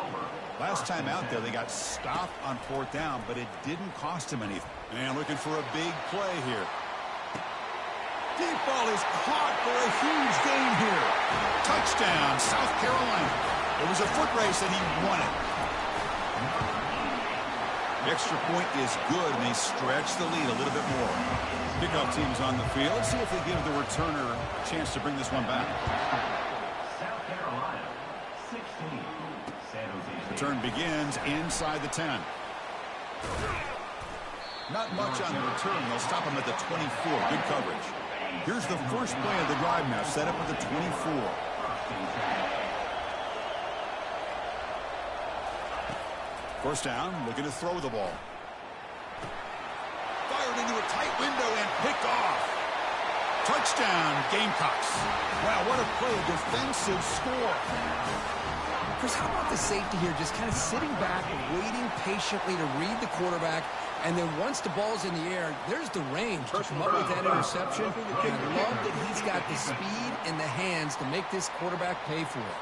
Last time out there, they got stopped on 4th down, but it didn't cost them anything. And looking for a big play here. Deep ball is caught for a huge gain here. Touchdown, South Carolina. It was a foot race, and he won it. The extra point is good, and they stretch the lead a little bit more. Kickoff team's on the field. See if they give the returner a chance to bring this one back. South Carolina, 16. San Jose State. Return begins inside the 10. Not much on the return. They'll stop him at the 24. Good coverage. Here's the first play of the drive now, set up at the 24. First down, looking to throw the ball. Fired into a tight window and picked off. Touchdown, Gamecocks. Wow, what a play, a defensive score. Chris, how about the safety here, just kind of sitting back, waiting patiently to read the quarterback, and then once the ball's in the air, there's the range to come up with that interception. And I love that he's got the speed and the hands to make this quarterback pay for it.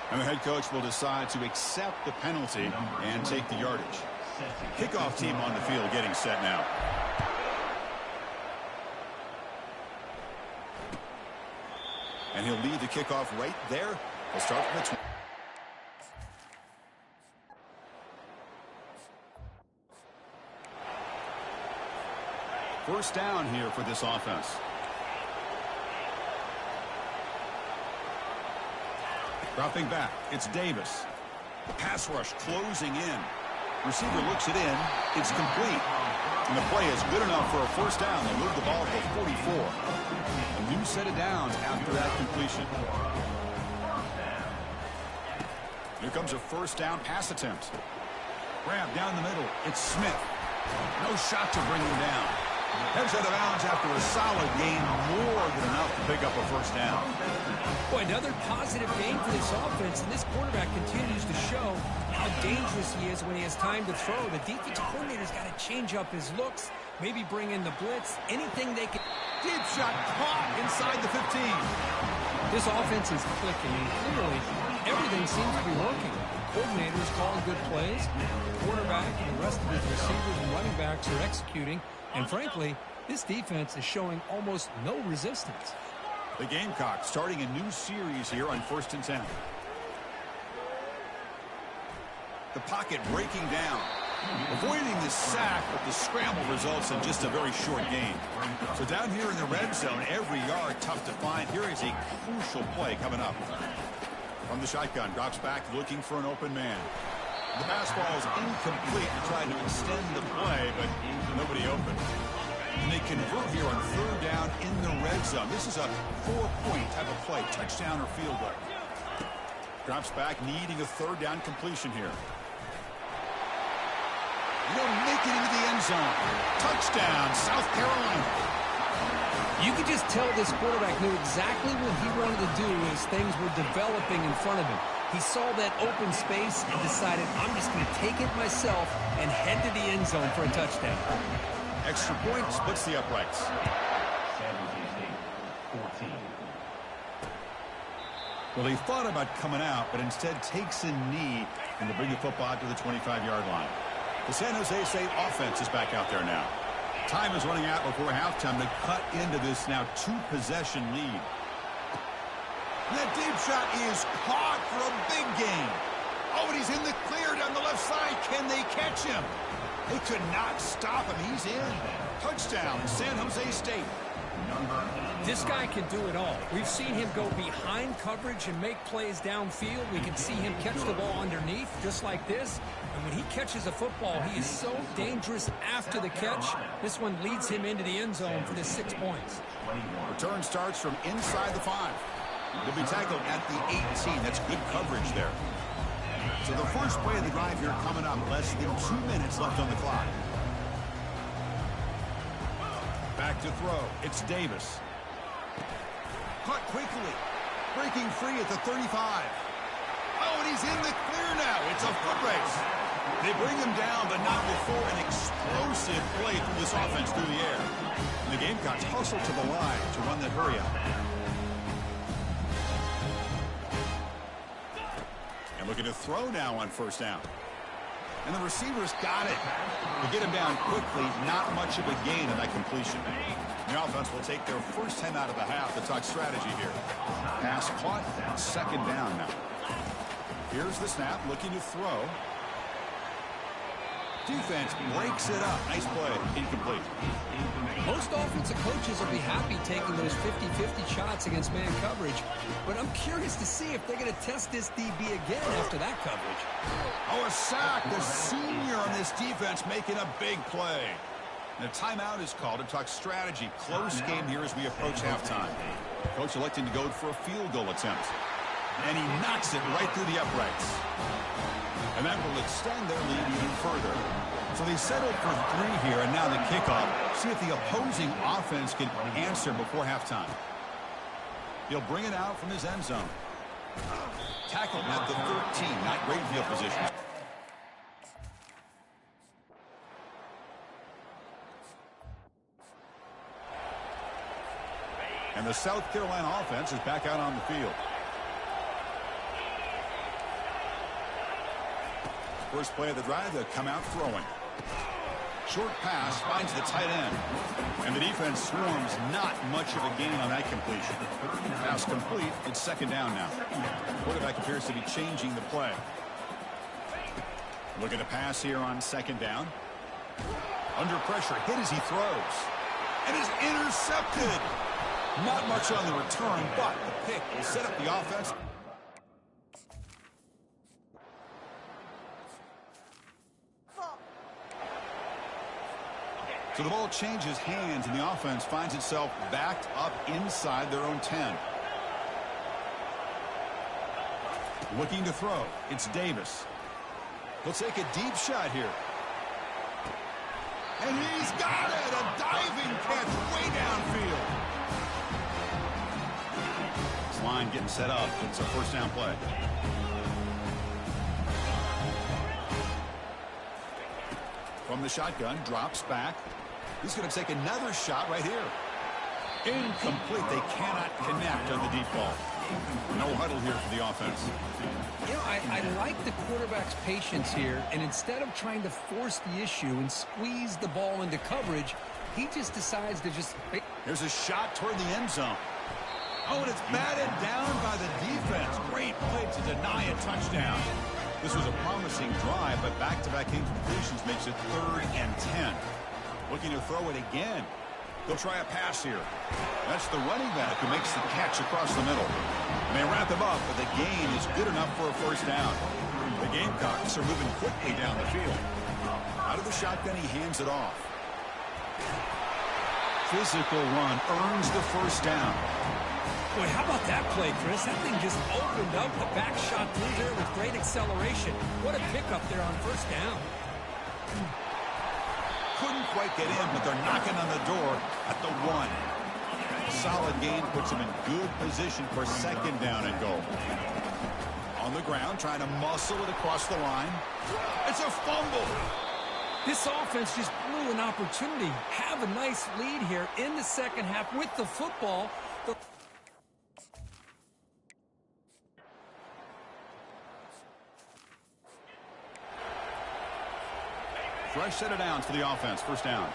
And the head coach will decide to accept the penalty and take the yardage. Kickoff team on the field getting set now. And he'll lead the kickoff right there They'll start from the 20. First down here for this offense. Dropping back, it's Davis. The pass rush closing in. Receiver looks it in. It's complete. And the play is good enough for a first down. They move the ball to 44. A new set of downs after that completion. Here comes a first down pass attempt. Grab down the middle. It's Smith. No shot to bring him down. Heads out of bounds after a solid gain, more than enough to pick up a first down. Boy, another positive game for this offense, and this quarterback continues to show how dangerous he is when he has time to throw. The defensive coordinator's got to change up his looks, maybe bring in the blitz, anything they can. Deep shot caught inside the 15. This offense is clicking, and clearly everything seems to be working. The coordinator is calling good plays. The quarterback and the rest of his receivers and running backs are executing. And frankly, this defense is showing almost no resistance. The Gamecocks starting a new series here on 1st and 10. The pocket breaking down. Avoiding the sack, but the scramble results in just a very short gain. So down here in the red zone, every yard tough to find. Here is a crucial play coming up. From the shotgun, drops back looking for an open man. The pass ball is incomplete and trying to extend the play, but nobody open. And they convert here on 3rd down in the red zone. This is a 4-point type of play, touchdown or field goal. Drops back, needing a 3rd down completion here. They'll make it into the end zone. Touchdown, South Carolina. You could just tell this quarterback knew exactly what he wanted to do as things were developing in front of him. He saw that open space and decided, I'm just going to take it myself and head to the end zone for a touchdown. Extra point splits the uprights. Well, he thought about coming out, but instead takes a knee and to bring the football out to the 25-yard line. The San Jose State offense is back out there now. Time is running out before halftime to cut into this now 2-possession lead. That deep shot is caught for a big gain. Oh, and he's in the clear down the left side. Can they catch him? They could not stop him. He's in. Touchdown, San Jose State. This guy can do it all. We've seen him go behind coverage and make plays downfield. We can see him catch the ball underneath just like this. And when he catches a football, he is so dangerous after the catch. This one leads him into the end zone for the 6 points. Return starts from inside the 5. He'll be tackled at the 18. That's good coverage there. So the first play of the drive here coming up. Less than 2 minutes left on the clock. Back to throw. It's Davis. Caught quickly. Breaking free at the 35. Oh, and he's in the clear now. It's a foot race. They bring him down, but not before an explosive play through this offense through the air. And the Gamecocks hustle to the line to run that hurry up. And looking to throw now on 1st down. And the receivers got it. To get him down quickly, not much of a gain in that completion. The offense will take their first 10 out of the half to talk strategy here. Pass caught, 2nd down now. Here's the snap, looking to throw. Defense breaks it up. Nice play, incomplete. Most offensive coaches will be happy taking those 50-50 shots against man coverage, but I'm curious to see if they're going to test this DB again after that coverage. Oh, a sack. The senior on this defense making a big play. And a timeout is called to talk strategy. Close game here as we approach halftime. Coach electing to go for a field goal attempt. And he knocks it right through the uprights. And that will extend their lead even further. So they settled for 3 here, and now the kickoff. See if the opposing offense can answer before halftime. He'll bring it out from his end zone. Tackled at the 13. Not great field position. And the South Carolina offense is back out on the field. First play of the drive, they'll come out throwing. Short pass finds the tight end. And the defense swarms not much of a gain on that completion. Pass complete. It's second down now. Quarterback appears to be changing the play. Look at the pass here on second down. Under pressure, hit as he throws. And is intercepted. Not much on the return, but the pick will set up the offense. So the ball changes hands, and the offense finds itself backed up inside their own 10. Looking to throw. It's Davis. He'll take a deep shot here. And he's got it! A diving catch way downfield. This line getting set up. It's a first down play. From the shotgun, drops back. He's going to take another shot right here. Incomplete. They cannot connect on the deep ball. No huddle here for the offense. You know, I like the quarterback's patience here, and instead of trying to force the issue and squeeze the ball into coverage, he just decides to just... There's a shot toward the end zone. Oh, and it's batted down by the defense. Great play to deny a touchdown. This was a promising drive, but back-to-back incompletions makes it 3rd and 10. Looking to throw it again. They'll try a pass here. That's the running back who makes the catch across the middle. And they wrap him up, but the gain is good enough for a first down. The Gamecocks are moving quickly down the field. Out of the shotgun, he hands it off. Physical run earns the first down. Boy, how about that play, Chris? That thing just opened up. The back shot through there with great acceleration. What a pickup there on first down. Couldn't quite get in, but they're knocking on the door at the 1. Solid gain puts him in good position for second down and goal. On the ground, trying to muscle it across the line. It's a fumble. This offense just blew an opportunity. Have a nice lead here in the second half with the football. Fresh set of downs for the offense. First down.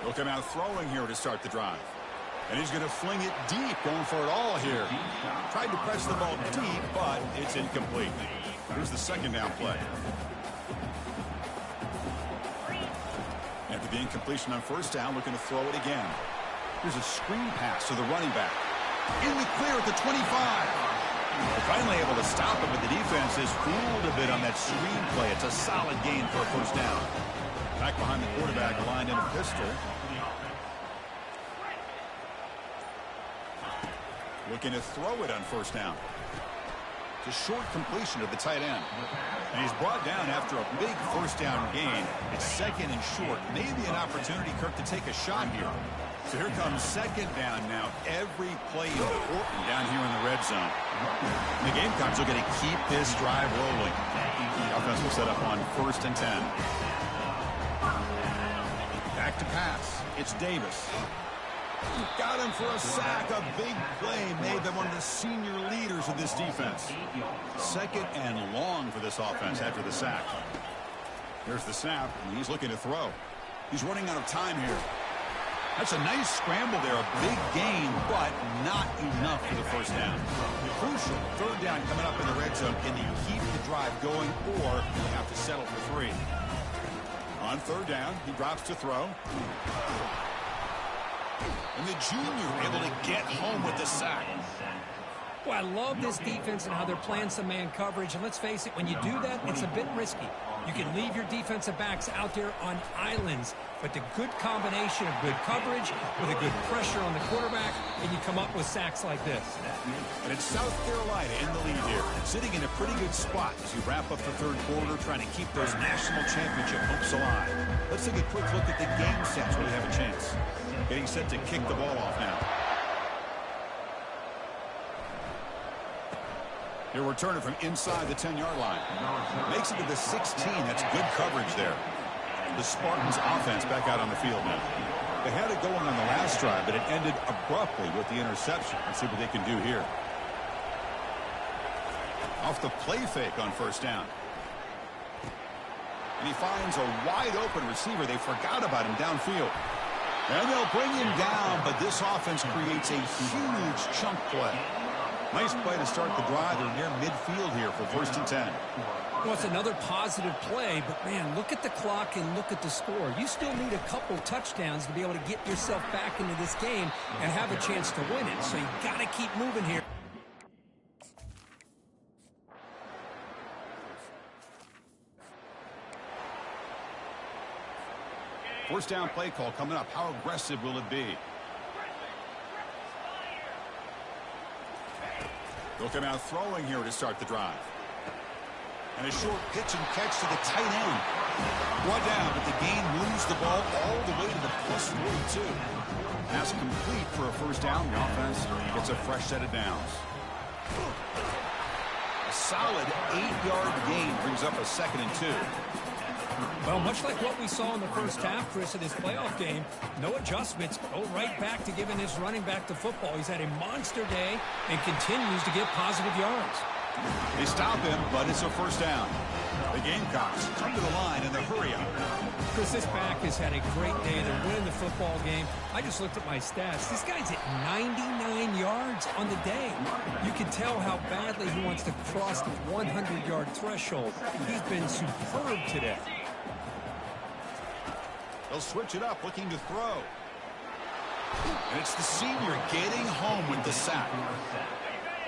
He'll come out throwing here to start the drive. And he's going to fling it deep, going for it all here. Tried to press the ball deep, but it's incomplete. Here's the second down play. After the incompletion on first down, looking to throw it again. Here's a screen pass to the running back. In the clear at the 25. They're finally able to stop it, but the defense is fooled a bit on that screen play. It's a solid gain for a first down. Back behind the quarterback, lined in a pistol. Looking to throw it on first down. It's a short completion of the tight end. And he's brought down after a big first down gain. It's second and short. Maybe an opportunity, Kirk, to take a shot here. So here comes second down now. Every play important down here in the red zone. And the Gamecocks are going to keep this drive rolling. The offense will set up on 1st and 10. Back to pass. It's Davis. Got him for a sack. A big play made by one of the senior leaders of this defense. Second and long for this offense after the sack. Here's the snap, and he's looking to throw. He's running out of time here. That's a nice scramble there, a big gain, but not enough for the first down. Crucial, third down coming up in the red zone. Can you keep the drive going, or you have to settle for 3? On third down, he drops to throw. And the junior able to get home with the sack. Boy, I love this defense and how they're playing some man coverage. And let's face it, when you do that, it's a bit risky. You can leave your defensive backs out there on islands, but the good combination of good coverage with a good pressure on the quarterback, and you come up with sacks like this. And it's South Carolina in the lead here, sitting in a pretty good spot as you wrap up the third quarter, trying to keep those national championship hopes alive. Let's take a quick look at the game stats where we have a chance. Getting set to kick the ball off now. He'll return it from inside the 10-yard line. Makes it to the 16. That's good coverage there. The Spartans offense back out on the field now. They had it going on the last drive, but it ended abruptly with the interception. Let's see what they can do here. Off the play fake on first down. And he finds a wide-open receiver. They forgot about him downfield. And they'll bring him down, but this offense creates a huge chunk play. Nice play to start the drive. They're near midfield here for 1st and 10. Well, it's another positive play, but, man, look at the clock and look at the score. You still need a couple touchdowns to be able to get yourself back into this game and have a chance to win it. So you got to keep moving here. First down play call coming up. How aggressive will it be? They'll come out throwing here to start the drive. And a short pitch and catch to the tight end. Brought down, but the gain moves the ball all the way to the plus 42. Pass complete for a first down. The offense gets a fresh set of downs. A solid 8-yard gain brings up a 2nd and 2. Well, much like what we saw in the first half, Chris, in his playoff game, no adjustments, go right back to giving his running back the football. He's had a monster day and continues to get positive yards. They stop him, but it's a first down. The Gamecocks come to the line in the hurry-up. Chris, this back has had a great day. They're winning the football game. I just looked at my stats. This guy's at 99 yards on the day. You can tell how badly he wants to cross the 100-yard threshold. He's been superb today. They'll switch it up, looking to throw. And it's the senior getting home with the sack.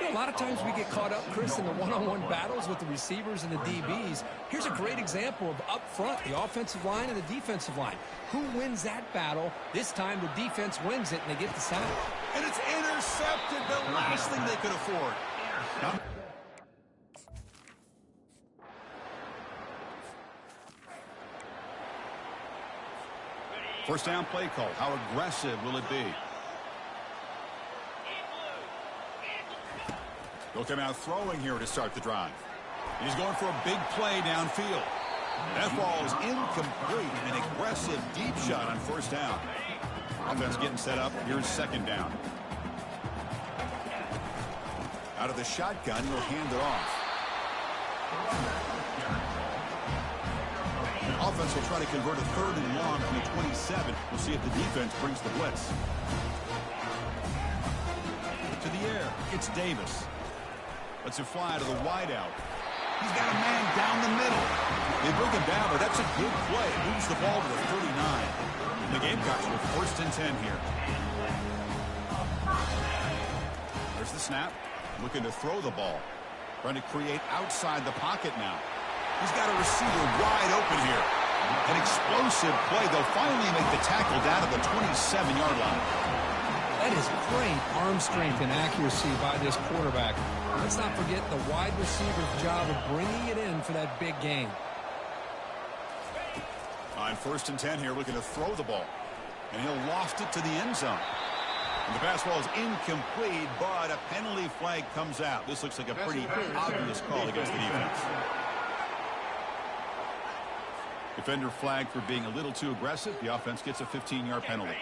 You know, a lot of times we get caught up, Chris, in the one-on-one battles with the receivers and the DBs. Here's a great example of up front, the offensive line and the defensive line. Who wins that battle? This time the defense wins it, and they get the sack. And it's intercepted, the last thing they could afford. First down play call. How aggressive will it be? They'll come out throwing here to start the drive. He's going for a big play downfield. That ball is incomplete. An aggressive deep shot on first down. Offense getting set up. Here's 2nd down. Out of the shotgun, he'll hand it off. Offense will try to convert a 3rd and long from the 27. We'll see if the defense brings the blitz. To the air, it's Davis. Lets it fly to the wideout. He's got a man down the middle. They bring him down, but that's a good play. It moves the ball to the 39. And the Gamecocks with 1st and 10 here. There's the snap. Looking to throw the ball. Trying to create outside the pocket now. He's got a receiver wide open here. An explosive play. They'll finally make the tackle down to the 27-yard line. That is great arm strength and accuracy by this quarterback. Let's not forget the wide receiver's job of bringing it in for that big gain. On 1st and 10 here, looking to throw the ball. And he'll loft it to the end zone. And the pass ball is incomplete, but a penalty flag comes out. This looks like a pretty obvious call against the defense. Defender flagged for being a little too aggressive. The offense gets a 15-yard penalty.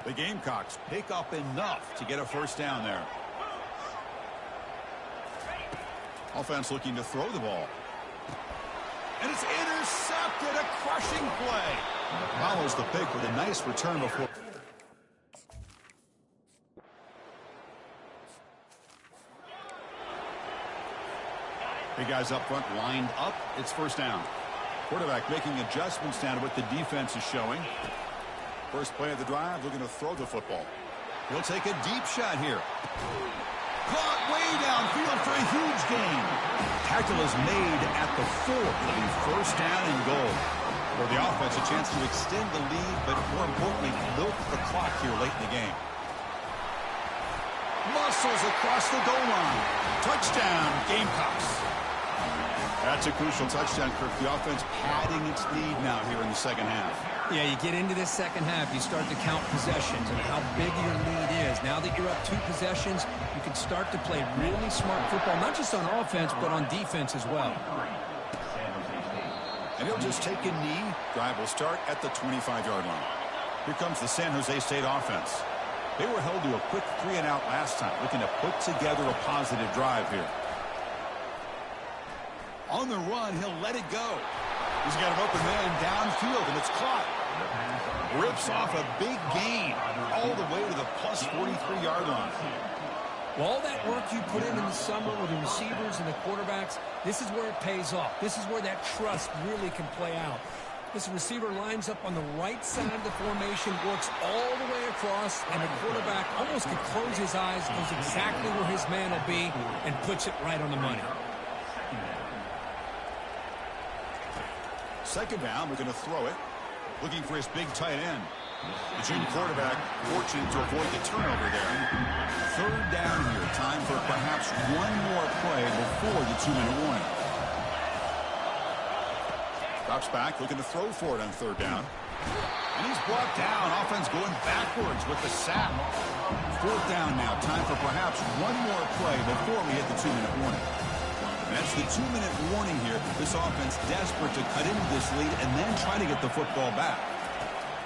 The Gamecocks pick up enough to get a first down there. Offense looking to throw the ball. And it's intercepted. A crushing play. Follows the pick with a nice return before. Big guys up front lined up. It's first down. Quarterback making adjustments down to what the defense is showing. First play of the drive, looking to throw the football. He'll take a deep shot here. Caught way downfield for a huge gain. Tackle is made at the 4. It'll be first down and goal. For the offense, a chance to extend the lead, but more importantly, milk the clock here late in the game. Muscles across the goal line. Touchdown, Gamecocks. That's a crucial touchdown, Kirk. The offense padding its lead now here in the second half. Yeah, you get into this second half, you start to count possessions and how big your lead is. Now that you're up 2 possessions, you can start to play really smart football, not just on offense, but on defense as well. And he'll just take a knee. Drive will start at the 25-yard line. Here comes the San Jose State offense. They were held to a quick 3-and-out last time, looking to put together a positive drive here. On the run, he'll let it go. He's got an open man downfield, and it's caught. Rips off a big gain all the way to the plus 43-yard line. Well, all that work you put in the summer with the receivers and the quarterbacks, this is where it pays off. This is where that trust really can play out. This receiver lines up on the right side of the formation, works all the way across, and the quarterback almost can close his eyes, knows exactly where his man will be, and puts it right on the money. Second down, we're going to throw it. Looking for his big tight end. The junior quarterback fortunate to avoid the turnover there. Third down here. Time for perhaps one more play before the 2-minute warning. Drops back, looking to throw for it on third down. And he's brought down. Offense going backwards with the sack. Fourth down now. Time for perhaps one more play before we hit the 2-minute warning. And that's the 2-minute warning here. This offense desperate to cut into this lead and then try to get the football back.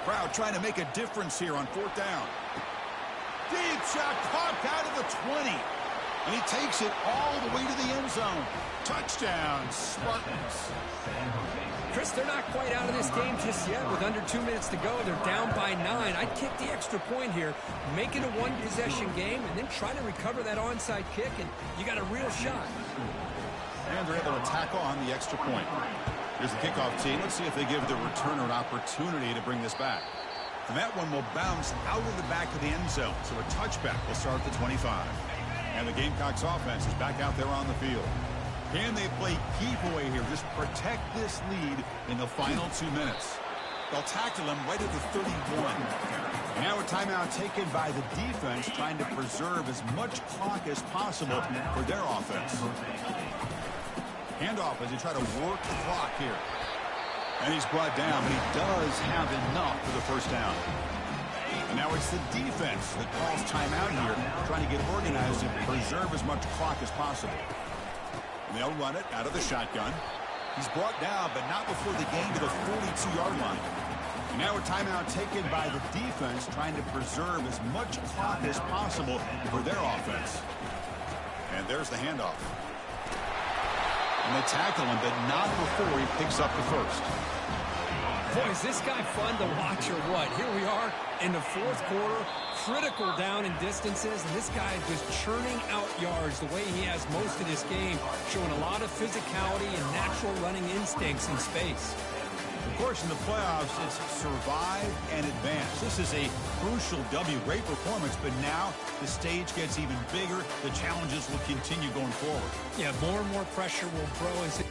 Crowd trying to make a difference here on fourth down. Deep shot caught out of the 20. And he takes it all the way to the end zone. Touchdown, Spartans. Chris, they're not quite out of this game just yet. With under 2 minutes to go, they're down by 9. I'd kick the extra point here, make it a one-possession game, and then try to recover that onside kick, and you got a real shot. And they're able to tack on the extra point. Here's the kickoff team. Let's see if they give the returner an opportunity to bring this back. And that one will bounce out of the back of the end zone. So a touchback will start at the 25. And the Gamecocks offense is back out there on the field. Can they play keep away here? Just protect this lead in the final 2 minutes. They'll tackle him right at the 31. And now a timeout taken by the defense, trying to preserve as much clock as possible for their offense. Handoff as they try to work the clock here. And he's brought down, but he does have enough for the first down. And now it's the defense that calls timeout here, trying to get organized and preserve as much clock as possible. And they'll run it out of the shotgun. He's brought down, but not before the gain to the 42-yard line. And now a timeout taken by the defense, trying to preserve as much clock as possible for their offense. And there's the handoff. And they tackle him, but not before he picks up the first. Boy, is this guy fun to watch or what? Here we are in the fourth quarter, critical down in distances, and this guy is just churning out yards the way he has most of this game, showing a lot of physicality and natural running instincts in space. Of course, in the playoffs, it's survive and advance. This is a crucial W. Great performance, but now the stage gets even bigger. The challenges will continue going forward. Yeah, more and more pressure will grow as it